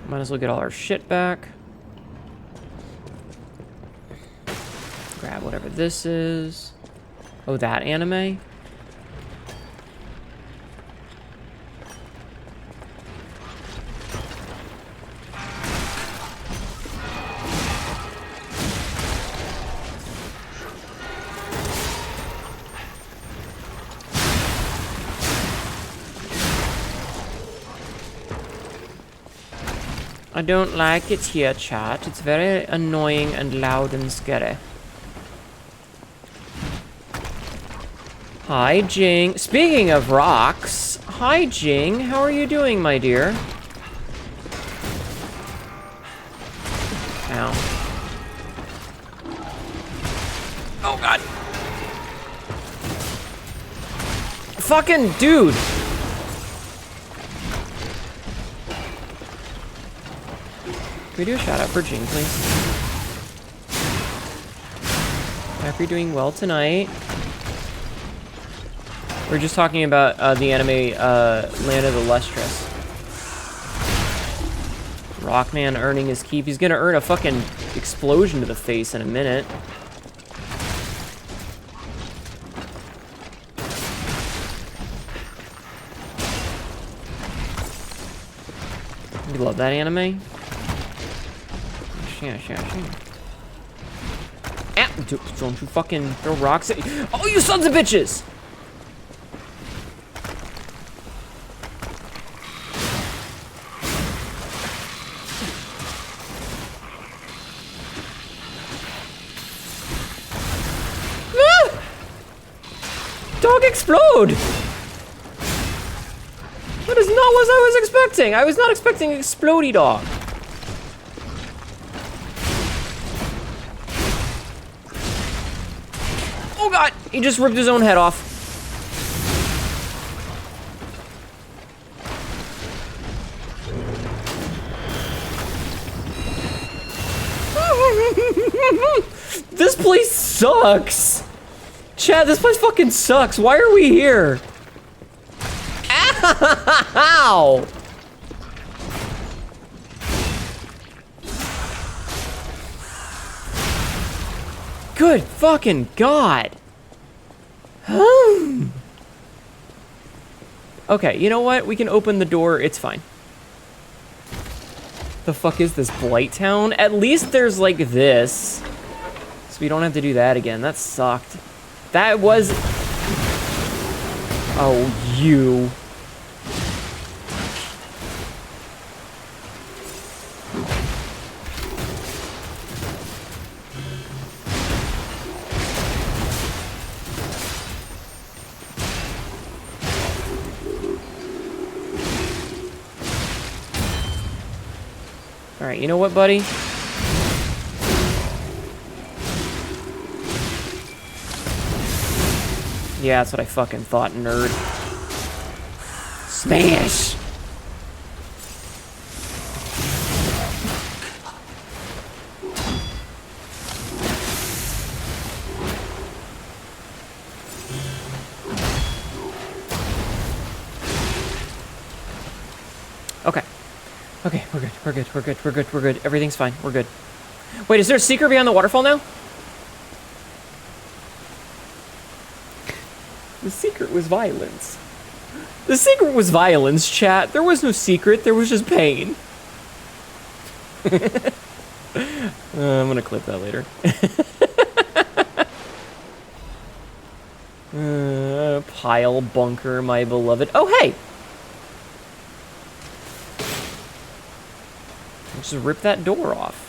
Might as well get all our shit back. Grab whatever this is. Oh, that anime? I don't like it here, chat. It's very annoying and loud and scary. Hi, Jing. Speaking of rocks, hi, Jing. How are you doing, my dear? Ow. Oh, God. Fucking dude. Can we do a shout out for Jing, please? Hope you're doing well tonight. We're just talking about the anime Land of the Lustrous. Rockman earning his keep. He's gonna earn a fucking explosion to the face in a minute. You love that anime? Ah, don't you fucking throw rocks at you. Oh, you sons of bitches! Ah! Dog explode! That is not what I was expecting. I was not expecting an explodey dog. Oh God, he just ripped his own head off. This place sucks. Chad, this place fucking sucks. Why are we here? Ow! Good fucking God. Okay, you know what? We can open the door. It's fine. The fuck is this, Blight Town? At least there's like this. So we don't have to do that again. That sucked. That was... Oh, you... Alright, you know what, buddy? Yeah, that's what I fucking thought, nerd. Smash! Okay. Okay, we're good, we're good, we're good, we're good, we're good. Everything's fine, we're good. Wait, is there a secret behind the waterfall now? The secret was violence. The secret was violence, chat. There was no secret. There was just pain. I'm gonna clip that later. Pile bunker, my beloved. Oh, hey! Just rip that door off.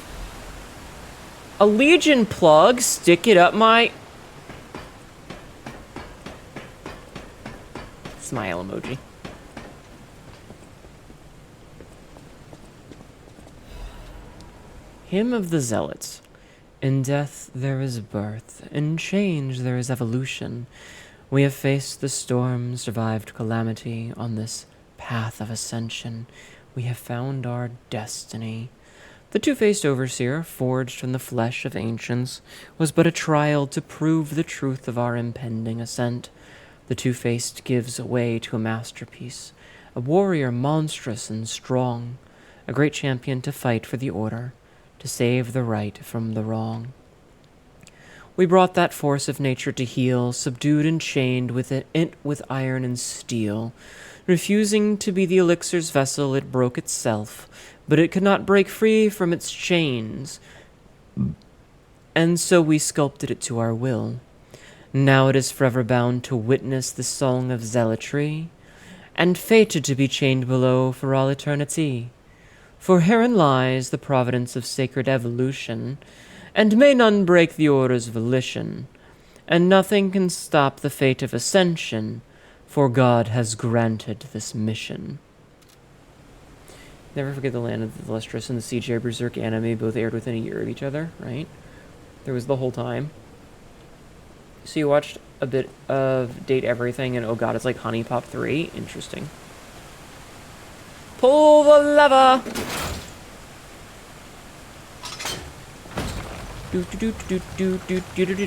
A Legion plug, stick it up my... Smile emoji. Hymn of the Zealots. In death there is birth, in change there is evolution. We have faced the storm, survived calamity on this path of ascension. We have found our destiny. The two-faced overseer, forged from the flesh of ancients, was but a trial to prove the truth of our impending ascent. The two-faced gives way to a masterpiece, a warrior monstrous and strong, a great champion to fight for the order, to save the right from the wrong. We brought that force of nature to heal, subdued and chained with it with iron and steel. Refusing to be the elixir's vessel, it broke itself, but it could not break free from its chains. And so we sculpted it to our will. Now it is forever bound to witness the song of zealotry, and fated to be chained below for all eternity. For herein lies the providence of sacred evolution, and may none break the order's volition, and nothing can stop the fate of ascension, for God has granted this mission. Never forget the Land of the Lustrous and the CJ Berserk anime both aired within a year of each other, right? There was the whole time. So you watched a bit of Date Everything, and oh god, it's like Honey Pop 3? Interesting. Pull the lever! Do do do do do do do do do do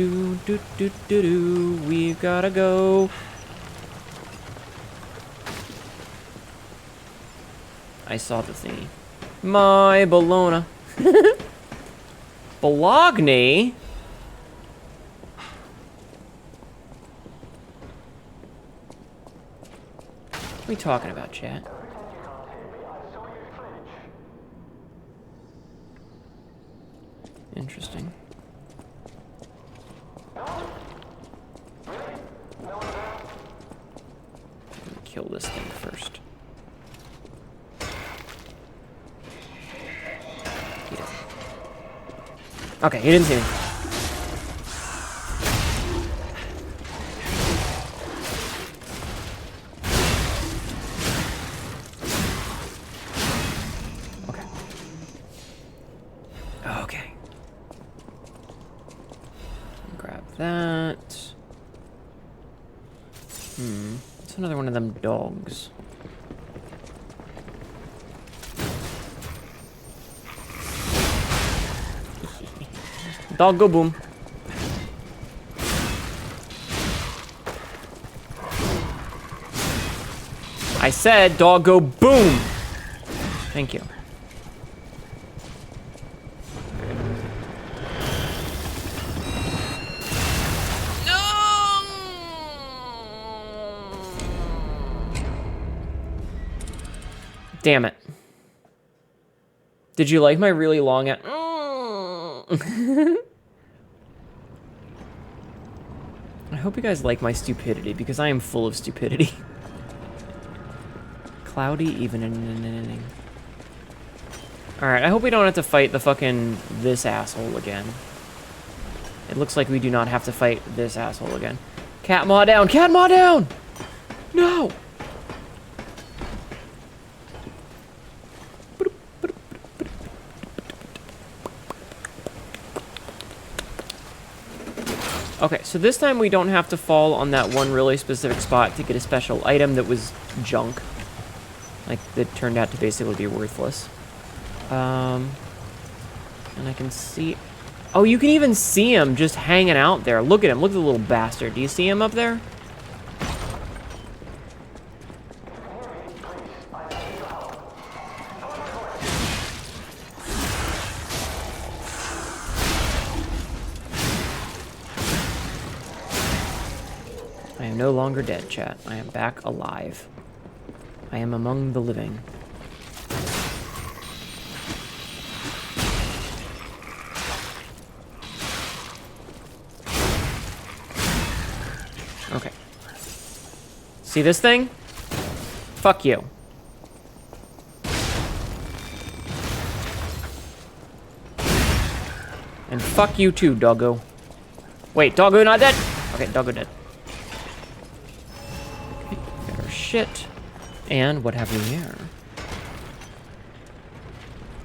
do do do do. We've gotta go. I saw the thingy. My Bologna. Bologna? What are we talking about, chat? Interesting. Kill this thing first. He doesn't. Okay, he didn't see me. Okay. Okay. Grab that. It's another one of them dogs. Dog go boom. I said dog go boom. Thank you. Damn it. Did you like my really long... I hope you guys like my stupidity, because I am full of stupidity. Cloudy evening. Alright, I hope we don't have to fight the fucking... this asshole again. It looks like we do not have to fight this asshole again. Cat Maw down! Cat Maw down! No! Okay, so this time we don't have to fall on that one really specific spot to get a special item that was junk. Like, that turned out to basically be worthless. And I can see... Oh, you can even see him just hanging out there. Look at him. Look at the little bastard. Do you see him up there? no longer dead, chat. I am back alive. I am among the living. Okay. See this thing? Fuck you. And fuck you too, doggo. Wait, doggo not dead? Okay, doggo dead. Okay, got our shit. And what have we here?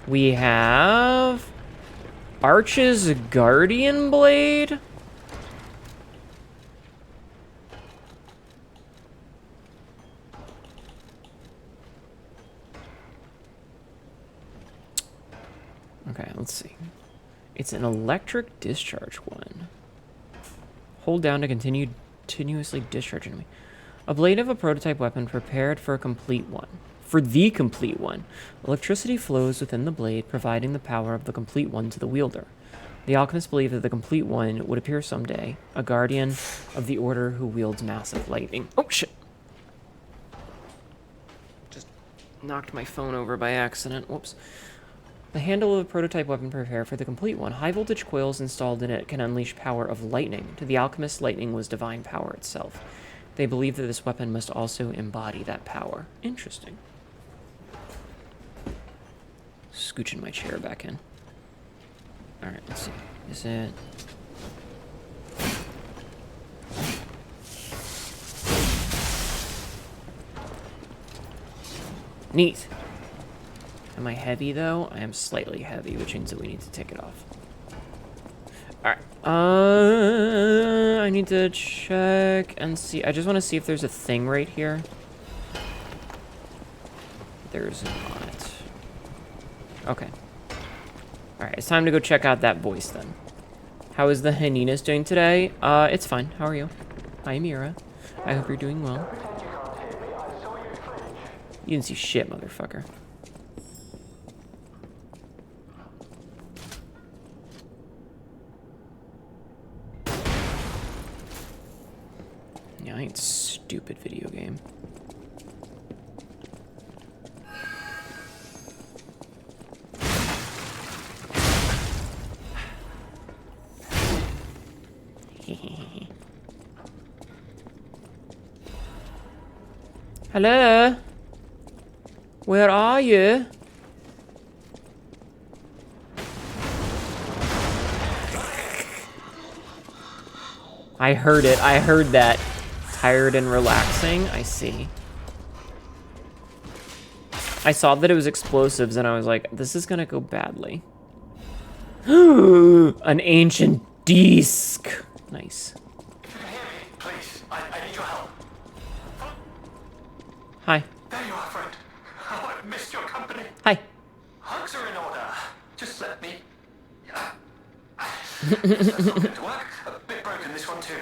We have... Arch's Guardian Blade? Okay, let's see. It's an electric discharge one. Hold down to continuously discharge enemy. A blade of a prototype weapon prepared for a complete one. For the complete one. Electricity flows within the blade, providing the power of the complete one to the wielder. The alchemists believe that the complete one would appear someday, a guardian of the order who wields massive lightning. Oh, shit. Just knocked my phone over by accident. Whoops. The handle of a prototype weapon prepared for the complete one. High voltage coils installed in it can unleash power of lightning. To the alchemists, lightning was divine power itself. They believe that this weapon must also embody that power. Interesting. Scooching my chair back in. Alright, let's see. Is it... Neat. Am I heavy, though? I am slightly heavy, which means that we need to take it off. Alright. I need to check and see. I just want to see if there's a thing right here. There's not. Okay. Alright, it's time to go check out that voice, then. How is the Hyenas doing today? It's fine. How are you? Hi, Mira. I hope you're doing well. You didn't see shit, motherfucker. I ain't stupid video game. Hello? Where are you? I heard it. I heard that. Tired and relaxing, I see. I saw that it was explosives and I was like, this is gonna go badly. An ancient disc. Nice. If you can hear me, please, I need your help. Hi. There you are, friend. Oh, I've missed your company. Hi. Hugs are in order. Just let me... This is not going to work. A bit broken, this one too.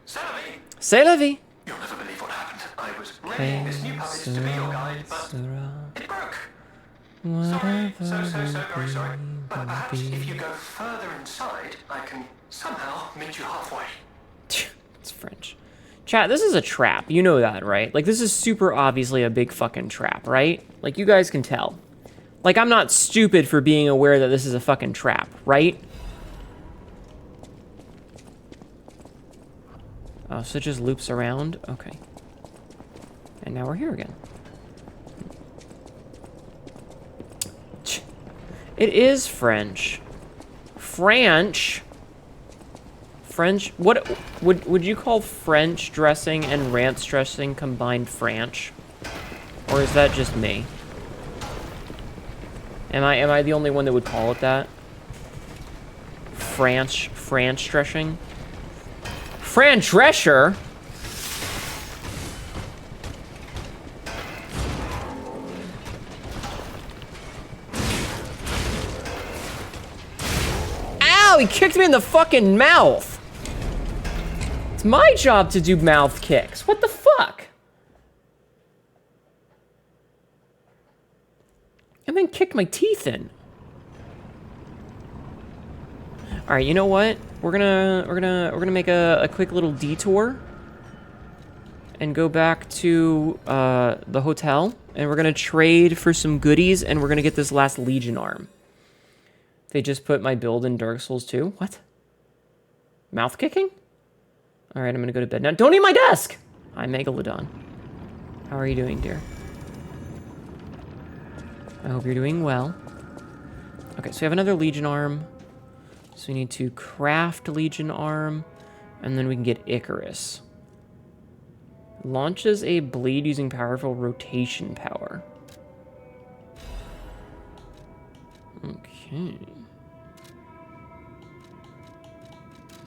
Celebi! C'est la vie. You'll never believe what happened. I was readying this new package to be your guide, but it broke. Sorry, so very sorry. But perhaps if you go further inside, I can somehow meet you halfway. It's French. Chat, this is a trap. You know that, right? Like, this is super obviously a big fucking trap, right? Like, you guys can tell. Like, I'm not stupid for being aware that this is a fucking trap, right? Oh, so it just loops around? Okay. And now we're here again. It is French. French? French? What would you call French dressing and ranch dressing combined French? Or is that just me? Am I the only one that would call it that? French dressing? Fran Drescher? Ow, he kicked me in the fucking mouth. It's my job to do mouth kicks. What the fuck? And then kicked my teeth in. All right, you know what? We're gonna make a quick little detour. and go back to the hotel, and we're gonna trade for some goodies, and we're gonna get this last Legion arm. They just put my build in Dark Souls 2. What? Mouth kicking? All right, I'm gonna go to bed now. Don't eat my desk! Hi, Megalodon. How are you doing, dear? I hope you're doing well. Okay, so we have another Legion arm. So we need to craft Legion arm, and then we can get Icarus. Launches a blade using powerful rotation power. Okay.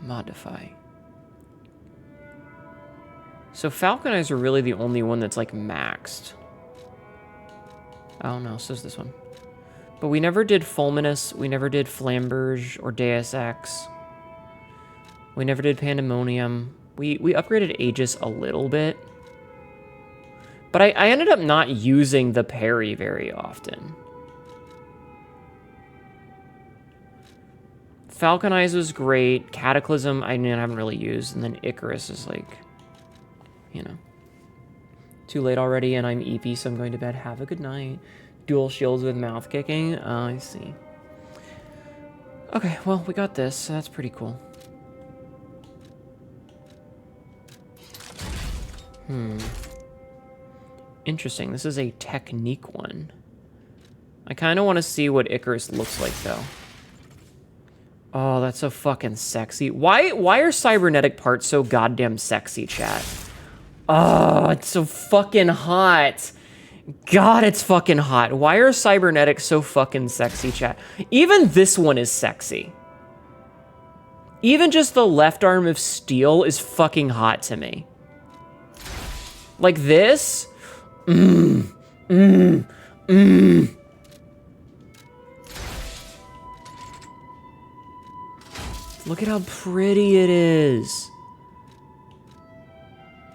Modify. So Falcon Eyes are really the only one that's like maxed. Oh no, so is this one. But we never did Fulminous, we never did Flamberge or Deus Ex. We never did Pandemonium. We upgraded Aegis a little bit. But I ended up not using the parry very often. Falcon Eyes was great. Cataclysm, I haven't really used. And then Icarus is like, you know, too late already, and I'm EP, so I'm going to bed. Have a good night. Dual shields with mouth kicking. I see. Okay, well, we got this, so that's pretty cool. Interesting. This is a technique one. I kind of want to see what Icarus looks like, though. Oh, that's so fucking sexy. Why are cybernetic parts so goddamn sexy, chat? Oh, it's so fucking hot. God, it's fucking hot. Why are cybernetics so fucking sexy, chat? Even this one is sexy. Even just the left arm of steel is fucking hot to me. Like this? Look at how pretty it is.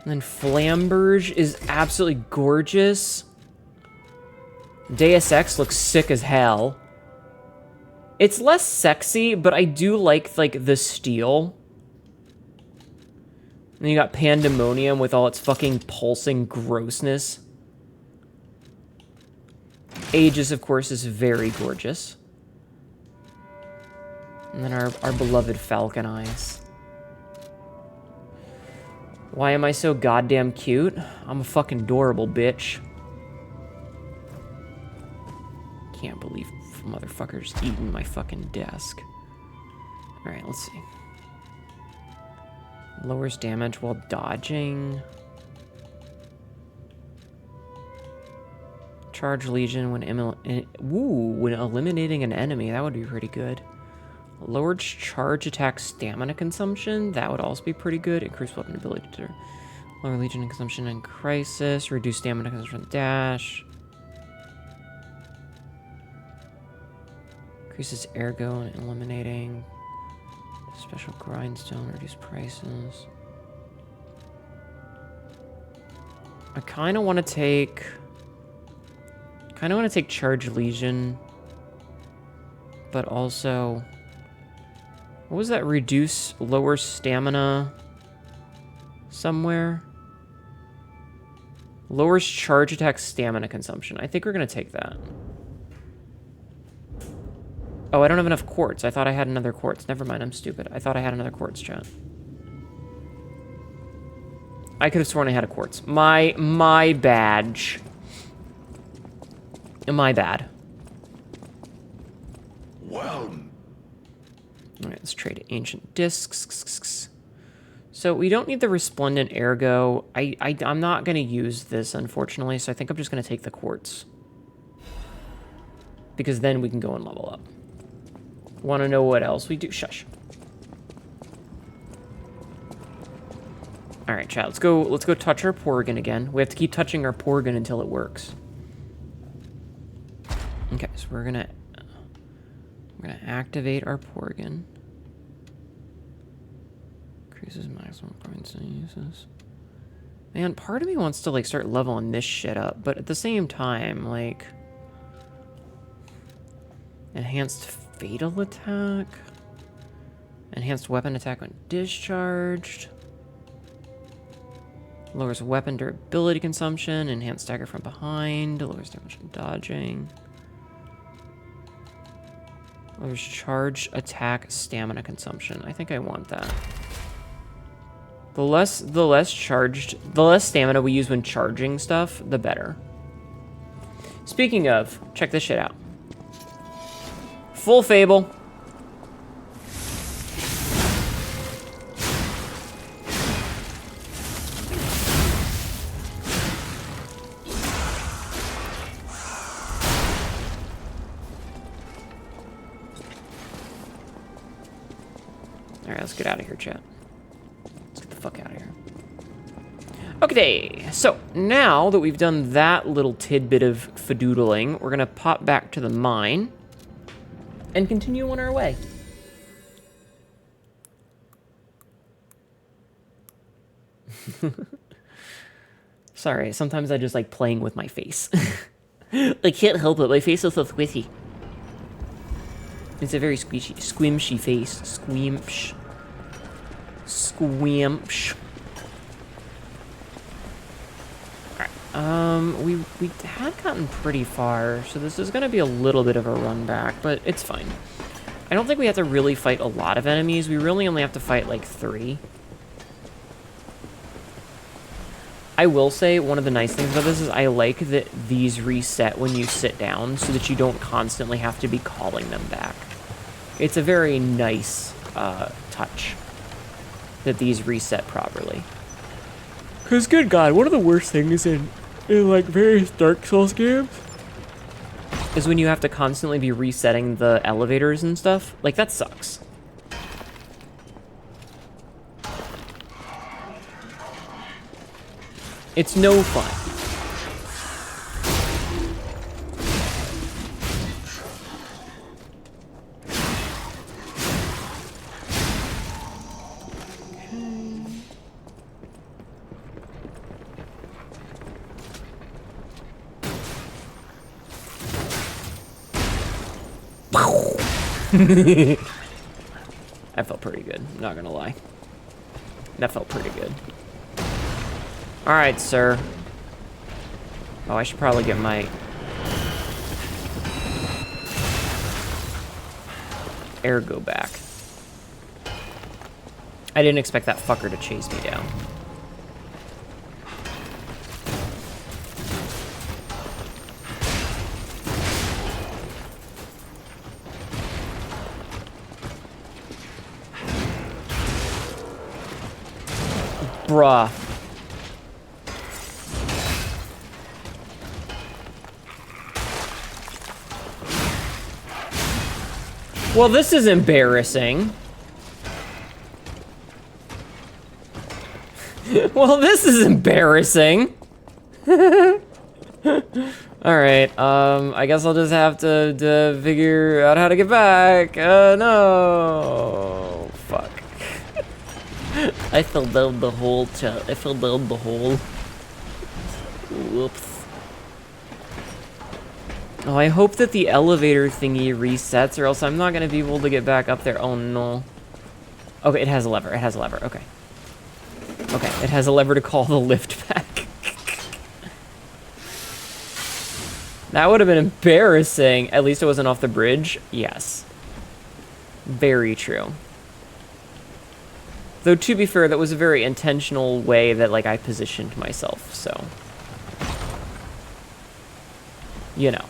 And then Flamberge is absolutely gorgeous. Deus Ex looks sick as hell. It's less sexy, but I do like the steel. And then you got Pandemonium with all its fucking pulsing grossness. Aegis, of course, is very gorgeous. And then our beloved Falcon Eyes. Why am I so goddamn cute? I'm a fucking adorable bitch. Can't believe motherfuckers eating my fucking desk. Alright, let's see. Lowers damage while dodging. Charge Legion when when eliminating an enemy. That would be pretty good. Lowered charge attack stamina consumption. That would also be pretty good. Increased weapon ability to lower Legion consumption in crisis. Reduce stamina consumption dash. Increases ergo and eliminating. Special grindstone. Reduce prices. I kind of want to take... Charge Legion. But also... What was that? Reduce lower stamina somewhere? Lowers charge attack stamina consumption. I think we're going to take that. Oh, I don't have enough quartz. I thought I had another quartz. Never mind, I'm stupid. I thought I had another quartz, chat. I could have sworn I had a quartz. My badge. My bad. Well... Alright, let's trade ancient discs. So we don't need the resplendent ergo. I'm not going to use this, unfortunately, so I think I'm just going to take the quartz. Because then we can go and level up. Want to know what else we do? Shush. Alright, chat, let's go touch our Porgan again. We have to keep touching our Porgan until it works. Okay, so we're gonna activate our Porgan. Increases maximum points and uses. Man, part of me wants to like start leveling this shit up, but at the same time, like, enhanced fatal attack, enhanced weapon attack when discharged. Lowers weapon durability consumption, enhanced stagger from behind, lowers damage from dodging. Lowers charge, attack, stamina consumption. I think I want that. The less stamina we use when charging stuff, the better. Speaking of, check this shit out. Full Fable. Alright, let's get out of here, chat. Let's get the fuck out of here. Okay, so now that we've done that little tidbit of fadoodling, we're gonna pop back to the mine and continue on our way. Sorry, sometimes I just like playing with my face. I can't help it, my face is so squishy. It's a very squishy, squimshy face. Squimsh. Squimsh. Alright, we had gotten pretty far, so this is gonna be a little bit of a run back, but it's fine. I don't think we have to really fight a lot of enemies. We really only have to fight like 3. I will say, one of the nice things about this is I like that these reset when you sit down so that you don't constantly have to be calling them back. It's a very nice touch that these reset properly. Because, good God, one of the worst things in like various Dark Souls games is when you have to constantly be resetting the elevators and stuff. Like, that sucks. It's no fun. That felt pretty good, I'm not gonna lie. That felt pretty good. Alright, sir. Oh, I should probably get my ergo back. I didn't expect that fucker to chase me down. Bruh. Well, this is embarrassing. Well, this is embarrassing. Alright, I guess I'll just have to figure out how to get back. No. Fuck. I fell down the hole, chat. I fell down the hole. Whoops. Oh, I hope that the elevator thingy resets, or else I'm not gonna be able to get back up there. Oh, no. Okay, it has a lever. It has a lever. Okay. Okay, it has a lever to call the lift back. That would have been embarrassing. At least it wasn't off the bridge. Yes. Very true. Though, to be fair, that was a very intentional way that, like, I positioned myself, so. You know.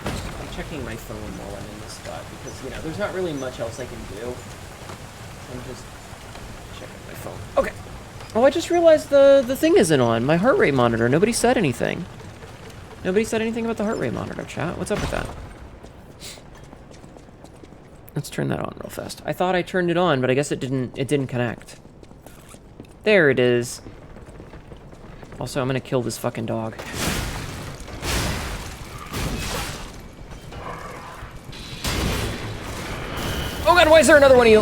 I'm checking my phone while I'm in this spot, because, you know, there's not really much else I can do. I'm just checking my phone. Okay. Oh, I just realized the thing isn't on. My heart rate monitor. Nobody said anything. Nobody said anything about the heart rate monitor, chat. What's up with that? Let's turn that on real fast. I thought I turned it on, but I guess it didn't connect. There it is. Also, I'm gonna kill this fucking dog. Oh god, why is there another one of you?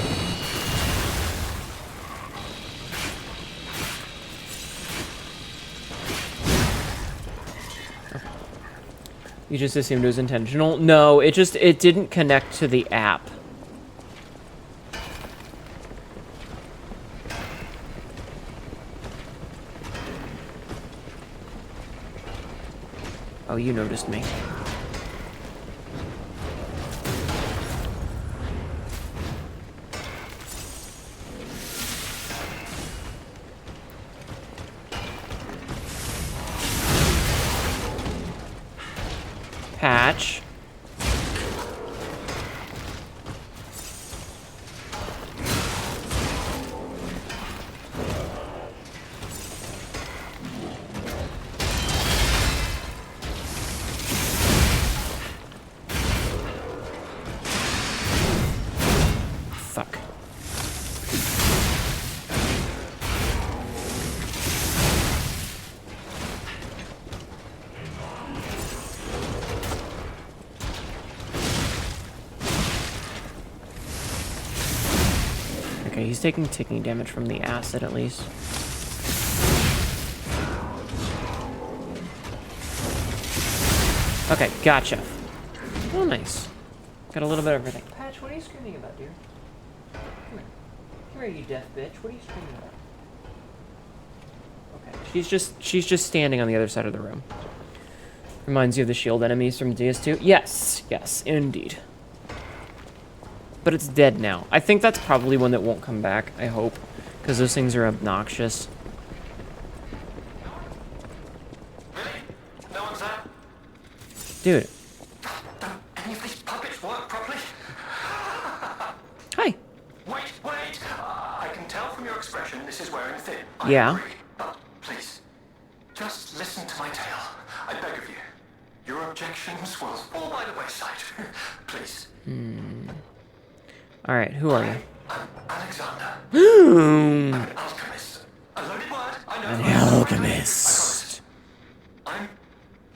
You just assumed it was intentional? No, it didn't connect to the app. Oh, you noticed me. Patch. Fuck. Okay, he's taking ticking damage from the acid at least. Okay, gotcha. Oh, nice. Got a little bit of everything. Patch, what are you screaming about, dear? Come here. Come here, you deaf bitch. What are you screaming about? Okay, she's just standing on the other side of the room. Reminds you of the shield enemies from DS2? Yes, yes, indeed. But it's dead now. I think that's probably one that won't come back, I hope. Because those things are obnoxious. Really? No one's there? Dude. Don't any of these puppets work properly? Hi. Wait! I can tell from your expression this is wearing thin. Yeah. I agree. But please, just listen to my tale. I beg of you. Your objections will fall by the wayside. Please. Alright, who are you? I'm Alexander. Hmm. I'm an alchemist. A loaded word, I know. An alchemist. I'm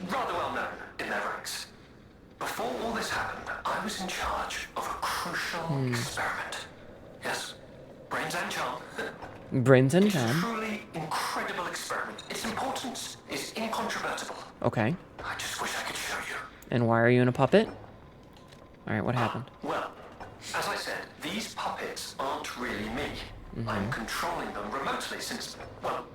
rather well known in their ranks. Before all this happened, I was in charge of a crucial experiment. Yes, brains and charm. Brains and It's a charm. truly incredible experiment. Its importance is incontrovertible. Okay. I just wish I could show you. And why are you in a puppet? Alright, what happened? Well, as I said, these puppets aren't really me. I'm controlling them remotely since, well,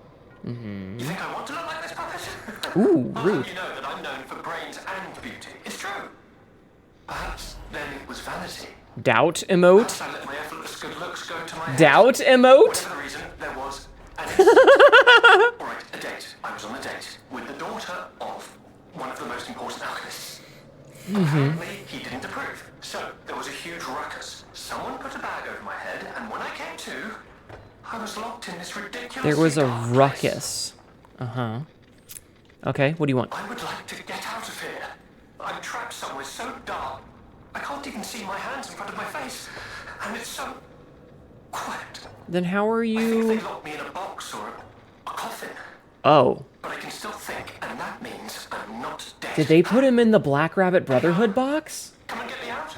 you think I want to look like this puppet? Ooh, I'll rude. have you know that I'm known for brains and beauty. It's true. Perhaps then it was vanity. Doubt emote? Perhaps I let my effortless good looks go to my head. Doubt emote? Whatever the reason, there was an incident. Alright, a date. I was on a date with the daughter of one of the most important alchemists. Apparently, he didn't approve. So, there was a huge ruckus. Someone put a bag over my head, and when I came to, I was locked in this ridiculous. There was a ruckus. Uh-huh. Okay, what do you want? I would like to get out of here. I'm trapped somewhere so dark. I can't even see my hands in front of my face. And it's so quiet. Then how are I think you... they locked me in a box or a coffin. Oh. But I can still think, and that means I'm not dead. Did they put him in the Black Rabbit Brotherhood box? Come and get me out,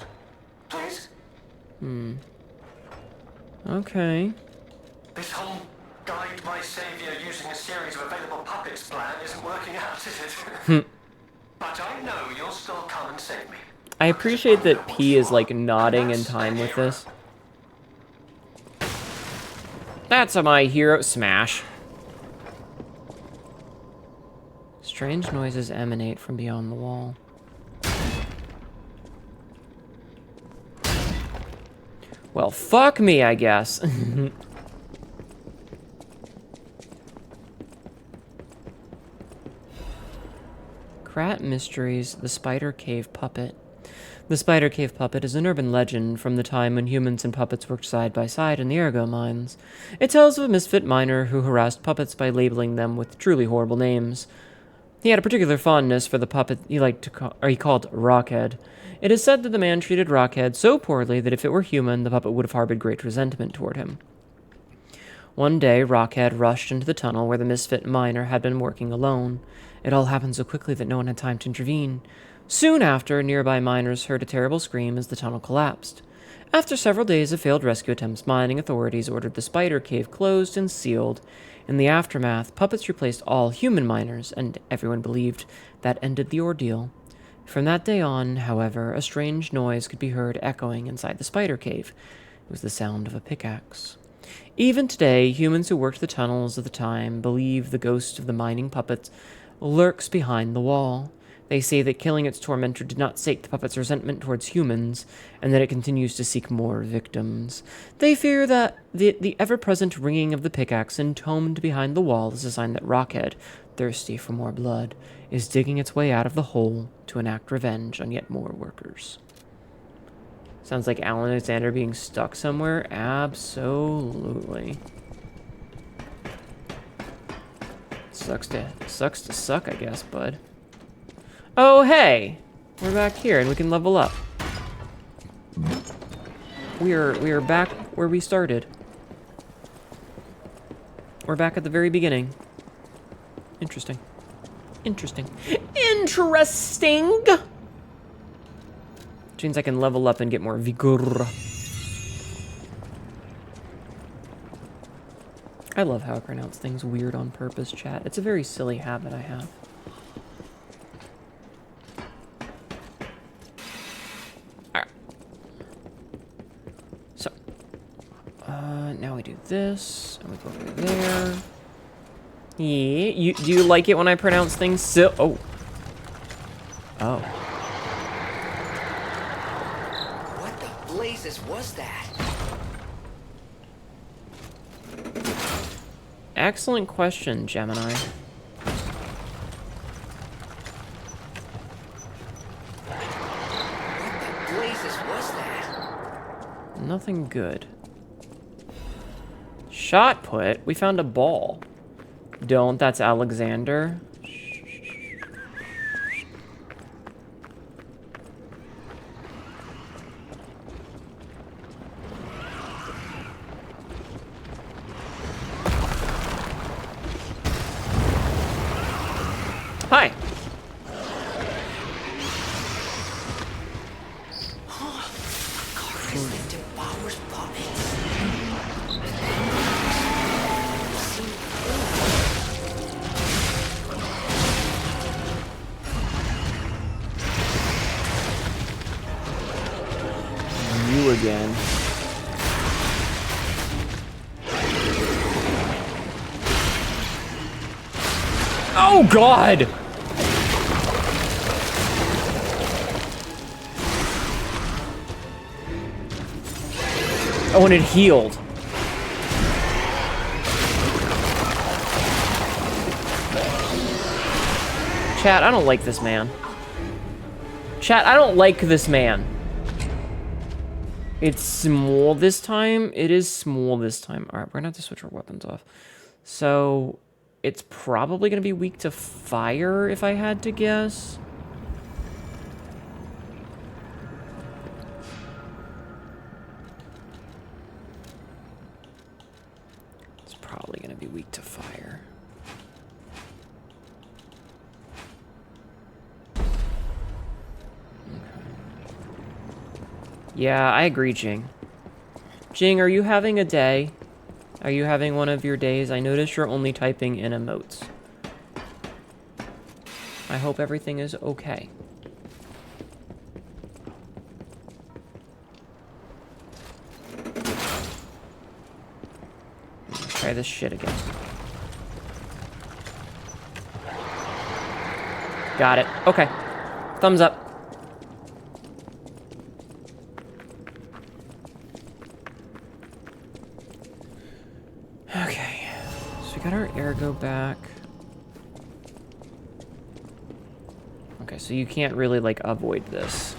please. Okay. This whole guide my savior using a series of available puppets plan isn't working out, is it? But I know you'll still come and save me. I appreciate that P is like nodding in time with this. That's a my hero smash. Strange noises emanate from beyond the wall. Well, fuck me, I guess. Krat Mysteries, the Spider Cave Puppet. The Spider Cave Puppet is an urban legend from the time when humans and puppets worked side by side in the Ergo mines. It tells of a misfit miner who harassed puppets by labeling them with truly horrible names. He had a particular fondness for the puppet he called Rockhead. It is said that the man treated Rockhead so poorly that if it were human, the puppet would have harbored great resentment toward him. One day, Rockhead rushed into the tunnel where the misfit miner had been working alone. It all happened so quickly that no one had time to intervene. Soon after, nearby miners heard a terrible scream as the tunnel collapsed. After several days of failed rescue attempts, mining authorities ordered the spider cave closed and sealed. In the aftermath, puppets replaced all human miners, and everyone believed that ended the ordeal. From that day on, however, a strange noise could be heard echoing inside the spider cave. It was the sound of a pickaxe. Even today, humans who worked the tunnels of the time believe the ghost of the mining puppets lurks behind the wall. They say that killing its tormentor did not sate the puppet's resentment towards humans, and that it continues to seek more victims. They fear that the ever-present ringing of the pickaxe entombed behind the wall is a sign that Rockhead, thirsty for more blood, is digging its way out of the hole to enact revenge on yet more workers. Sounds like Alexander being stuck somewhere? Absolutely. Sucks to suck, I guess, bud. Oh, hey! We're back here, and we can level up. We are back where we started. We're back at the very beginning. Interesting. Interesting. Interesting! Which means I can level up and get more vigor. I love how I pronounce things weird on purpose, chat. It's a very silly habit I have. Alright. So. Now we do this. And we go over there. Yeah. Do you like it when I pronounce things so... Oh. Oh. What the blazes was that? Excellent question, Gemini. What the blazes was that? Nothing good. Shot put? We found a ball. Don't, that's Alexander. Hi. Carvers that devours puppets. You again. Oh, God! Oh, and it healed. Chat, I don't like this man. Chat, I don't like this man. It's small this time. It is small this time. Alright, we're gonna have to switch our weapons off. So, it's probably gonna be weak to fire, if I had to guess. It's probably gonna be weak to fire. Yeah, I agree, Jing. Jing, are you having a day? Are you having one of your days? I notice you're only typing in emotes. I hope everything is okay. Try this shit again. Got it. Okay. Thumbs up. Okay, so we got our ergo back. Okay, so you can't really, like, avoid this.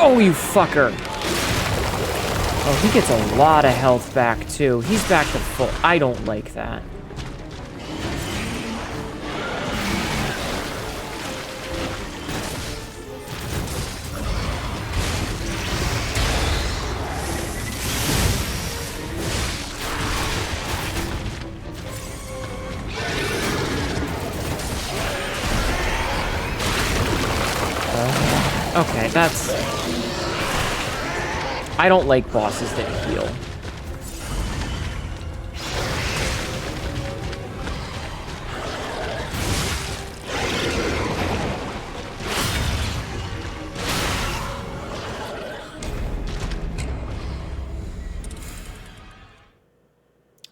Oh, you fucker. Oh, he gets a lot of health back, too. He's back to full. I don't like that. Okay, that's... I don't like bosses that heal.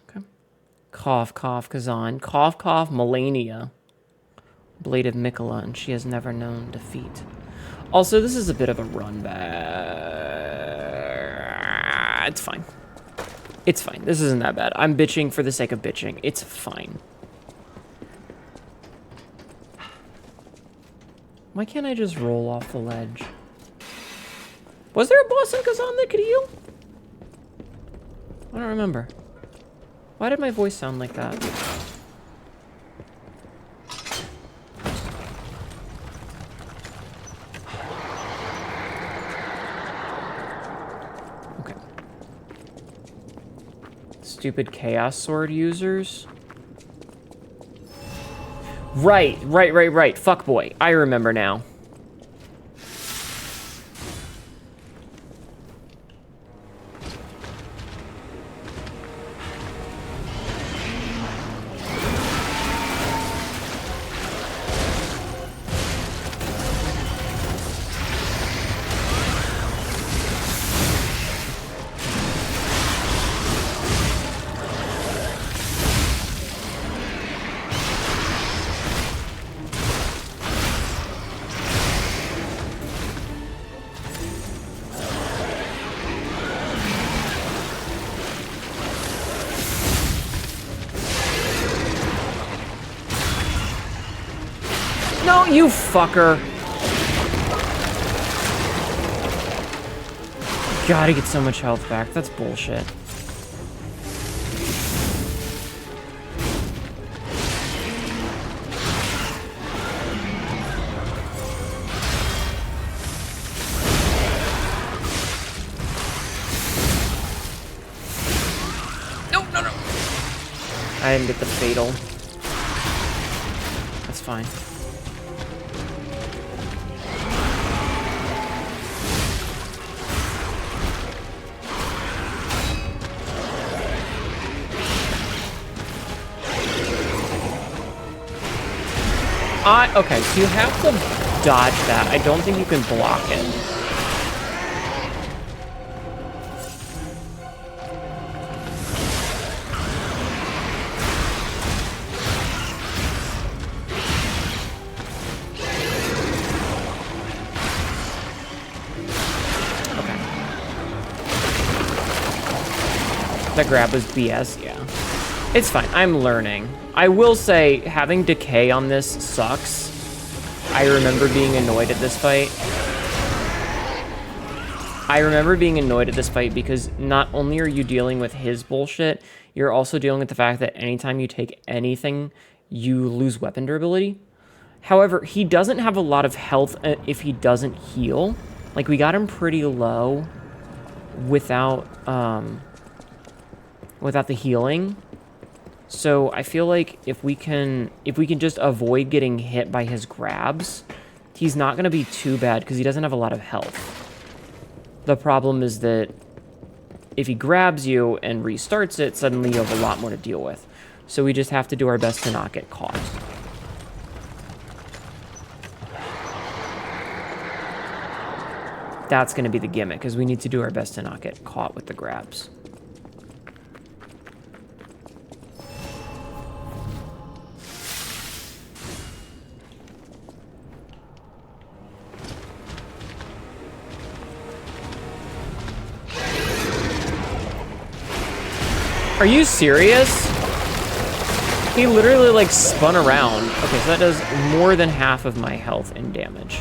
Okay. Cough, cough, Kazan. Cough, cough, Melania. Blade of Mikola, and she has never known defeat. Also, this is a bit of a run back. It's fine. It's fine. This isn't that bad. I'm bitching for the sake of bitching. It's fine. Why can't I just roll off the ledge? Was there a boss in Kazan that could heal? I don't remember. Why did my voice sound like that? Okay. Stupid Chaos Sword users. Right. Fuckboy. I remember now. No, you fucker. Gotta get so much health back. That's bullshit. No. I didn't get the fatal. That's fine. Okay, so you have to dodge that. I don't think you can block it. Okay. That grab was BS, yeah. It's fine, I'm learning. I will say, having decay on this sucks. I remember being annoyed at this fight. Because not only are you dealing with his bullshit, you're also dealing with the fact that anytime you take anything, you lose weapon durability. However, he doesn't have a lot of health if he doesn't heal. Like, we got him pretty low without the healing. So I feel like if we can just avoid getting hit by his grabs, he's not going to be too bad because he doesn't have a lot of health. The problem is that if he grabs you and restarts it, suddenly you have a lot more to deal with. So we just have to do our best to not get caught. That's going to be the gimmick, because we need to do our best to not get caught with the grabs. Are you serious? He literally, like, spun around. Okay, so that does more than half of my health and damage.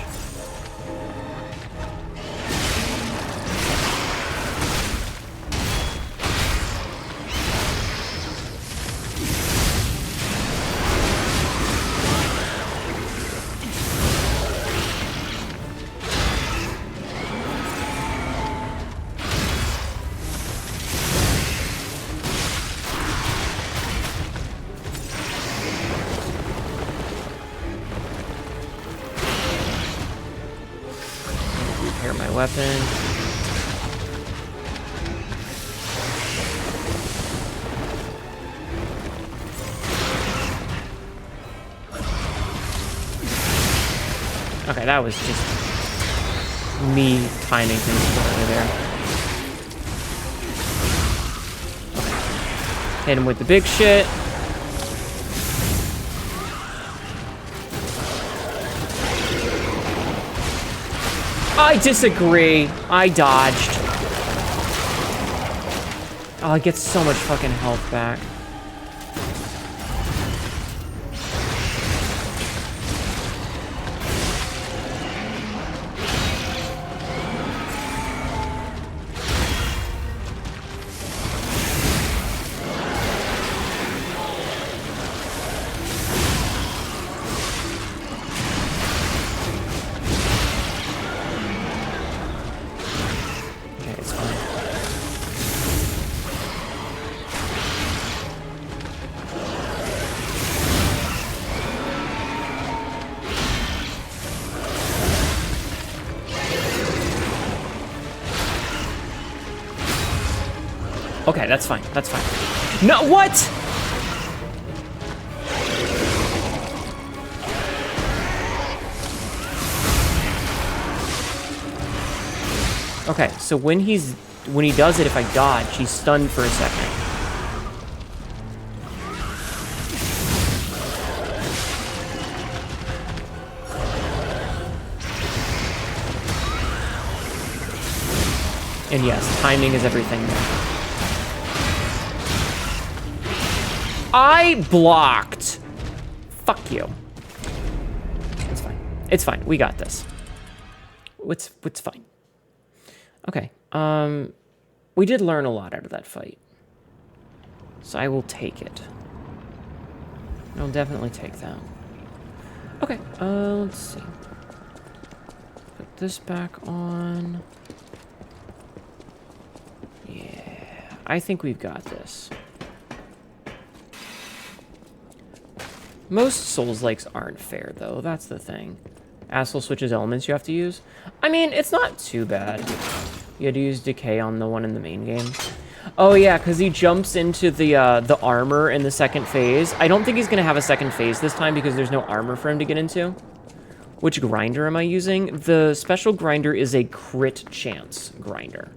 weapon. Okay, that was just me timing things poorly there. Okay. Hit him with the big shit. I disagree. I dodged. Oh, I get so much fucking health back. Okay, that's fine. That's fine. No, what? Okay, so when he does it, if I dodge, he's stunned for a second. And yes, timing is everything there. I blocked. Fuck you. It's fine. It's fine. We got this. It's fine. Okay. We did learn a lot out of that fight. So I will take it. I'll definitely take that. Okay. Let's see. Put this back on. Yeah. I think we've got this. Most Souls-likes aren't fair, though. That's the thing. Asshole switches elements you have to use. I mean, it's not too bad. You had to use Decay on the one in the main game. Oh, yeah, because he jumps into the armor in the second phase. I don't think he's going to have a second phase this time because there's no armor for him to get into. Which grinder am I using? The special grinder is a crit chance grinder.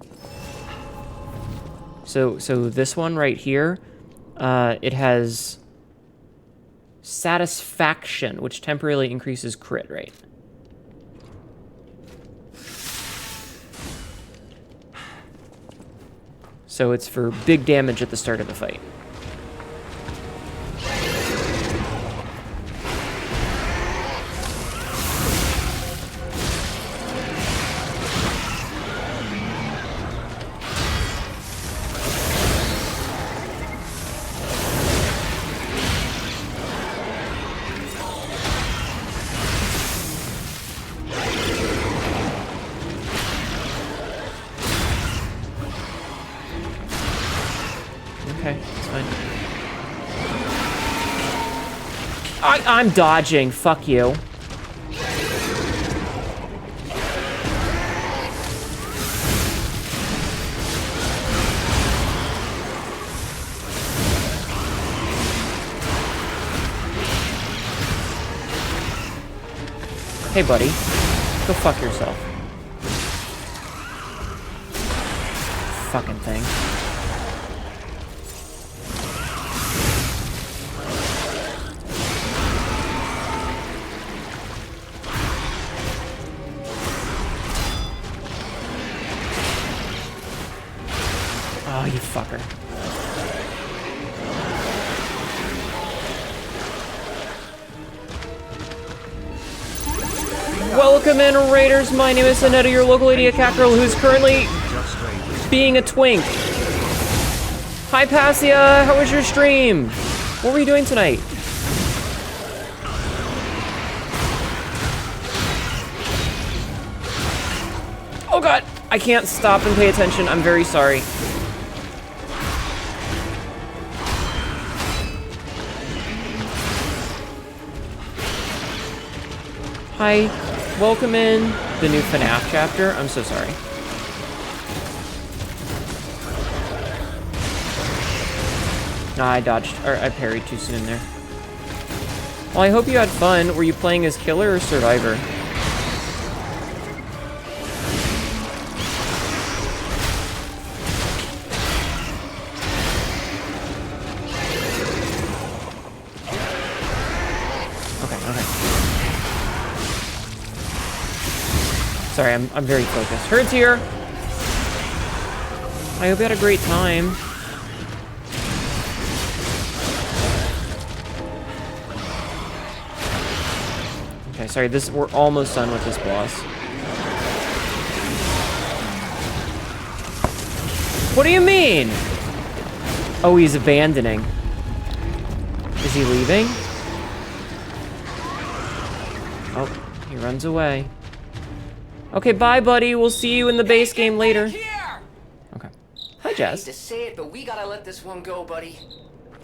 So this one right here, it has Satisfaction, which temporarily increases crit rate. So it's for big damage at the start of the fight. Okay, it's fine. I'm dodging. Fuck you. Hey, buddy. Go fuck yourself. Fucking thing. Oh, you fucker. Welcome in, Raiders. My name is Hnetu, your local idiot cat girl who's currently being a twink. Hi, Passia. How was your stream? What were you doing tonight? Oh, God. I can't stop and pay attention. I'm very sorry. Hi, welcome in. the new FNAF chapter. I'm so sorry. Nah, I dodged, or I parried too soon there. Well, I hope you had fun. Were you playing as killer or survivor? Sorry, I'm very focused. Herd's here. I hope you had a great time. Okay, sorry, we're almost done with this boss. What do you mean? Oh, he's abandoning. Is he leaving? Oh, he runs away. Okay, bye, buddy. We'll see you in the base game later. Okay. Hi, Jazz. I hate to say it, but we gotta let this one go, buddy.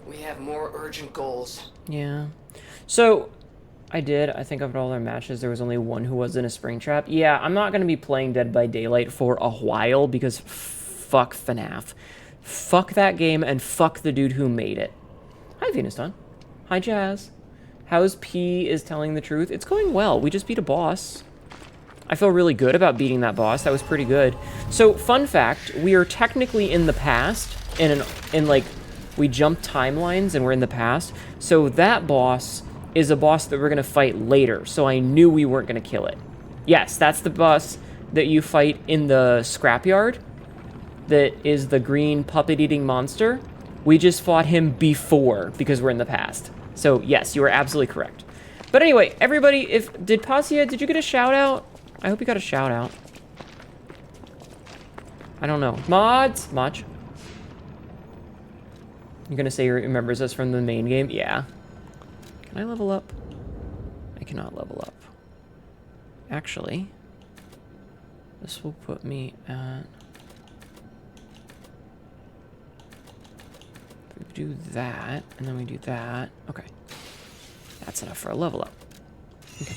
We have more urgent goals. Yeah. So, I think of all our matches, there was only one who was in a Springtrap. Yeah, I'm not going to be playing Dead by Daylight for a while because fuck FNAF. Fuck that game and fuck the dude who made it. Hi, Venuston. Hi, Jazz. How's P is telling the truth? It's going well. We just beat a boss. I feel really good about beating that boss. That was pretty good. So, fun fact, we are technically in the past, we jumped timelines and we're in the past. So that boss is a boss that we're going to fight later. So I knew we weren't going to kill it. Yes, that's the boss that you fight in the scrapyard. That is the green puppet-eating monster. We just fought him before because we're in the past. So yes, you are absolutely correct. But anyway, everybody, did Pasia, did you get a shout out? I hope you got a shout out. I don't know. Mods? Much? You're gonna say he remembers us from the main game? Yeah. Can I level up? I cannot level up. Actually, this will put me at... If we do that, and then we do that. Okay. That's enough for a level up. Okay.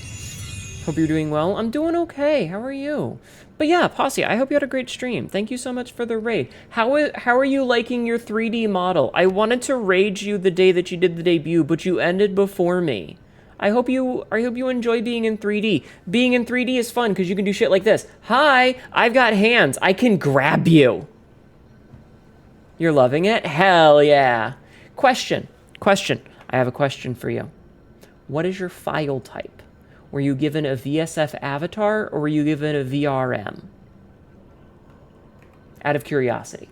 Hope you're doing well. I'm doing okay. How are you? But yeah, Posse, I hope you had a great stream. Thank you so much for the raid. How are you liking your 3D model? I wanted to raid you the day that you did the debut, but you ended before me. I hope you enjoy being in 3D. Being in 3D is fun because you can do shit like this. Hi, I've got hands. I can grab you. You're loving it? Hell yeah. Question. I have a question for you. What is your file type? Were you given a VSF avatar or were you given a VRM? Out of curiosity.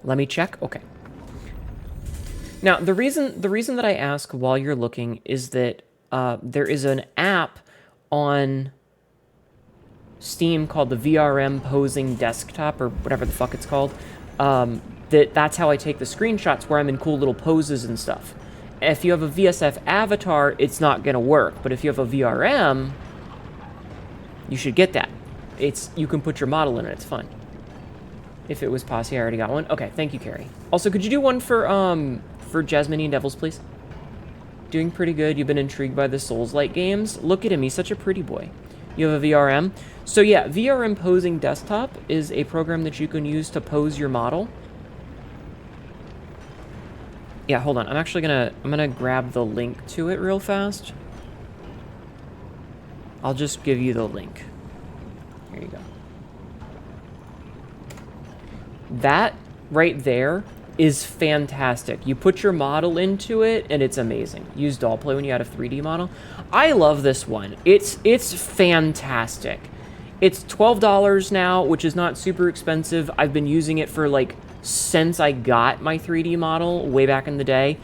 Let me check. Okay. Now, the reason that I ask while you're looking is that there is an app on Steam called the VRM Posing Desktop, or whatever the fuck it's called. That's how I take the screenshots where I'm in cool little poses and stuff. If you have a VSF avatar, it's not gonna work. But if you have a VRM, you should get that. You can put your model in it. It's fun. If it was Posse, I already got one. Okay, thank you, Carrie. Also, could you do one for Jasmine Devils, please? Doing pretty good. You've been intrigued by the Souls-like games. Look at him. He's such a pretty boy. You have a VRM. So yeah, VRM Posing Desktop is a program that you can use to pose your model. Yeah, hold on. I'm gonna grab the link to it real fast. I'll just give you the link. Here you go. That right there is fantastic. You put your model into it, and it's amazing. Use doll play when you add a 3D model. I love this one. It's fantastic. It's $12 now, which is not super expensive. I've been using it for, since I got my 3D model way back in the day.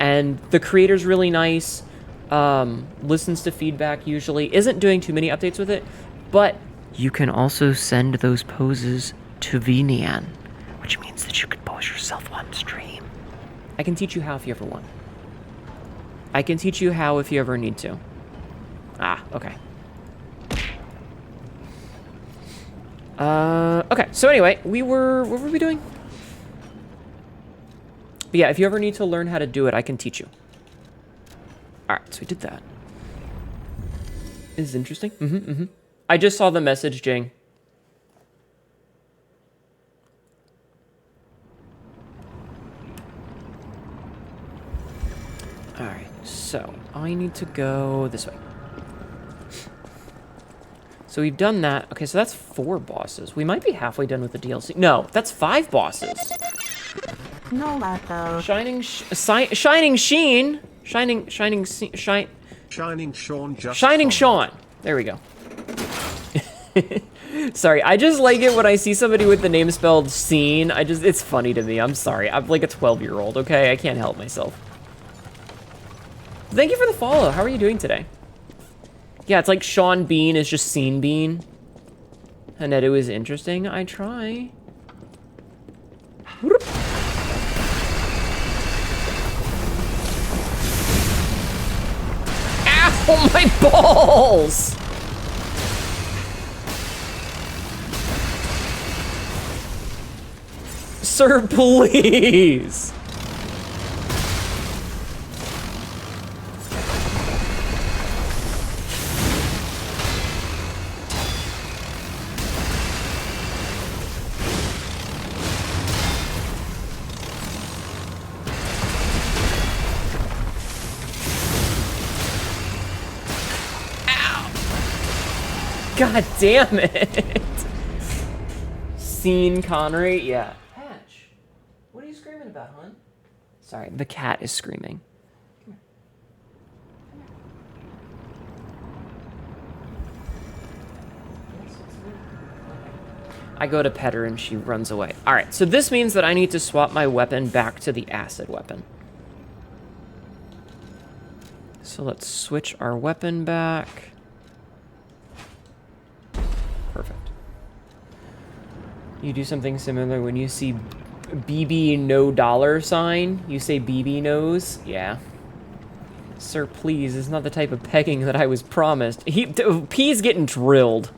And the creator's really nice. Listens to feedback usually. Isn't doing too many updates with it. But you can also send those poses to VNian, which means that you could pose yourself on stream. I can teach you how if you ever want. I can teach you how if you ever need to. Ah, okay. Okay, so anyway, what were we doing? But yeah, if you ever need to learn how to do it, I can teach you. All right, so we did that. This is interesting. I just saw the message, Jing. All right, so I need to go this way. So we've done that. Okay, so that's 4 bosses. We might be halfway done with the DLC. No, that's 5 bosses. No, Lato. Shining Sheen. Shining Sean just Shining fine. Sean. There we go. Sorry, I just like it when I see somebody with the name spelled Scene. It's funny to me. I'm sorry. I'm like a 12-year-old, okay? I can't help myself. Thank you for the follow. How are you doing today? Yeah, it's like Sean Bean is just Scene Bean. Hnetu is interesting. I try. Ow, my balls! Sir, please! God damn it! Scene Connery, yeah. Patch, what are you screaming about, hon? Sorry, the cat is screaming. Come here. I go to pet her and she runs away. All right, so this means that I need to swap my weapon back to the acid weapon. So let's switch our weapon back. Perfect. You do something similar when you see BB no dollar sign. You say BB knows. Yeah. Sir, please. It's not the type of pegging that I was promised. P's getting drilled.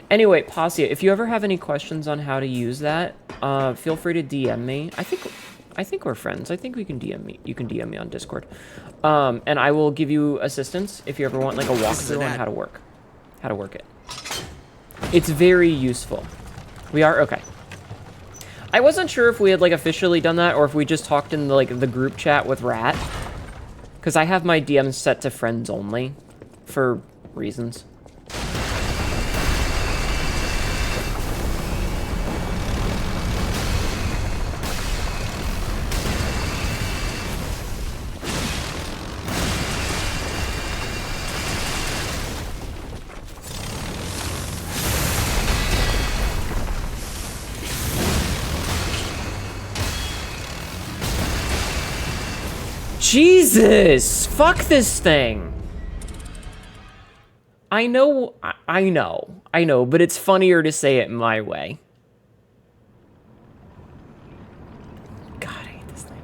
Anyway, Passia, if you ever have any questions on how to use that, feel free to DM me. I think we're friends. I think we can DM me. You can DM me on Discord. And I will give you assistance if you ever want like a walkthrough on how to work it. It's very useful. We are okay. I wasn't sure if we had like officially done that or if we just talked in the group chat with Rat, because I have my DMs set to friends only for reasons. Jesus! Fuck this thing! I know, but it's funnier to say it my way. God, I hate this thing.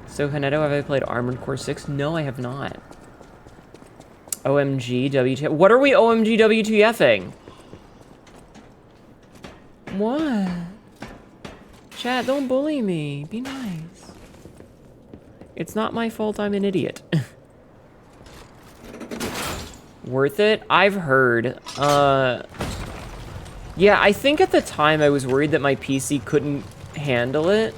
So, Hnetu, have I played Armored Core 6? No, I have not. OMG, WTF. What are we OMG, WTFing? What? Chat, don't bully me. Be nice. It's not my fault I'm an idiot. Worth it? I've heard. Yeah, I think at the time I was worried that my PC couldn't handle it.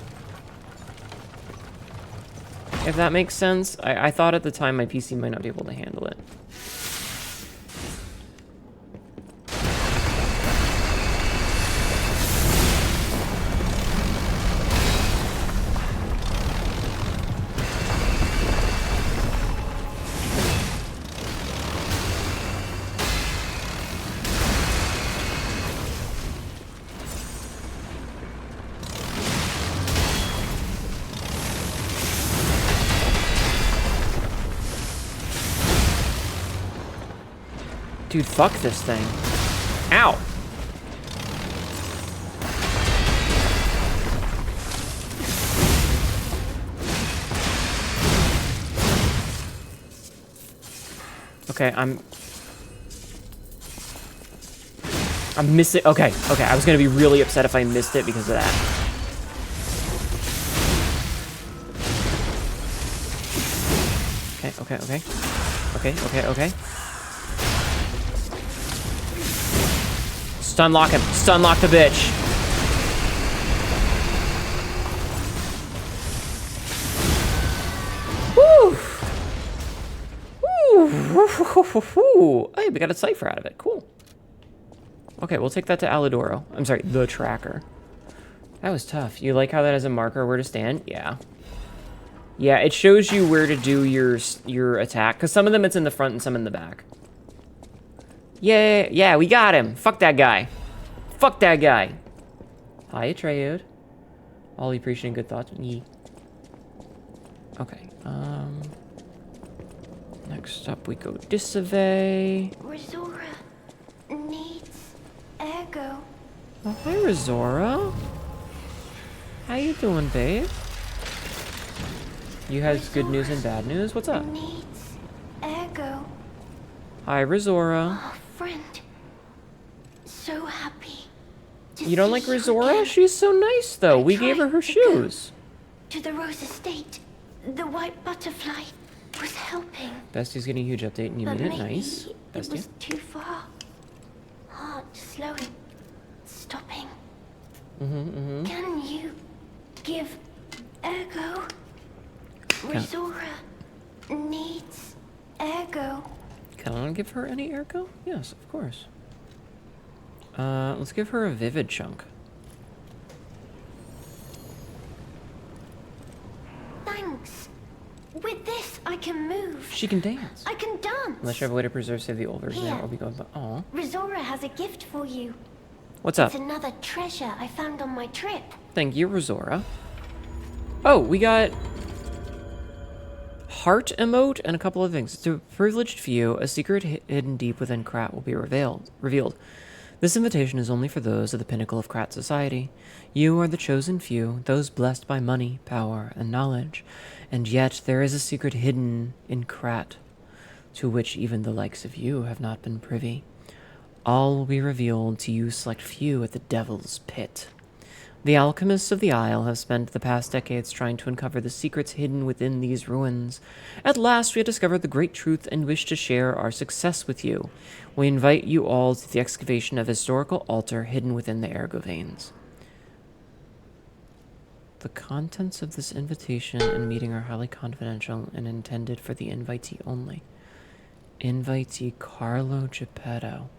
If that makes sense. I thought at the time my PC might not be able to handle it. Dude, fuck this thing. Ow! Okay, I'm missing. Okay, okay. I was gonna be really upset if I missed it because of that. Okay, okay, okay. Okay, okay, okay. Stunlock him. Stunlock the bitch. Woo! Woo! Hey, we got a cipher out of it. Cool. Okay, we'll take that to Alidoro. I'm sorry, the tracker. That was tough. You like how that has a marker where to stand? Yeah. Yeah, it shows you where to do your attack. Because some of them it's in the front and some in the back. Yeah, yeah, we got him. Fuck that guy. Fuck that guy. Hi, Atreus. All appreciating good thoughts. Yee. Okay, next up we go Disavay. Rizora needs Ergo. Oh, hi, Rizora. How you doing, babe? You has good news and bad news? What's up? Needs Ergo. Hi, Rizora. Oh, friend. So happy. to You don't like see you Rizora? again. She's so nice, though. I We gave her tried her to go shoes. To the Rose Estate. The white butterfly was helping. Bestie's getting a huge update and you But made it maybe nice. it Bestie. was too far. Heart slowing. Stopping. Can you give Ergo? Rizora needs Ergo. Can I give her any Ergo? Yes, of course. Let's give her a Vivid chunk. Thanks. With this, I can move. She can dance. I can dance. Unless you have a way to preserve, save the old version, Here. I'll be going, aw. Rizora has a gift for you. What's up? It's another treasure I found on my trip. Thank you, Rizora. Oh, we got heart emote and a couple of things. To a privileged few, a secret hidden deep within Krat will be revealed. This invitation is only for those at the pinnacle of Krat society. You are the chosen few, those blessed by money, power, and knowledge. And yet there is a secret hidden in Krat, to which even the likes of you have not been privy. All will be revealed to you select few at the Devil's Pit. The alchemists of the Isle have spent the past decades trying to uncover the secrets hidden within these ruins. At last we have discovered the great truth and wish to share our success with you. We invite you all to the excavation of a historical altar hidden within the Ergo veins. The contents of this invitation and meeting are highly confidential and intended for the invitee only. Invitee Carlo Geppetto.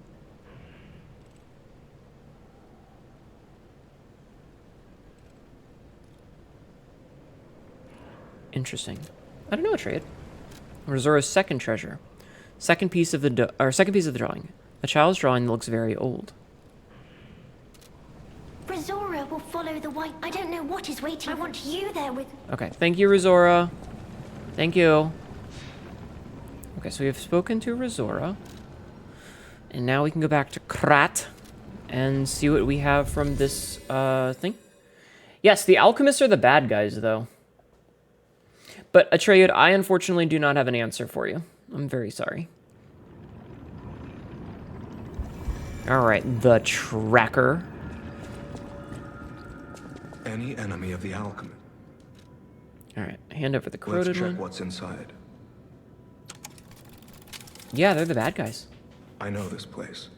Interesting. I don't know a trade. Rizora's second treasure. Second piece of the drawing. A child's drawing that looks very old. Rizora will follow the white. I don't know what is waiting. I want you there with. Okay, thank you, Rizora. Thank you. Okay, so we have spoken to Rizora. And now we can go back to Krat and see what we have from this thing. Yes, the alchemists are the bad guys, though. But Atreus, I unfortunately do not have an answer for you. I'm very sorry. Alright, the tracker. Any enemy of the alchemist. Alright, hand over the Let's corroded check one. what's inside. Yeah, they're the bad guys. I know this place.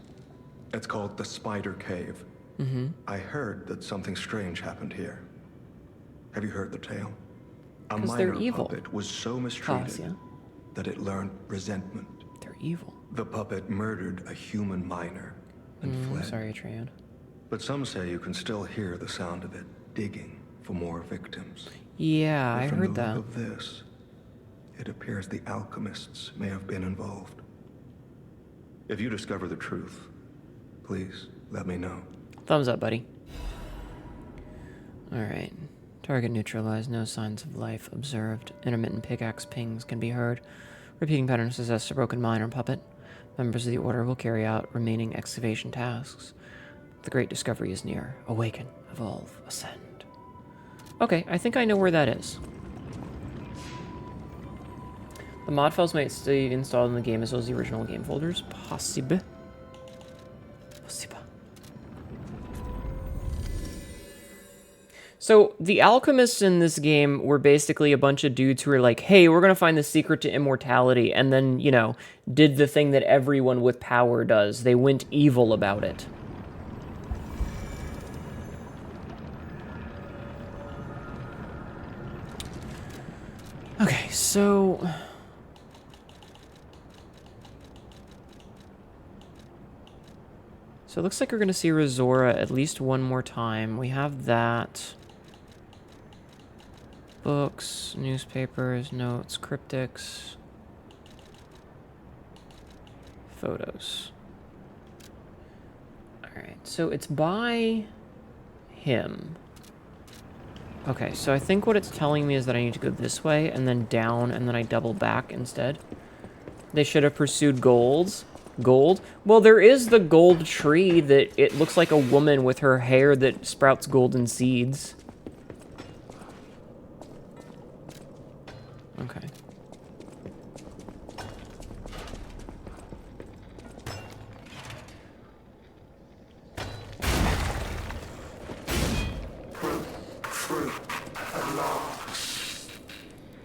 It's called the Spider Cave. I heard that something strange happened here. Have you heard the tale? A 'Cause they're minor evil. puppet was so mistreated Cause, yeah. that it learned resentment. They're evil. The puppet murdered a human miner and fled. Sorry, Atreus. But some say you can still hear the sound of it digging for more victims. Yeah, I From heard the that. look of this, it appears the alchemists may have been involved. If you discover the truth, please let me know. Thumbs up, buddy. Alright. Target neutralized. No signs of life observed. Intermittent pickaxe pings can be heard. Repeating pattern suggests a broken mine or puppet. Members of the Order will carry out remaining excavation tasks. The great discovery is near. Awaken, evolve, ascend. Okay, I think I know where that is. The mod files might stay installed in the game as well as the original game folders. Possible. Possible. So the alchemists in this game were basically a bunch of dudes who were like, hey, we're going to find the secret to immortality, and then, you know, did the thing that everyone with power does. They went evil about it. Okay, so... So it looks like we're going to see Razora at least one more time. We have that. Books, newspapers, notes, cryptics, photos. Alright, so it's by him. Okay, so I think what it's telling me is that I need to go this way, and then down, and then I double back instead. They should have pursued gold. Gold? Well, there is the gold tree that it looks like a woman with her hair that sprouts golden seeds. Okay.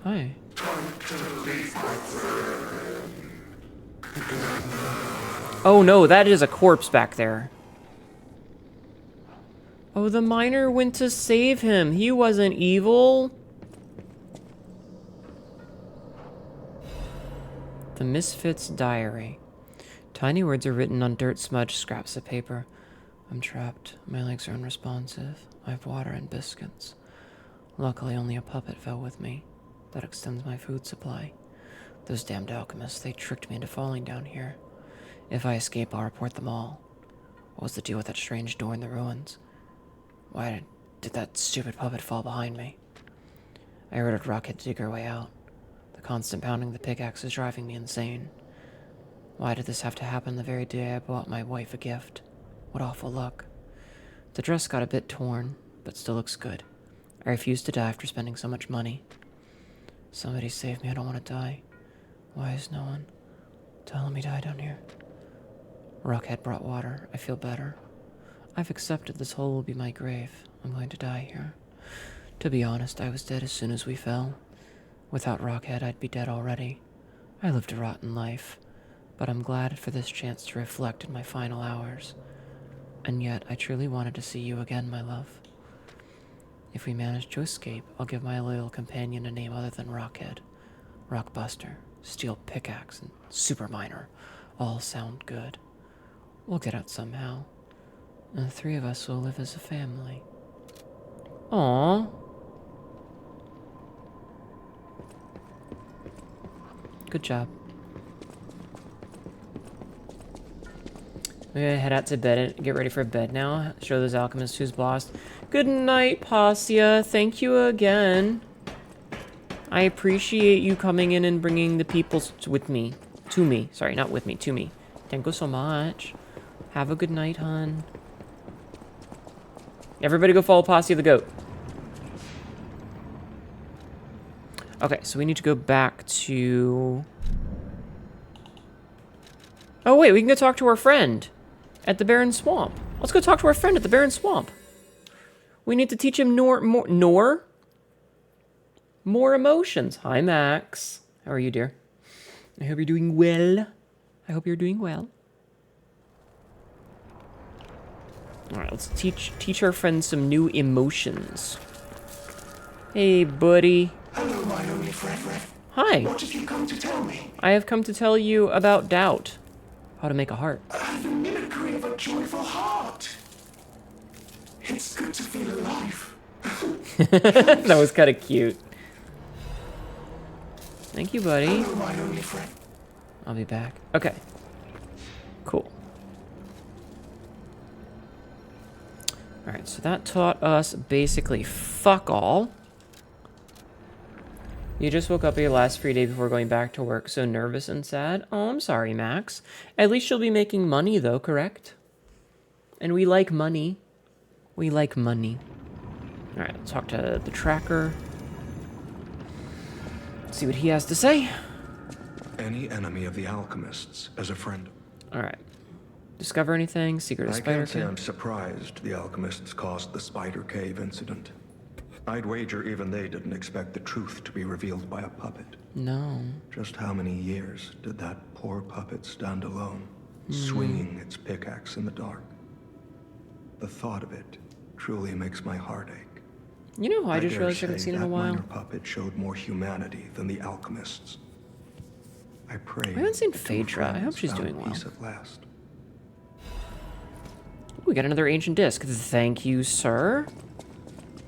Hi. Oh no, that is a corpse back there. Oh, the miner went to save him. He wasn't evil. The Misfit's Diary. Tiny words are written on dirt-smudged scraps of paper. I'm trapped. My legs are unresponsive. I have water and biscuits. Luckily, only a puppet fell with me. That extends my food supply. Those damned alchemists, they tricked me into falling down here. If I escape, I'll report them all. What was the deal with that strange door in the ruins? Why did that stupid puppet fall behind me? I ordered Rocket to dig her way out. The constant pounding of the pickaxe is driving me insane. Why did this have to happen the very day I bought my wife a gift? What awful luck. The dress got a bit torn, but still looks good. I refuse to die after spending so much money. Somebody save me, I don't want to die. Why is no one telling me to die down here? Rockhead brought water. I feel better. I've accepted this hole will be my grave. I'm going to die here. To be honest, I was dead as soon as we fell. Without Rockhead, I'd be dead already. I lived a rotten life, but I'm glad for this chance to reflect in my final hours. And yet, I truly wanted to see you again, my love. If we manage to escape, I'll give my loyal companion a name other than Rockhead. Rockbuster, Steel Pickaxe, and Super Miner all sound good. We'll get out somehow, and the three of us will live as a family. Aww. Good job. We're gonna head out to bed and get ready for bed now. Show those alchemists who's boss. Good night, Passia. Thank you again. I appreciate you coming in and bringing the peoples with me. To me. Sorry, not with me. To me. Thank you so much. Have a good night, hon. Everybody go follow Passia the goat. Okay, so we need to go back to... Oh, wait, we can go talk to our friend at the Barren Swamp. Let's go talk to our friend at the Barren Swamp. We need to teach him more emotions. Hi, Max. How are you, dear? I hope you're doing well. I hope you're doing well. All right, let's teach our friend some new emotions. Hey, buddy. Hello, my only friend. Hi. What have you come to tell me? I have come to tell you about doubt. How to make a heart. The mimicry of a joyful heart. It's good to feel alive. That was kind of cute. Thank you, buddy. Hello, my only friend. I'll be back. Okay. Cool. Alright, so that taught us basically fuck all. You just woke up your last free day before going back to work, so nervous and sad? Oh, I'm sorry, Max. At least you'll be making money, though, correct? And we like money. We like money. Alright, let's talk to the tracker. See what he has to say. Any enemy of the alchemists as a friend. Alright. Discover anything? Secret of I Spider can't say Cave? I'm surprised the alchemists caused the Spider Cave incident. I'd wager even they didn't expect the truth to be revealed by a puppet. No. Just how many years did that poor puppet stand alone, swinging its pickaxe in the dark? The thought of it truly makes my heart ache. You know, I just dare realized I haven't say seen it in a that while. minor puppet showed more humanity than the alchemists. I pray. I haven't seen the two Phaedra. I hope friends she's found doing well. peace at last. We got another ancient disc. Thank you, sir.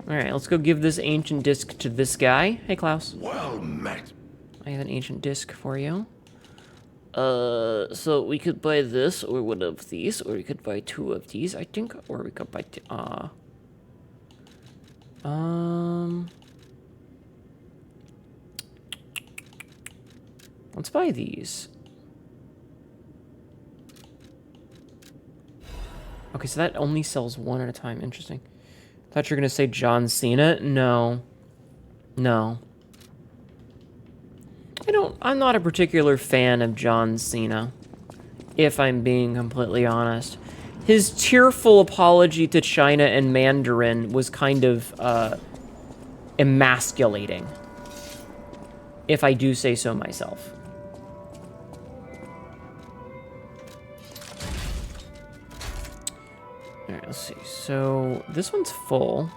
All right, let's go give this ancient disc to this guy. Hey, Klaus. Well met. I have an ancient disc for you. So we could buy this or one of these, or we could buy two of these, I think, or we could buy let's buy these. Okay, so that only sells one at a time. Interesting. Thought you were gonna say John Cena. No. No. I'm not a particular fan of John Cena, if I'm being completely honest. His tearful apology to China and Mandarin was kind of, emasculating, if I do say so myself. Alright, let's see. So, this one's full.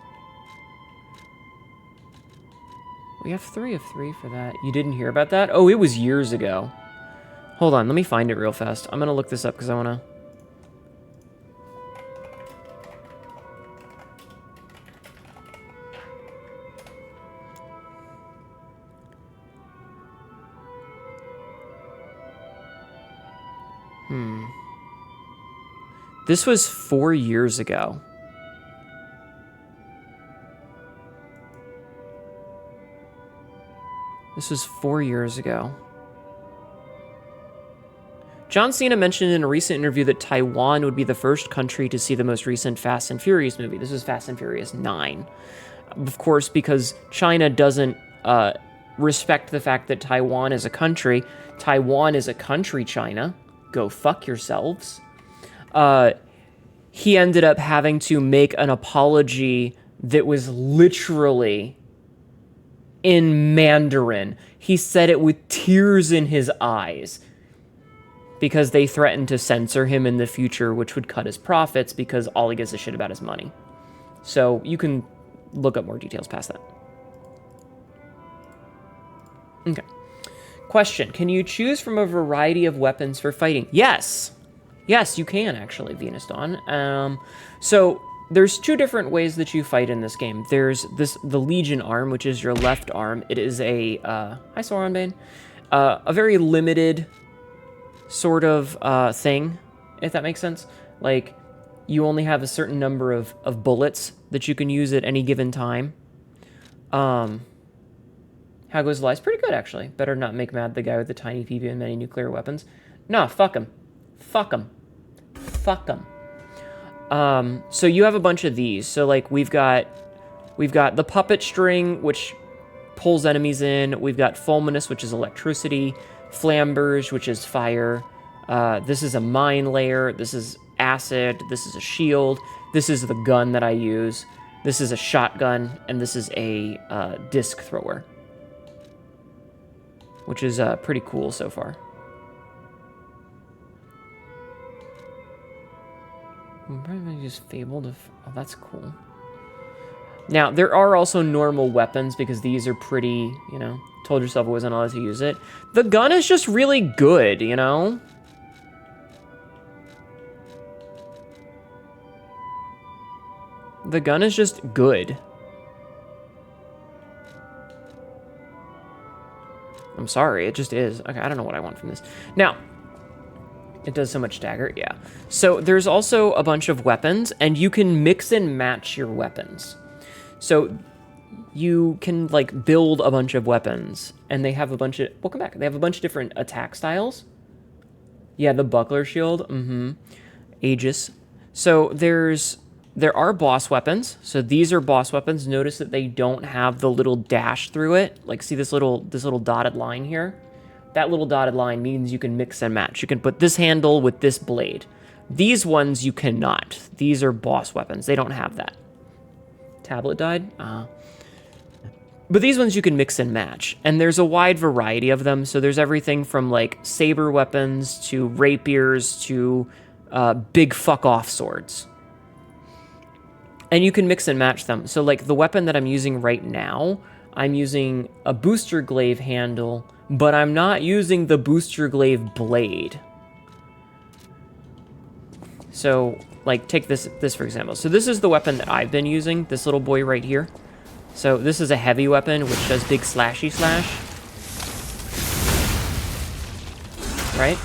We have 3 of 3 for that. You didn't hear about that? Oh, it was years ago. Hold on, let me find it real fast. I'm gonna look this up because I wanna... This was 4 years ago. This was 4 years ago. John Cena mentioned in a recent interview that Taiwan would be the first country to see the most recent Fast and Furious movie. This is Fast and Furious 9. Of course, because China doesn't respect the fact that Taiwan is a country. Taiwan is a country, China. Go fuck yourselves. He ended up having to make an apology that was literally in Mandarin. He said it with tears in his eyes because they threatened to censor him in the future, which would cut his profits because all he gives a shit about is money. So you can look up more details past that. Okay. Question. Can you choose from a variety of weapons for fighting? Yes. Yes, you can, actually, Venus Dawn. So there's 2 different ways that you fight in this game. There's the Legion arm, which is your left arm. It is a, hi Sauronbane, a very limited sort of thing, if that makes sense. Like, you only have a certain number of bullets that you can use at any given time. How goes the lies? Pretty good, actually. Better not make mad the guy with the tiny PP and many nuclear weapons. Nah, fuck him. Fuck him. Fuck him. So you have a bunch of these. So like we've got the puppet string, which pulls enemies in. We've got fulminus, which is electricity. Flamberge, which is fire. This is a mine layer. This is acid. This is a shield. This is the gun that I use. This is a shotgun, and this is a disc thrower, which is pretty cool so far. Probably just fabled if... Oh, that's cool. Now, there are also normal weapons, because these are pretty, you know... Told yourself I wasn't allowed to use it. The gun is just really good, you know? The gun is just good. I'm sorry, it just is. Okay, I don't know what I want from this. Now... It does so much dagger, yeah. So there's also a bunch of weapons, and you can mix and match your weapons. So you can, like, build a bunch of weapons, and they have a bunch of... Welcome back. They have a bunch of different attack styles. Yeah, the buckler shield. Aegis. So there are boss weapons. So these are boss weapons. Notice that they don't have the little dash through it. Like, see this little dotted line here? That little dotted line means you can mix and match. You can put this handle with this blade. These ones you cannot. These are boss weapons. They don't have that. Tablet died? But these ones you can mix and match, and there's a wide variety of them. So there's everything from like saber weapons to rapiers to big fuck off swords. And you can mix and match them. So like the weapon that I'm using right now, I'm using a booster glaive handle, but I'm not using the booster glaive blade. So like take this for example. So this is the weapon that I've been using, this little boy right here. So this is a heavy weapon, which does big slashy slash. Right?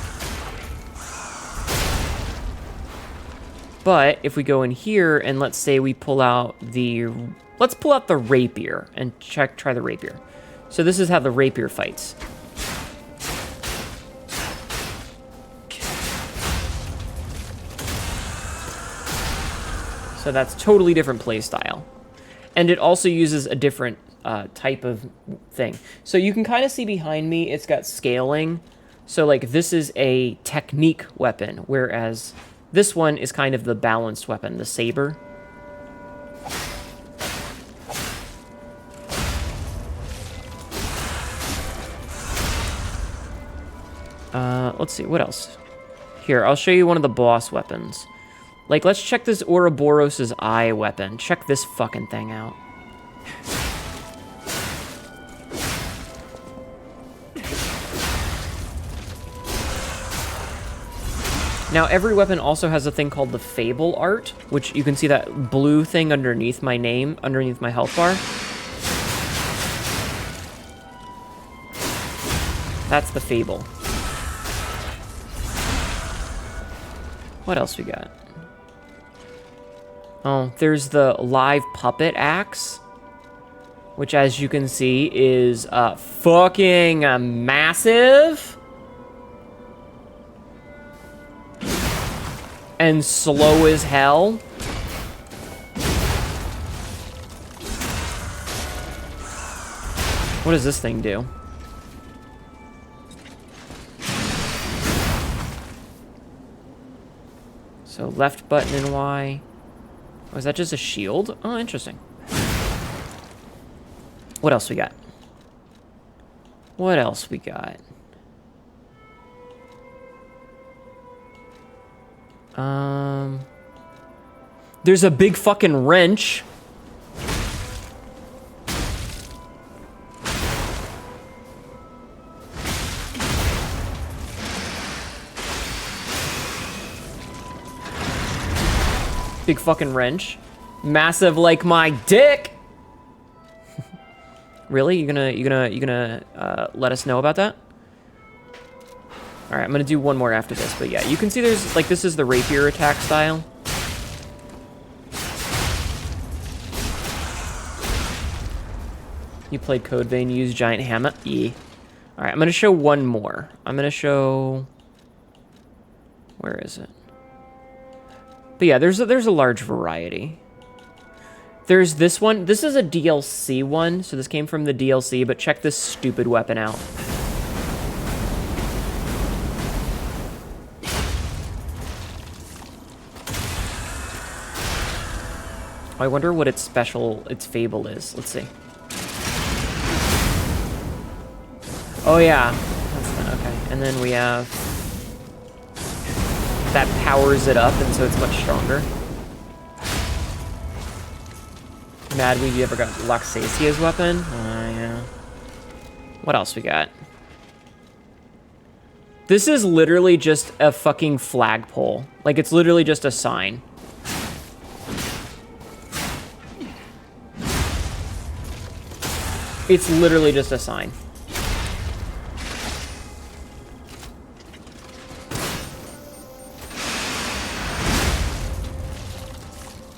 But if we go in here and let's say we pull out the... Let's pull out the rapier and try the rapier. So this is how the rapier fights. So that's totally different playstyle. And it also uses a different type of thing. So you can kind of see behind me, it's got scaling. So like this is a technique weapon, whereas this one is kind of the balanced weapon, the saber. Let's see, what else? Here, I'll show you one of the boss weapons. Like, let's check this Ouroboros' eye weapon. Check this fucking thing out. Now, every weapon also has a thing called the Fable art, which you can see that blue thing underneath my name, underneath my health bar. That's the Fable. What else we got? Oh, there's the live puppet axe, which as you can see is fucking massive and slow as hell. What does this thing do? So left button and Y. Oh, is that just a shield? Oh, interesting. What else we got? What else we got? There's a big fucking wrench. Big fucking wrench. Massive like my dick. Really? You gonna let us know about that? All right, I'm gonna do one more after this, but yeah, you can see there's like this is the rapier attack style. You played Code Vein, you use giant hammer. Yeah. All right, I'm gonna show one more. I'm gonna show. Where is it? But yeah, there's a large variety. There's this one. This is a DLC one, so this came from the DLC, but check this stupid weapon out. I wonder what its fable is. Let's see. Oh yeah, okay. And then we have that powers it up, and so it's much stronger. Madweed, you ever got Luxacia's weapon? Yeah. What else we got? This is literally just a fucking flagpole. Like, it's literally just a sign. It's literally just a sign.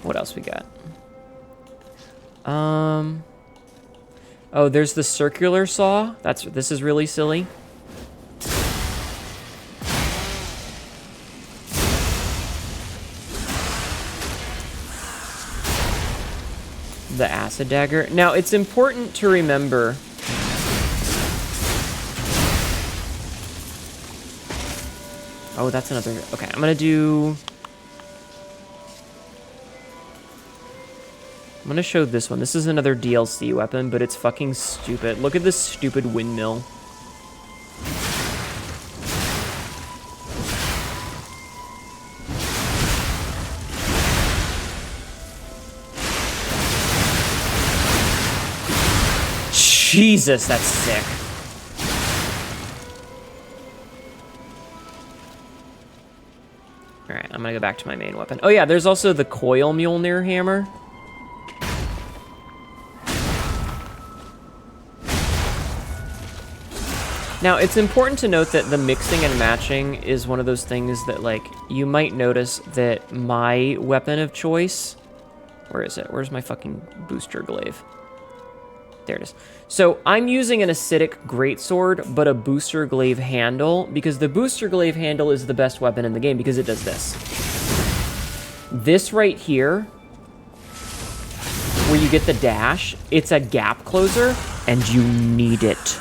What else we got? Oh, there's the circular saw. This is really silly. The acid dagger. Now, it's important to remember. Oh, that's another. Okay, I'm gonna do. I'm gonna show this one. This is another DLC weapon, but it's fucking stupid. Look at this stupid windmill. Jesus, that's sick. Alright, I'm gonna go back to my main weapon. Oh yeah, there's also the coil Mjolnir hammer. Now, it's important to note that the mixing and matching is one of those things that, like, you might notice that my weapon of choice... Where is it? Where's my fucking booster glaive? There it is. So, I'm using an acidic greatsword, but a booster glaive handle, because the booster glaive handle is the best weapon in the game, because it does this. This right here, where you get the dash, it's a gap closer, and you need it.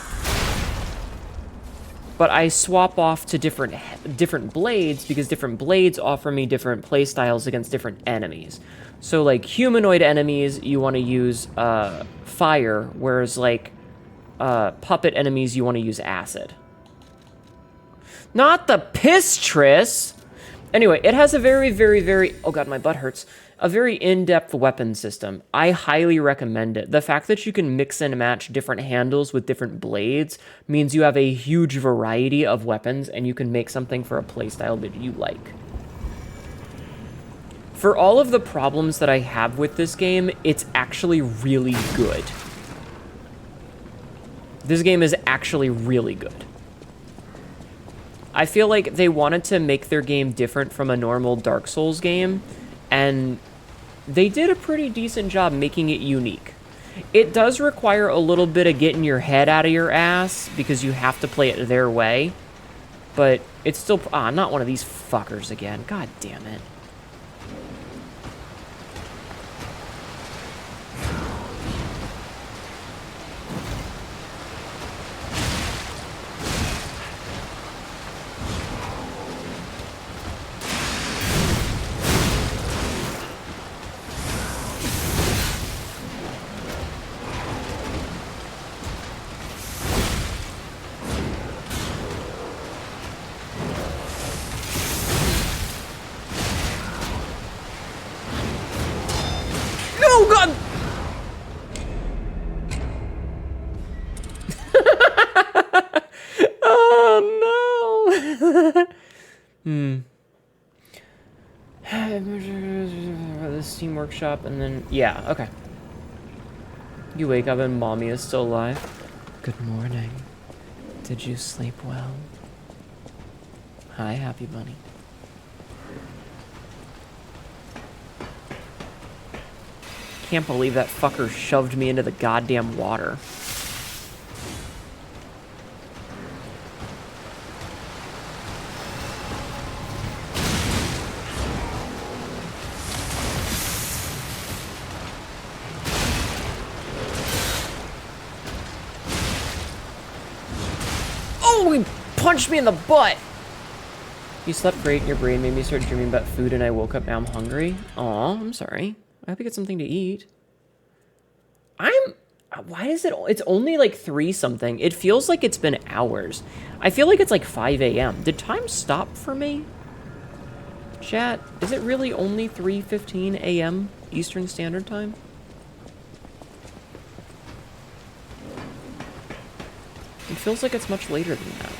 But I swap off to different blades because different blades offer me different playstyles against different enemies. So, like, humanoid enemies, you want to use fire, whereas, like, puppet enemies, you want to use acid. Not the Pistress! Anyway, it has a very, very, very... Oh god, my butt hurts. A very in-depth weapon system. I highly recommend it. The fact that you can mix and match different handles with different blades means you have a huge variety of weapons and you can make something for a playstyle that you like. For all of the problems that I have with this game, it's actually really good. This game is actually really good. I feel like they wanted to make their game different from a normal Dark Souls game, and they did a pretty decent job making it unique. It does require a little bit of getting your head out of your ass, because you have to play it their way, but it's still... Ah, not one of these fuckers again. God damn it. The Steam Workshop, and then... Yeah, okay. You wake up and mommy is still alive. Good morning. Did you sleep well? Hi, Happy Bunny. Can't believe that fucker shoved me into the goddamn water. Punched me in the butt! You slept great and your brain made me start dreaming about food and I woke up, now I'm hungry. Aw, I'm sorry. I hope you get something to eat. Why is it... It's only like 3 something. It feels like it's been hours. I feel like it's like 5 a.m. Did time stop for me? Chat, is it really only 3:15 a.m. Eastern Standard Time? It feels like it's much later than that.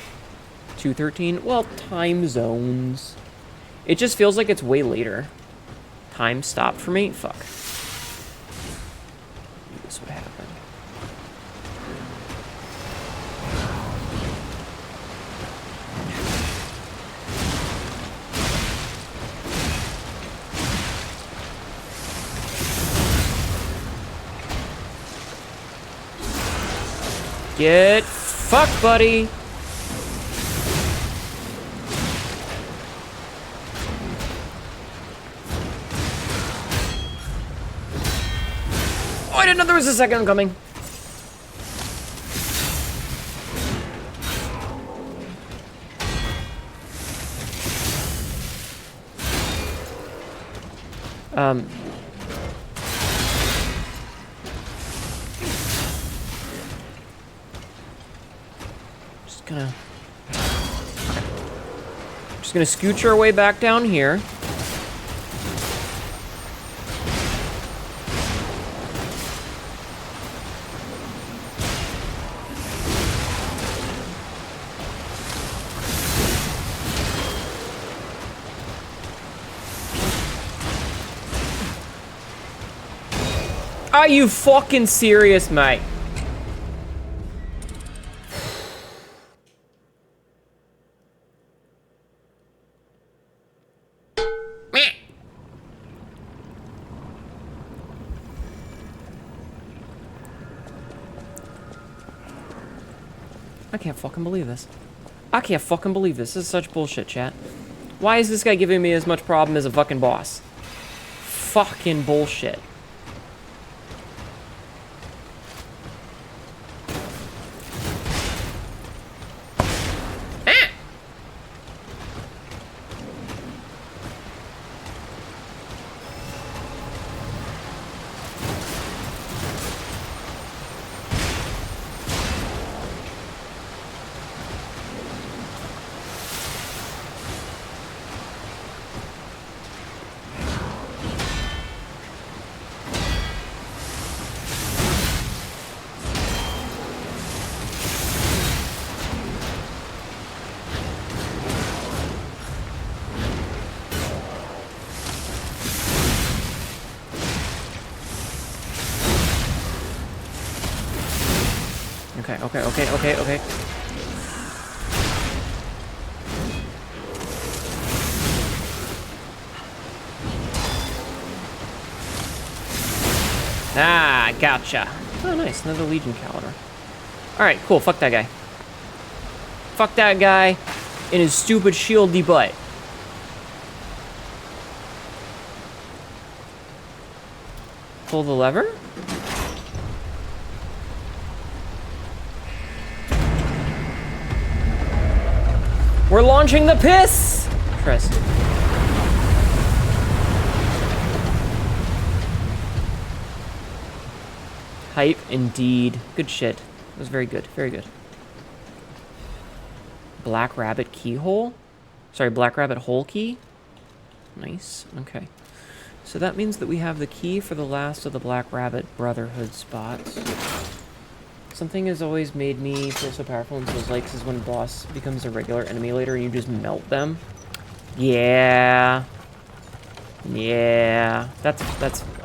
2:13? Well, time zones. It just feels like it's way later. Time stopped for me? Fuck. This would happen. Get fucked, buddy! Oh, I didn't know there was a second one coming. gonna scooch our way back down here. Are you fucking serious, mate? I can't fucking believe this. I can't fucking believe this. This is such bullshit, chat. Why is this guy giving me as much problem as a fucking boss? Fucking bullshit. Okay. Ah, gotcha. Oh, nice. Another Legion caliber. Alright, cool. Fuck that guy. Fuck that guy in his stupid shieldy butt. Pull the lever? We're launching the piss! Chris. Hype, indeed. Good shit. It was very good. Very good. Black Rabbit keyhole? Sorry, Black Rabbit hole key? Nice. Okay. So that means that we have the key for the last of the Black Rabbit Brotherhood spots. Something has always made me feel so powerful in Souls Likes is when a boss becomes a regular enemy later and you just melt them. Yeah. Yeah. That's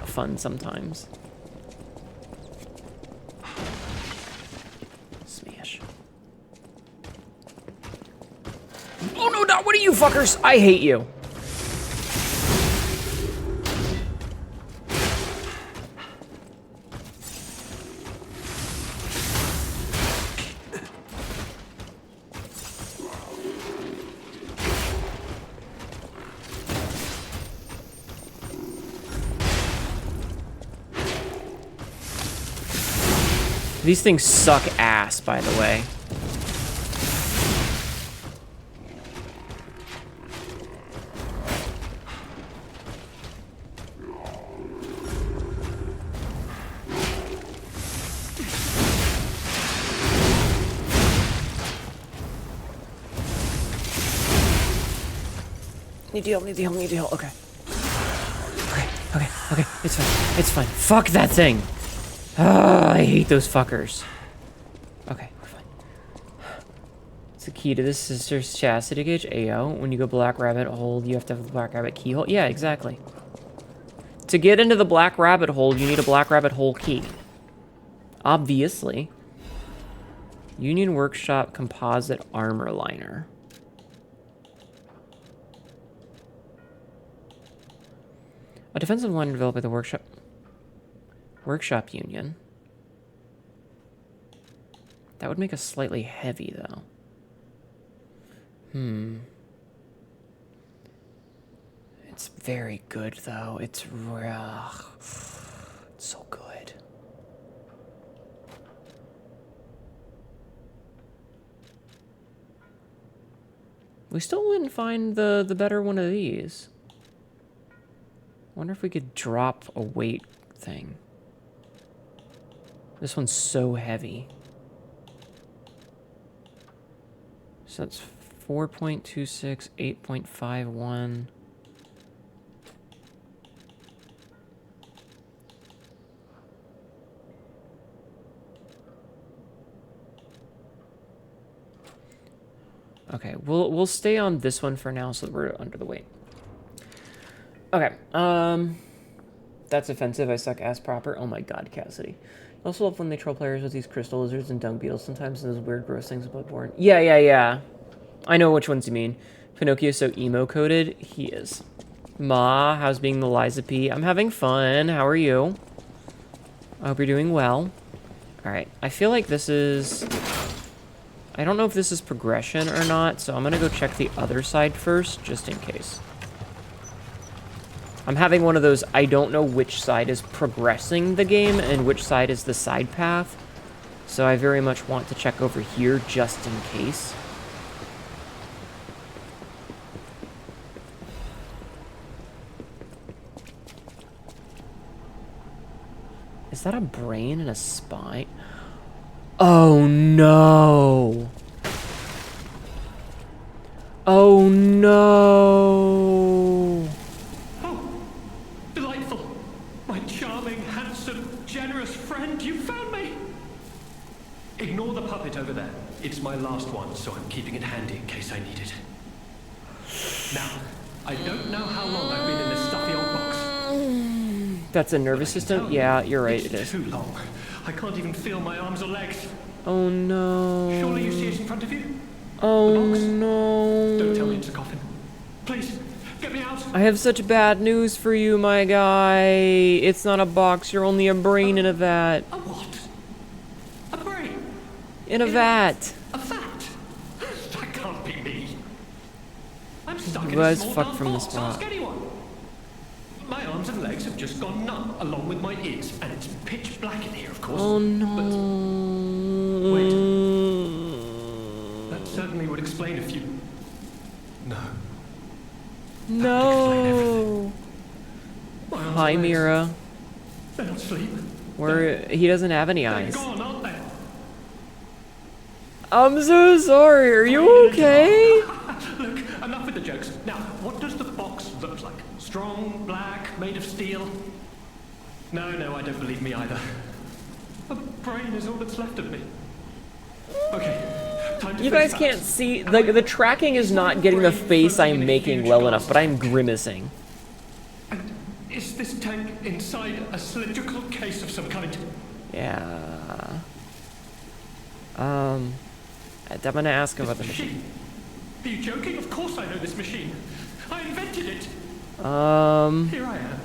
fun sometimes. Smash. Oh no, not one of you fuckers! I hate you. These things suck ass, by the way. Need to heal. Okay. Okay. It's fine. Fuck that thing. I hate those fuckers. Okay, we're fine. It's the key to the Sister's Chastity Gauge. AO. When you go Black Rabbit hole, you have to have the Black Rabbit keyhole. Yeah, exactly. To get into the Black Rabbit hole, you need a Black Rabbit hole key. Obviously. Union Workshop Composite Armor Liner. A defensive line developed by the Workshop Union. That would make us slightly heavy, though. It's very good, though. It's so good. We still didn't find the better one of these. Wonder if we could drop a weight thing. This one's so heavy. So that's 4.26, 8.51. Okay, we'll stay on this one for now so that we're under the weight. Okay, that's offensive. I suck ass proper. Oh my god, Cassidy. I also love when they troll players with these crystal lizards and dung beetles sometimes, and those weird gross things about Bloodborne. Yeah. I know which ones you mean. Pinocchio's so emo-coded. He is. Ma, how's being the Liza P? I'm having fun. How are you? I hope you're doing well. Alright, I feel like this is... I don't know if this is progression or not, so I'm gonna go check the other side first, just in case. I'm having one of those, I don't know which side is progressing the game and which side is the side path. So I very much want to check over here just in case. Is that a brain and a spine? Oh no! Oh no! Oh, delightful. My charming, handsome, generous friend, you found me! Ignore the puppet over there. It's my last one, so I'm keeping it handy in case I need it. Now, I don't know how long I've been in this stuffy old box. That's a nervous system? Yeah, you're right, it is. Too long. I can't even feel my arms or legs. Oh no. Surely you see it in front of you? Oh no. Don't tell me it's a coffin. Please, get me out. I have such bad news for you, my guy. It's not a box, you're only a brain in a vat. A what? A brain? In a vat. A vat? That can't be me. I'm stuck You in a guys small fucked dark from the box. spot. Ask anyone. My arms and legs have just gone numb, along with my ears, and it's pitch black in here, of course. Oh no. But wait. That certainly would explain a few. No. No. Hi, Mira. They're not asleep. He doesn't have any They're eyes. gone, aren't they? I'm so sorry. Are you okay? Look, enough with the jokes. Now, what does the box look like? Strong, black, made of steel? No, I don't believe me either. A brain is all that's left of me. Okay, time to You face guys can't facts. see, the tracking is not getting the face I'm making well enough, but I'm grimacing. And is this tank inside a cylindrical case of some kind? Yeah. I'm gonna ask about the machine. Are you joking? Of course I know this machine. I invented it. Here I am,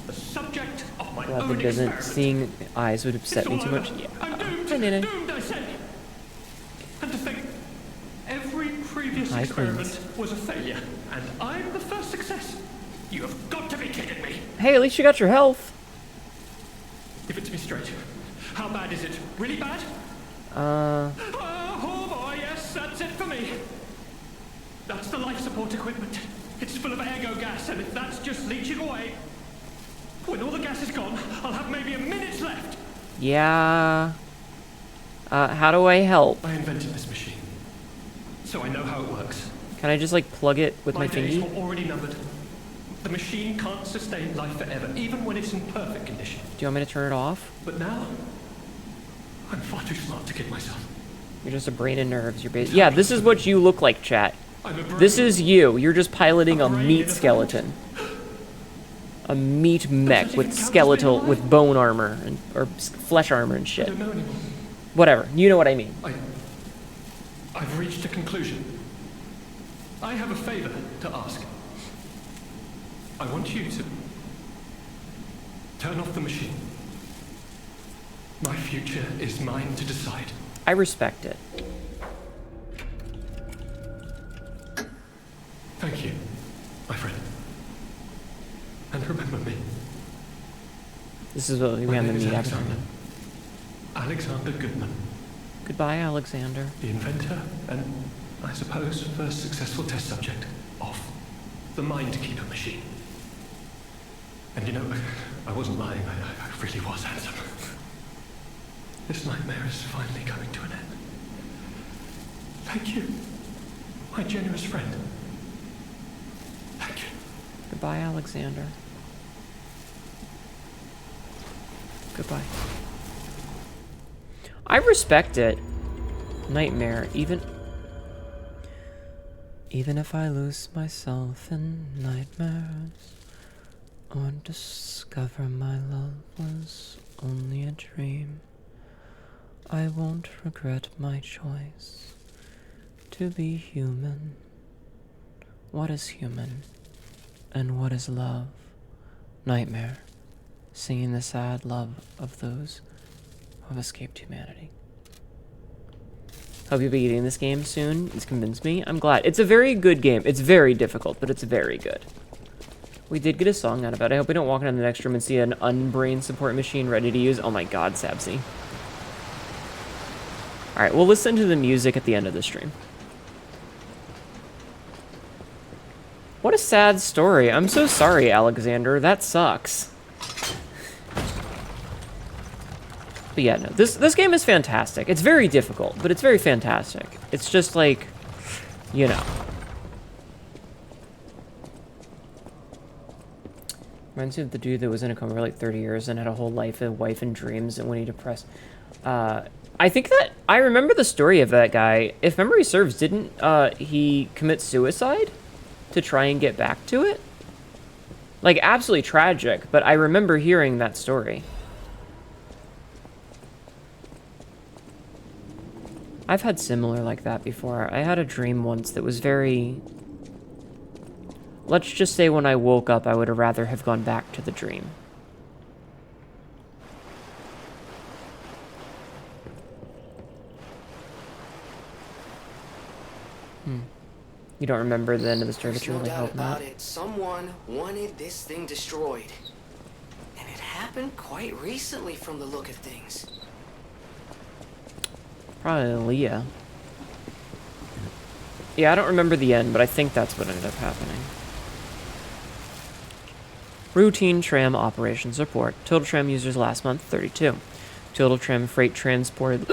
the subject of my Glad own that doesn't, experiment. seeing eyes would upset me too much. Yeah. I'm doomed. Hi, Nene. Doomed, I say. And to think, every previous Hi, experiment Queens. was a failure, and I'm the first success. You have got to be kidding me. Hey, at least you got your health. Give it to me straight. How bad is it? Really bad? Oh boy, yes, that's it for me. That's the life support equipment. It's full of ergo gas, and if that's just leaching away, when all the gas is gone, I'll have maybe a minute left. Yeah. How do I help? I invented this machine, so I know how it works. Can I just, like, plug it with my days thingy? were already numbered. The machine can't sustain life forever, even when it's in perfect condition. Do you want me to turn it off? But now, I'm far too smart to kid myself. You're just a brain and nerves. You're yeah, this is what you look like, chat. I'm a brain. This is you. You're just piloting a brain in meat a skeleton. A meat mech with skeletal, with bone armor, and or flesh armor and I shit. don't know anymore. Whatever. You know what I mean. I've reached a conclusion. I have a favor to ask. I want you to turn off the machine. My future is mine to decide. I respect it. Thank you, my friend. And remember me. This is what we My on the name is meat Alexander. episode. Alexander Goodman. Goodbye, Alexander. The inventor and, I suppose, first successful test subject of the Mindkeeper machine. And you know, I wasn't lying. I really was handsome. This nightmare is finally coming to an end. Thank you. My generous friend. Thank you. Goodbye, Alexander. Goodbye. I respect it. Nightmare, even if I lose myself in nightmares, or discover my love was only a dream, I won't regret my choice to be human. What is human? And what is love? Nightmare, singing the sad love of those who have escaped humanity. Hope you'll be getting this game soon. It's convinced me. I'm glad. It's a very good game. It's very difficult, but it's very good. We did get a song out of it. I hope we don't walk into the next room and see an unbrain support machine ready to use. Oh my god, Sabsy. Alright, we'll listen to the music at the end of the stream. What a sad story. I'm so sorry, Alexander. That sucks. But yeah, no, this game is fantastic. It's very difficult, but it's very fantastic. It's just like, you know. Reminds me of the dude that was in a coma for like 30 years and had a whole life, a wife and dreams, and when he depressed. I think that, I remember the story of that guy. If memory serves, didn't he commit suicide to try and get back to it? Like, absolutely tragic, but I remember hearing that story. I've had similar like that before. I had a dream once that was very... Let's just say when I woke up, I would have rather have gone back to the dream. You don't remember the end of the story, but you really hope not. Someone wanted this thing destroyed. And it happened quite recently from the look of things. Probably Leah. Yeah, I don't remember the end, but I think that's what ended up happening. Routine tram operations report. Total tram users last month, 32. Total tram freight transported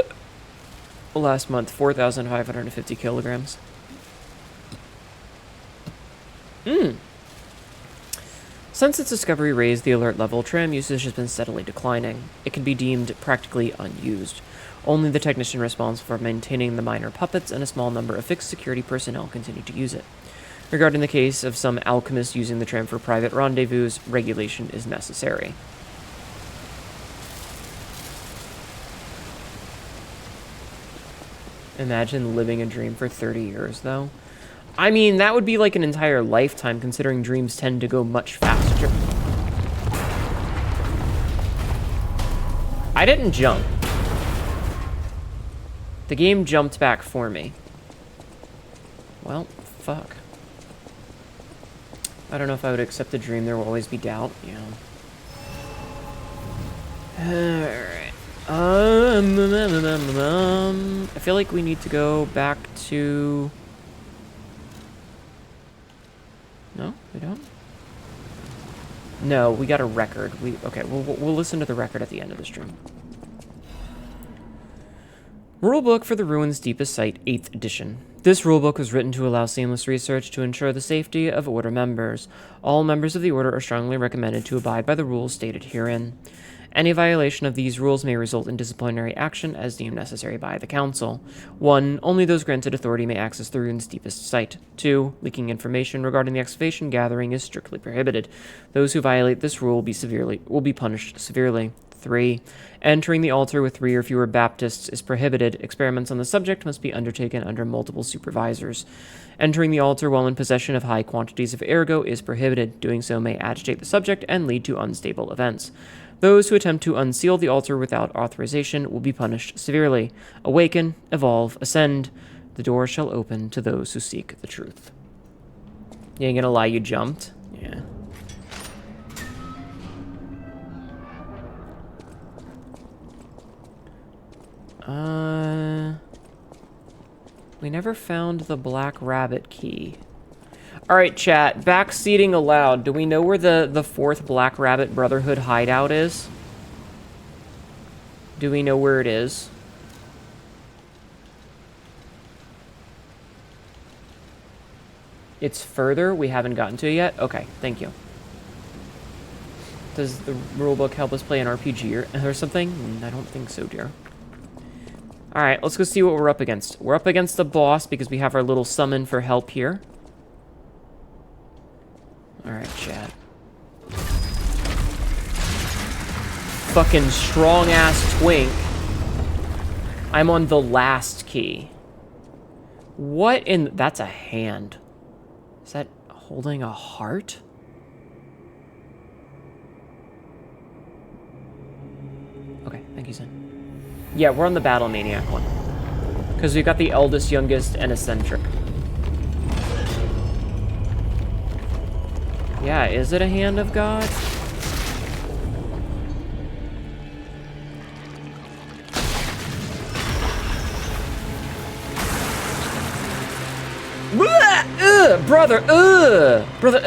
last month, 4,550 kilograms. Since its discovery raised the alert level, tram usage has been steadily declining. It can be deemed practically unused. Only the technician responsible for maintaining the minor puppets and a small number of fixed security personnel continue to use it. Regarding the case of some alchemists using the tram for private rendezvous, regulation is necessary. Imagine living a dream for 30 years, though. I mean, that would be like an entire lifetime, considering dreams tend to go much faster. I didn't jump. The game jumped back for me. Well, fuck. I don't know if I would accept the dream. There will always be doubt. Yeah. Alright. I feel like we need to go back to... No, we don't? No, we got a record. Okay, we'll listen to the record at the end of the stream. Rulebook for the Ruins Deepest Site, 8th edition. This rulebook was written to allow seamless research to ensure the safety of Order members. All members of the Order are strongly recommended to abide by the rules stated herein. Any violation of these rules may result in disciplinary action as deemed necessary by the Council. 1. Only those granted authority may access the ruin's deepest site. 2. Leaking information regarding the excavation gathering is strictly prohibited. Those who violate this rule will be punished severely. 3. Entering the altar with 3 or fewer Baptists is prohibited. Experiments on the subject must be undertaken under multiple supervisors. Entering the altar while in possession of high quantities of ergo is prohibited. Doing so may agitate the subject and lead to unstable events. Those who attempt to unseal the altar without authorization will be punished severely. Awaken, evolve, ascend. The door shall open to those who seek the truth. You ain't gonna lie, you jumped? Yeah. We never found the Black Rabbit key. Alright, chat. Backseating allowed. Do we know where the 4th Black Rabbit Brotherhood hideout is? Do we know where it is? It's further. We haven't gotten to it yet. Okay, thank you. Does the rulebook help us play an RPG or something? I don't think so, dear. Alright, let's go see what we're up against. We're up against the boss because we have our little summon for help here. Alright, chat. Fucking strong-ass twink. I'm on the last key. What in... That's a hand. Is that holding a heart? Okay, thank you, Sin. Yeah, we're on the Battle Maniac one. Because we've got the eldest, youngest, and eccentric. Yeah, is it a hand of God? Brother, brother,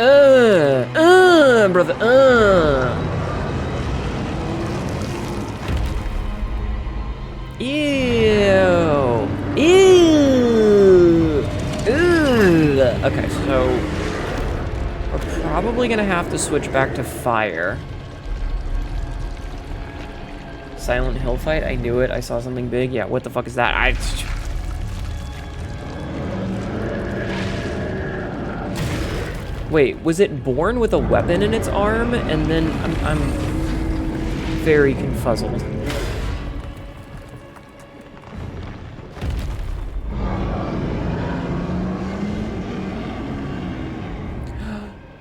brother, Ew. Ew. Okay, so we're probably gonna have to switch back to fire. Silent Hill fight? I knew it. I saw something big. Yeah, what the fuck is that? Wait, was it born with a weapon in its arm? And then I'm very confuzzled.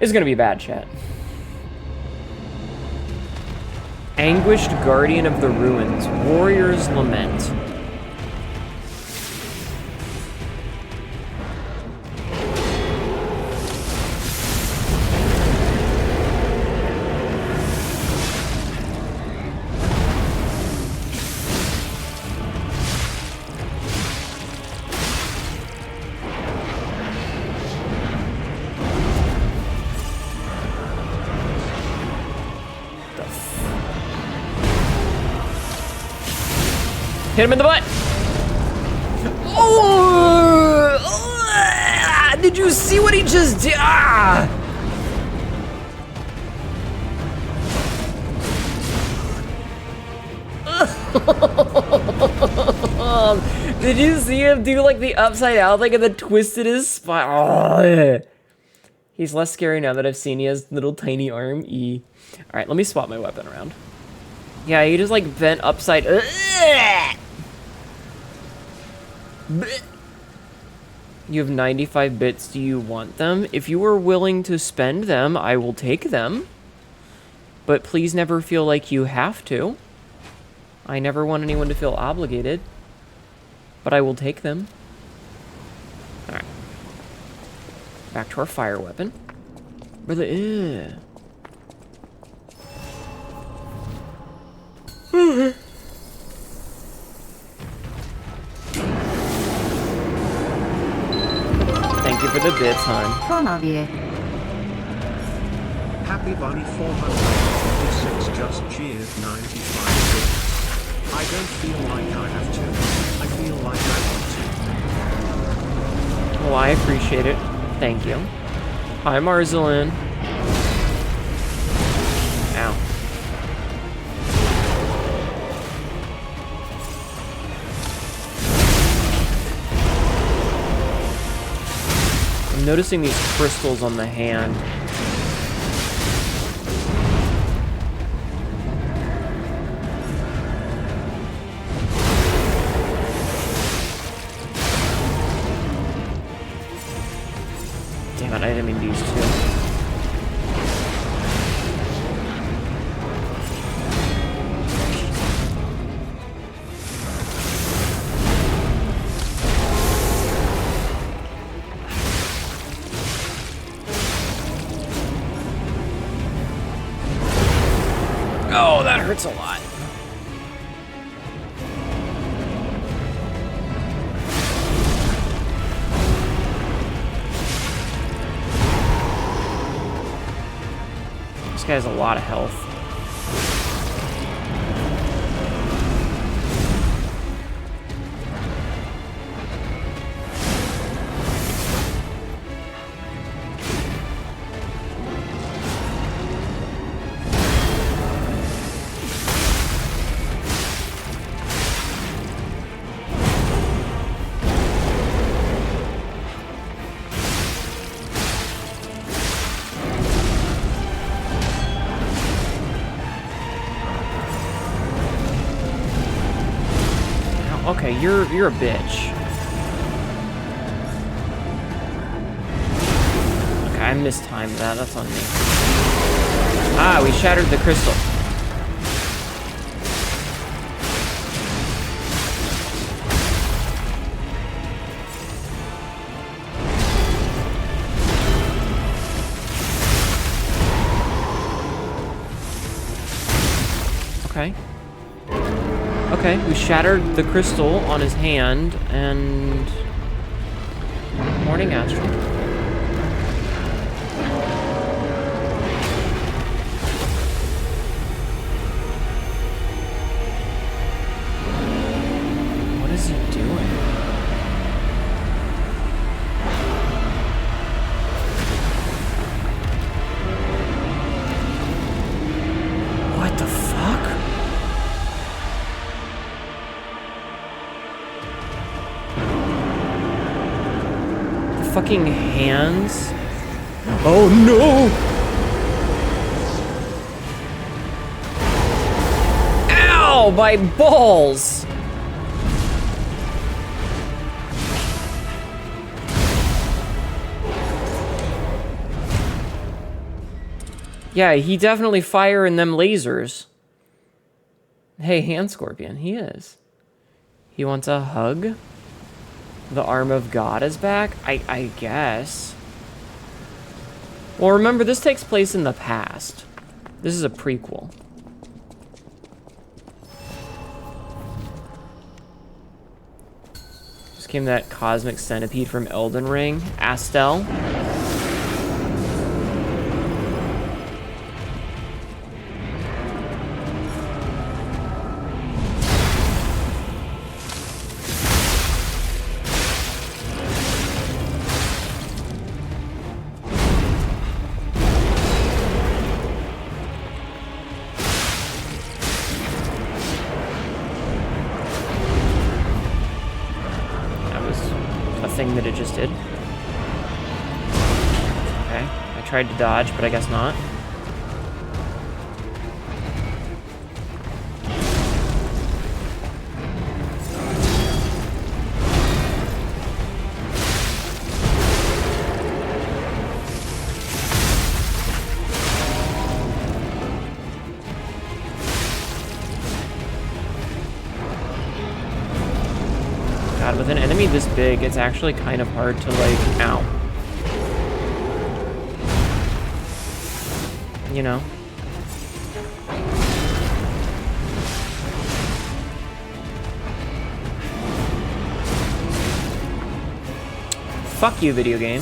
It's gonna be bad, chat. Anguished Guardian of the Ruins. Warrior's Lament. Hit him in the butt! Oh! Did you see what he just did? Ah! Did you see him do like the upside down thing and then twisted his spine? Oh. He's less scary now that I've seen he has little tiny arm. E. Alright, let me swap my weapon around. Yeah, he just like bent upside. You have 95 bits. Do you want them? If you are willing to spend them, I will take them. But please never feel like you have to. I never want anyone to feel obligated. But I will take them. Alright. Back to our fire weapon. Brother, Thank you for the bits, hon. Happy Bunny 456 just cheered 95 bits. I don't feel like I have to. I feel like I want to. Well, I appreciate it. Thank you. Hi, Marzalin. Ow. I'm noticing these crystals on the hand. Damn it, I didn't mean to use two. Oh, that hurts a lot. This guy has a lot of health. Okay, you're a bitch. Okay, I mistimed that. That's on me. Ah, we shattered the crystal. Okay. Okay, we shattered the crystal on his hand, and... Morning, Astral. What is he doing? What the fuck? Fucking hands. Oh no! Ow! My balls! Yeah, he definitely firing them lasers. Hey, Hand Scorpion, he is. He wants a hug? The arm of God is back? I guess. Well, remember, this takes place in the past. This is a prequel. Just came that cosmic centipede from Elden Ring. Astel. That it just did. Okay, I tried to dodge, but I guess not. God, with an enemy this big, it's actually kind of hard to, like, ow. You know? Fuck you, video game.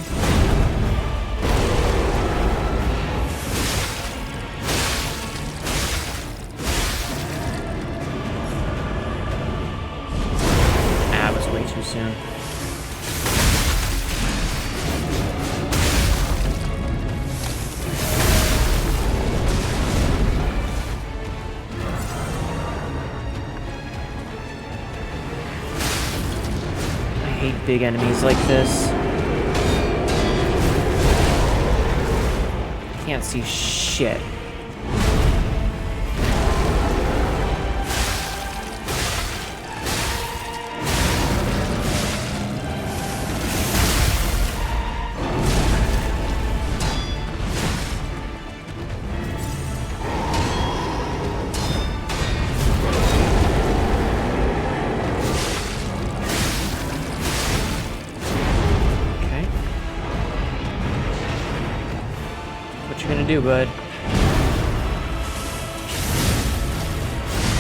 Too soon. I hate big enemies like this. Can't see shit. Do, bud.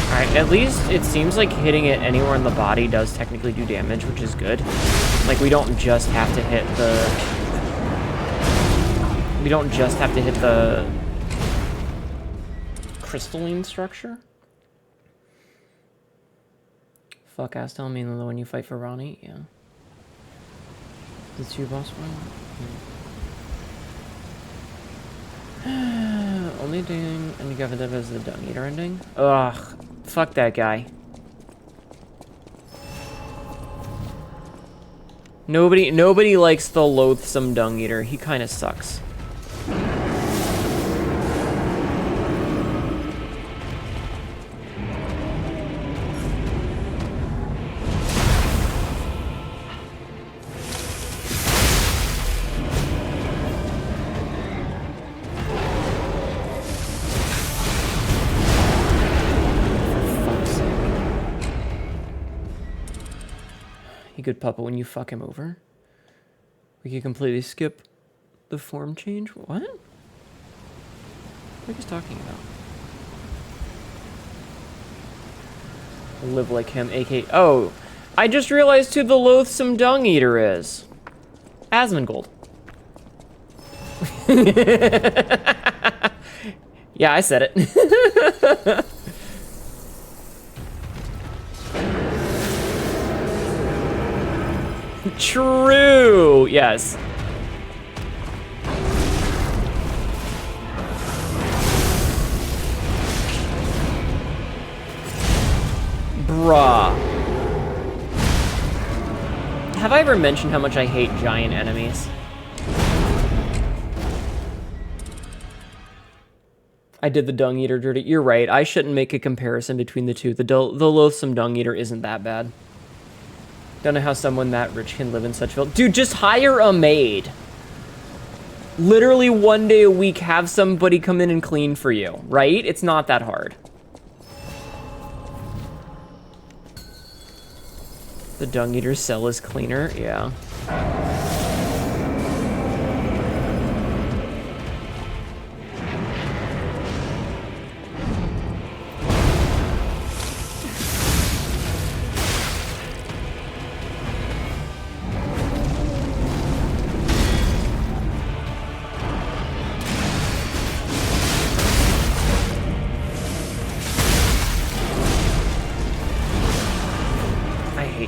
Alright, at least it seems like hitting it anywhere in the body does technically do damage, which is good. Like, we don't just have to hit the... We don't just have to hit the... crystalline structure? Fuck, Astel, I mean, when you fight for Ronnie? Yeah. The two boss one? Only doing and you got it as the Dung Eater ending? Ugh. Fuck that guy. Nobody likes the loathsome Dung Eater. He kinda sucks. He could puppa when you fuck him over. We could completely skip the form change. What? What are you talking about? Live like him, aka... Oh, I just realized who the loathsome dung eater is. Asmongold. Yeah, I said it. True. Yes. Bruh. Have I ever mentioned how much I hate giant enemies? I did the dung eater dirty. You're right. I shouldn't make a comparison between the two. The loathsome dung eater isn't that bad. Don't know how someone that rich can live in such filth. Dude, just hire a maid. Literally 1 day a week, have somebody come in and clean for you, right? It's not that hard. The dung eater's cell is cleaner, yeah.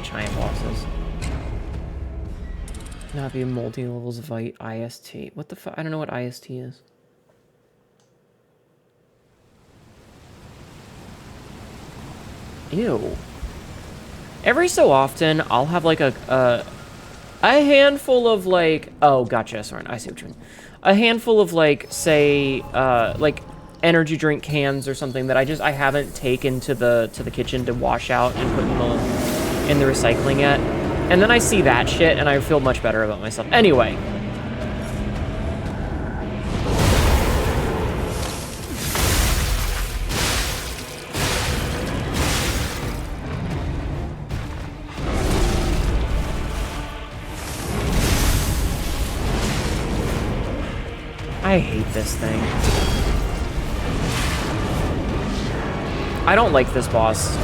Giant bosses. Not be multi-levels of IST. What the fuck? I don't know what IST is. Ew. Every so often, I'll have like a handful of like... Oh, gotcha, Soren. I see what you mean. A handful of like, say, like energy drink cans or something that I haven't taken to the kitchen to wash out and put in the recycling yet. And then I see that shit and I feel much better about myself. Anyway. I hate this thing. I don't like this boss.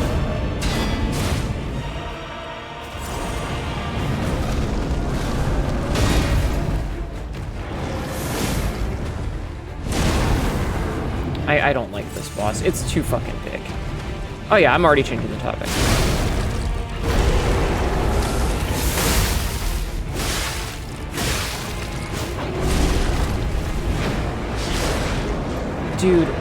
I don't like this boss. It's too fucking big. Oh yeah, I'm already changing the topic. Dude.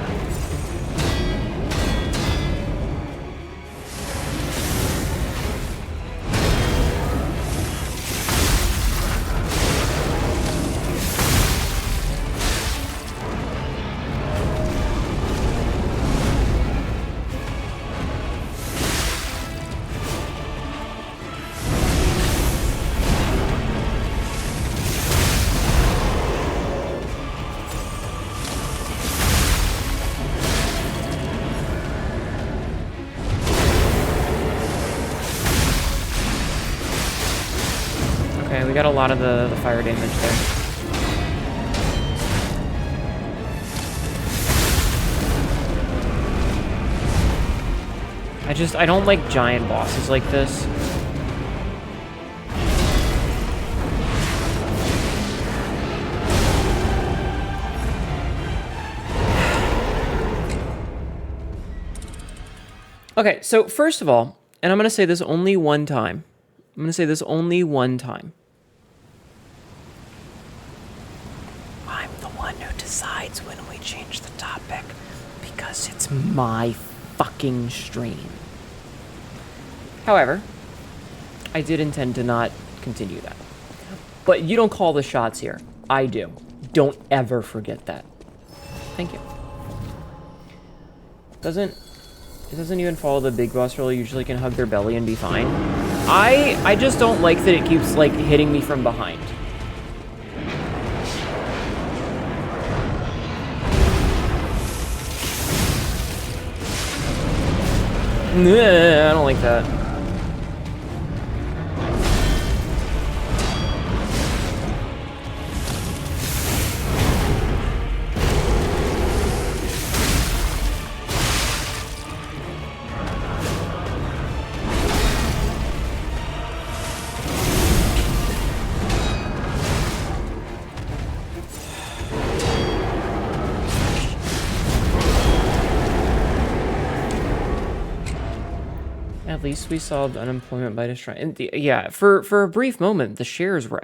We got a lot of the fire damage there. I don't like giant bosses like this. Okay, so first of all, and I'm going to say this only one time. I'm going to say this only one time. I'm the one who decides when we change the topic because it's my fucking stream. However, I did intend to not continue that. But you don't call the shots here. I do. Don't ever forget that. Thank you. It doesn't even follow the big boss rule. Usually can hug their belly and be fine. I just don't like that it keeps like hitting me from behind. Nah, I don't like that. At least we solved unemployment by destroying. And yeah, for a brief moment, the shares were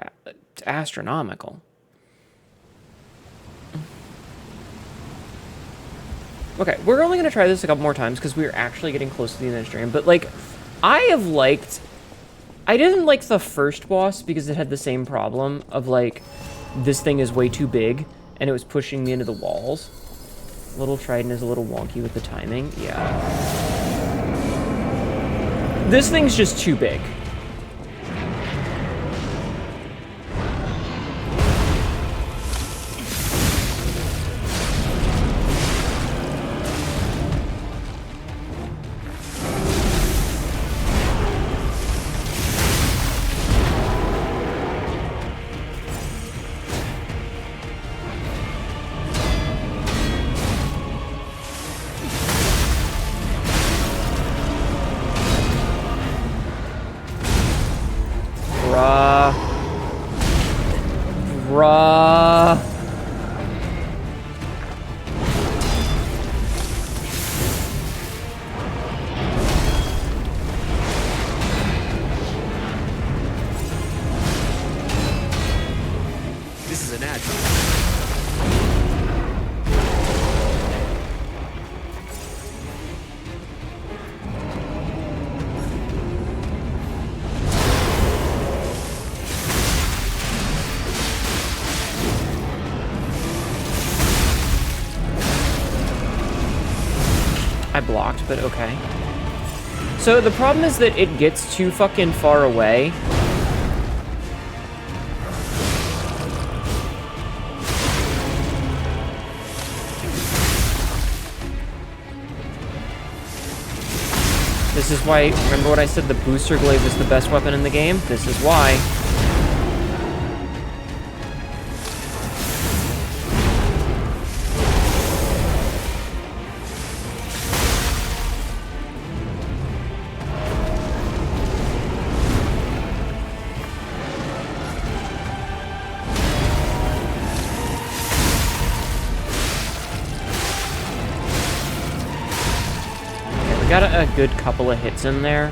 astronomical. Okay, we're only going to try this a couple more times because we're actually getting close to the end of the stream. But, like, I didn't like the first boss because it had the same problem of, like, this thing is way too big and it was pushing me into the walls. Little Trident is a little wonky with the timing. Yeah. This thing's just too big. This is an ad. I blocked, but okay. So the problem is that it gets too fucking far away. This is why, remember what I said, the booster glaive is the best weapon in the game? This is why. Got a good couple of hits in there.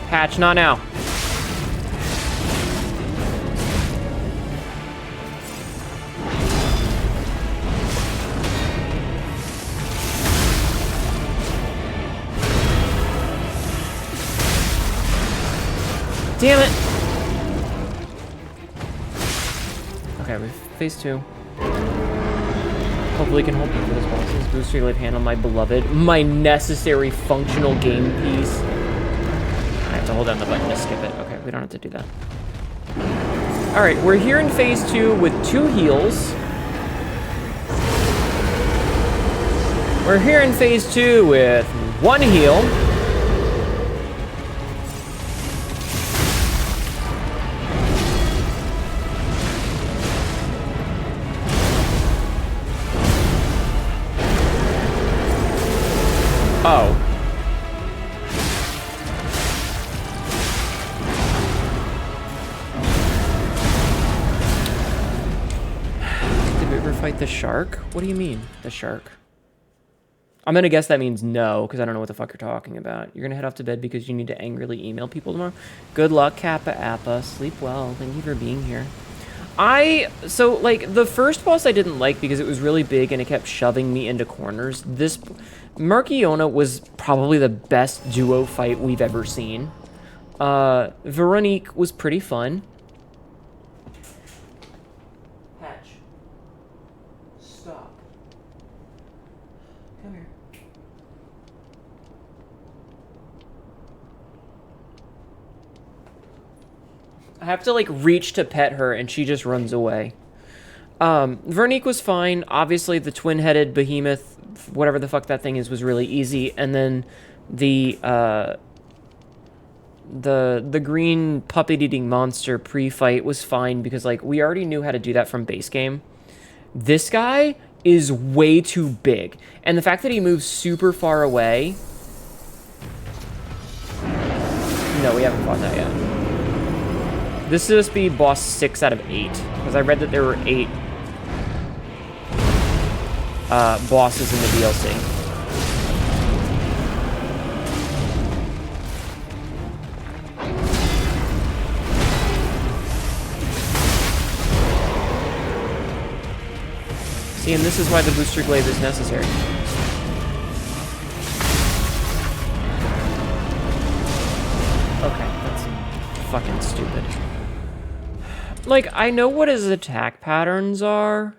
Patch, not now. Damn it! Okay, we phase 2. Hopefully can hold me for this boss. This booster glaive handle, my beloved, my necessary functional game piece. I have to hold down the button to skip it. Okay, we don't have to do that. Alright, we're here in phase 2 with 2 heals. We're here in phase 2 with 1 heal. Oh. Did we ever fight the shark? What do you mean, the shark? I'm gonna guess that means no, because I don't know what the fuck you're talking about. You're gonna head off to bed because you need to angrily email people tomorrow? Good luck, Kappa Appa. Sleep well. Thank you for being here. So, like, the first boss I didn't like because it was really big and it kept shoving me into corners. This Markiona was probably the best duo fight we've ever seen. Veronique was pretty fun. Hatch. Stop. Come here. I have to, like, reach to pet her, and she just runs away. Veronique was fine. Obviously, the twin-headed behemoth, whatever the fuck that thing is, was really easy. And then the green puppet-eating monster pre-fight was fine because, like, we already knew how to do that from base game. This guy is way too big. And the fact that he moves super far away... No, we haven't fought that yet. This is supposed to be boss 6 out of 8, because I read that there were 8 bosses in the DLC. See, and this is why the booster glaive is necessary. Okay, that's fucking stupid. Like, I know what his attack patterns are,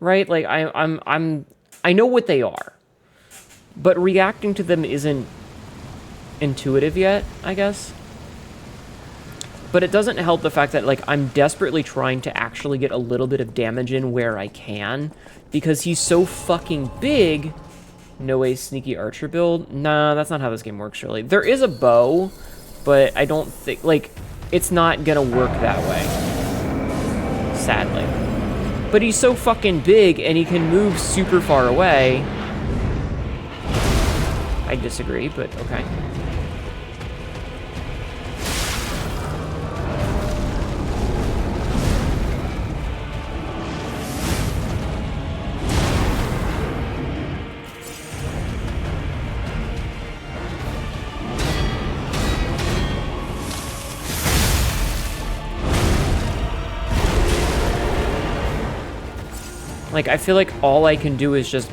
right? Like, I know what they are, but reacting to them isn't intuitive yet, I guess. But it doesn't help the fact that, like, I'm desperately trying to actually get a little bit of damage in where I can, because he's so fucking big. No way, sneaky archer build? Nah, that's not how this game works, really. There is a bow, but I don't think, like, it's not gonna work that way. Sadly. But he's so fucking big, and he can move super far away. I disagree, but okay. Like, I feel like all I can do is just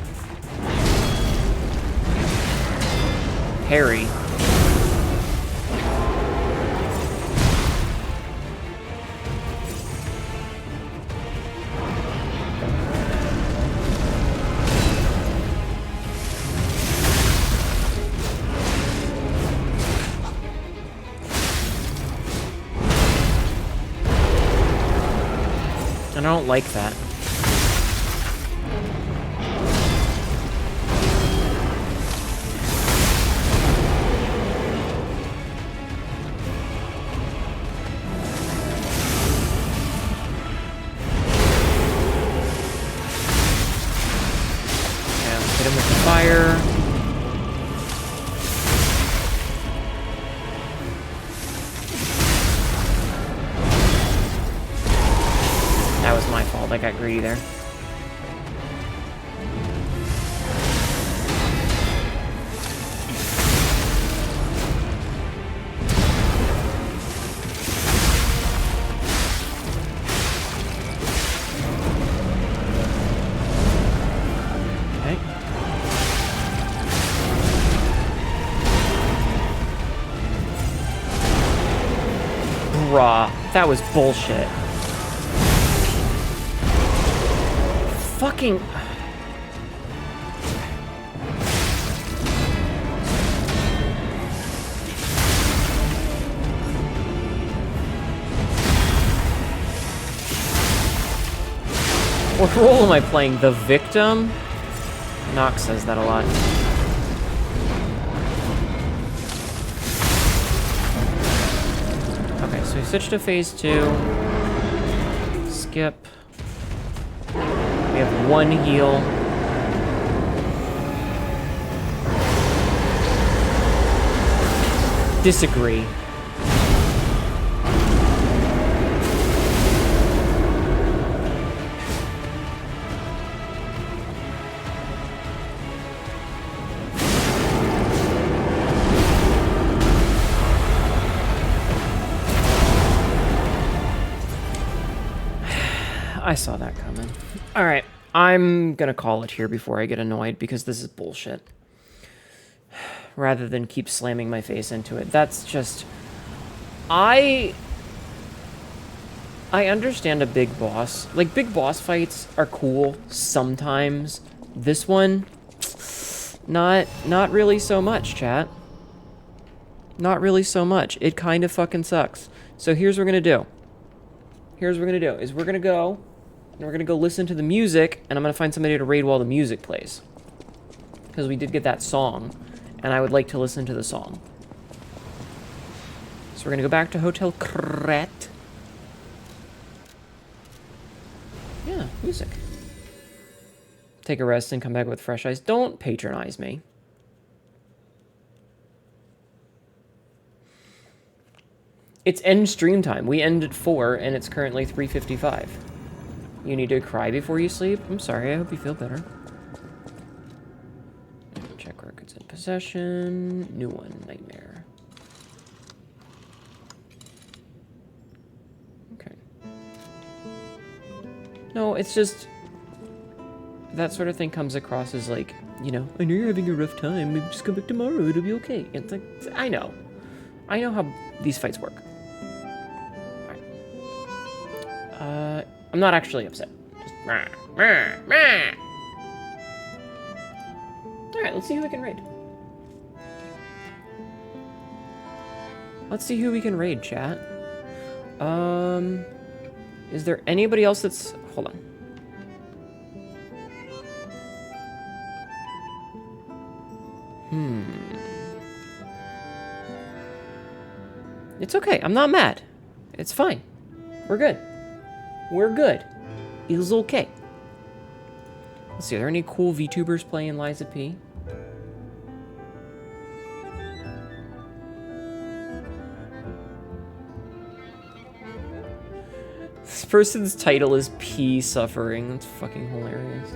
parry. And I don't like that. I got greedy there. Okay. Bruh, that was bullshit. Fucking... What role am I playing? The victim? Nox says that a lot. Okay, so we switch to phase 2. Skip. We have one heal. Disagree. I saw that coming. All right, I'm gonna call it here before I get annoyed because this is bullshit. Rather than keep slamming my face into it. That's just... I understand a big boss. Like, big boss fights are cool sometimes. This one, not really so much, chat. Not really so much. It kind of fucking sucks. So here's what we're gonna do. Here's what we're gonna do, is we're gonna go, and we're gonna go listen to the music, and I'm gonna find somebody to raid while the music plays. Because we did get that song, and I would like to listen to the song. So we're gonna go back to Hotel Kret. Yeah, music. Take a rest and come back with fresh eyes. Don't patronize me. It's end stream time. We end at 4, and it's currently 3:55. You need to cry before you sleep? I'm sorry, I hope you feel better. Check records in possession. New one, nightmare. Okay. No, it's just... that sort of thing comes across as like, you know, I know you're having a rough time, maybe just come back tomorrow, it'll be okay. It's like, I know how these fights work. Alright. I'm not actually upset. Just Alright, let's see who we can raid. Let's see who we can raid, chat. Is there anybody else that's... Hold on. It's okay. I'm not mad. It's fine. We're good. We're good. It's okay. Let's see. Are there any cool VTubers playing Liza P? This person's title is P Suffering. That's fucking hilarious.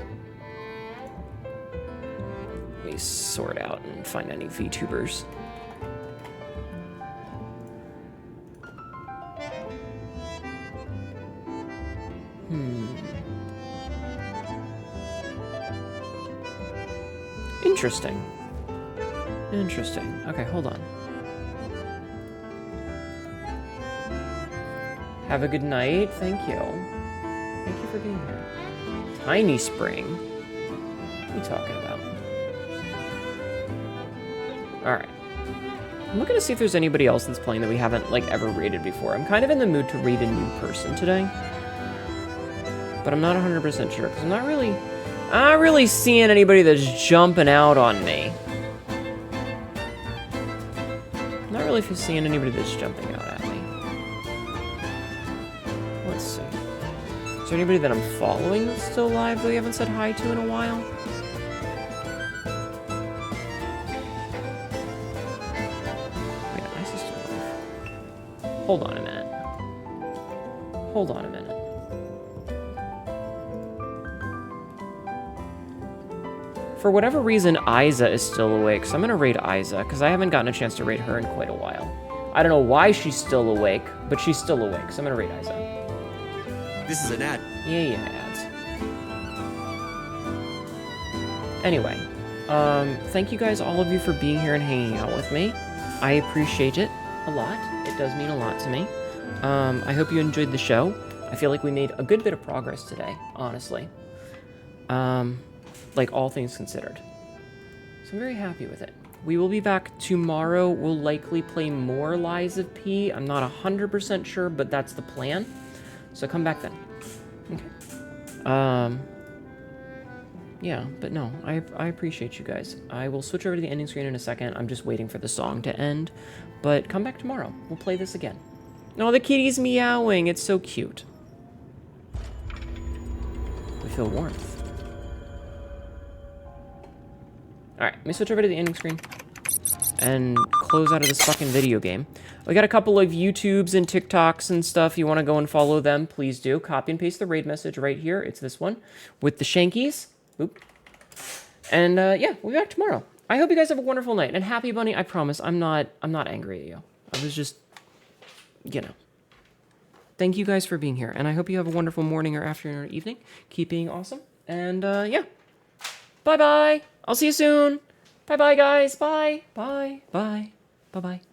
Let me sort out and find any VTubers. Interesting. Interesting. Okay, hold on. Have a good night. Thank you. Thank you for being here. Tiny Spring. What are you talking about? Alright. I'm looking to see if there's anybody else that's playing that we haven't, like, ever raided before. I'm kind of in the mood to raid a new person today. But I'm not 100% sure, because I'm not really seeing anybody that's jumping out on me. I'm not really seeing anybody that's jumping out at me. Let's see. Is there anybody that I'm following that's still alive that we haven't said hi to in a while? Wait, why is this still alive? Hold on a minute. Hold on a minute. For whatever reason, Isa is still awake, so I'm gonna raid Isa, because I haven't gotten a chance to raid her in quite a while. I don't know why she's still awake, but she's still awake, so I'm gonna raid Isa. This is an ad. Yeah, ads. Anyway, thank you guys, all of you, for being here and hanging out with me. I appreciate it a lot. It does mean a lot to me. I hope you enjoyed the show. I feel like we made a good bit of progress today, honestly. Like, all things considered. So I'm very happy with it. We will be back tomorrow. We'll likely play more Lies of P. I'm not 100% sure, but that's the plan. So come back then. Okay. Yeah, but no, I appreciate you guys. I will switch over to the ending screen in a second. I'm just waiting for the song to end. But come back tomorrow. We'll play this again. Oh, the kitty's meowing. It's so cute. We feel warmth. Alright, let me switch over to the ending screen and close out of this fucking video game. We got a couple of YouTubes and TikToks and stuff. You want to go and follow them, please do. Copy and paste the raid message right here. It's this one with the Shankies. Oop. And yeah, we'll be back tomorrow. I hope you guys have a wonderful night. And Happy Bunny, I promise, I'm not angry at you. I was just, you know. Thank you guys for being here. And I hope you have a wonderful morning or afternoon or evening. Keep being awesome. And yeah. Bye-bye. I'll see you soon. Bye-bye, guys. Bye. Bye. Bye. Bye-bye.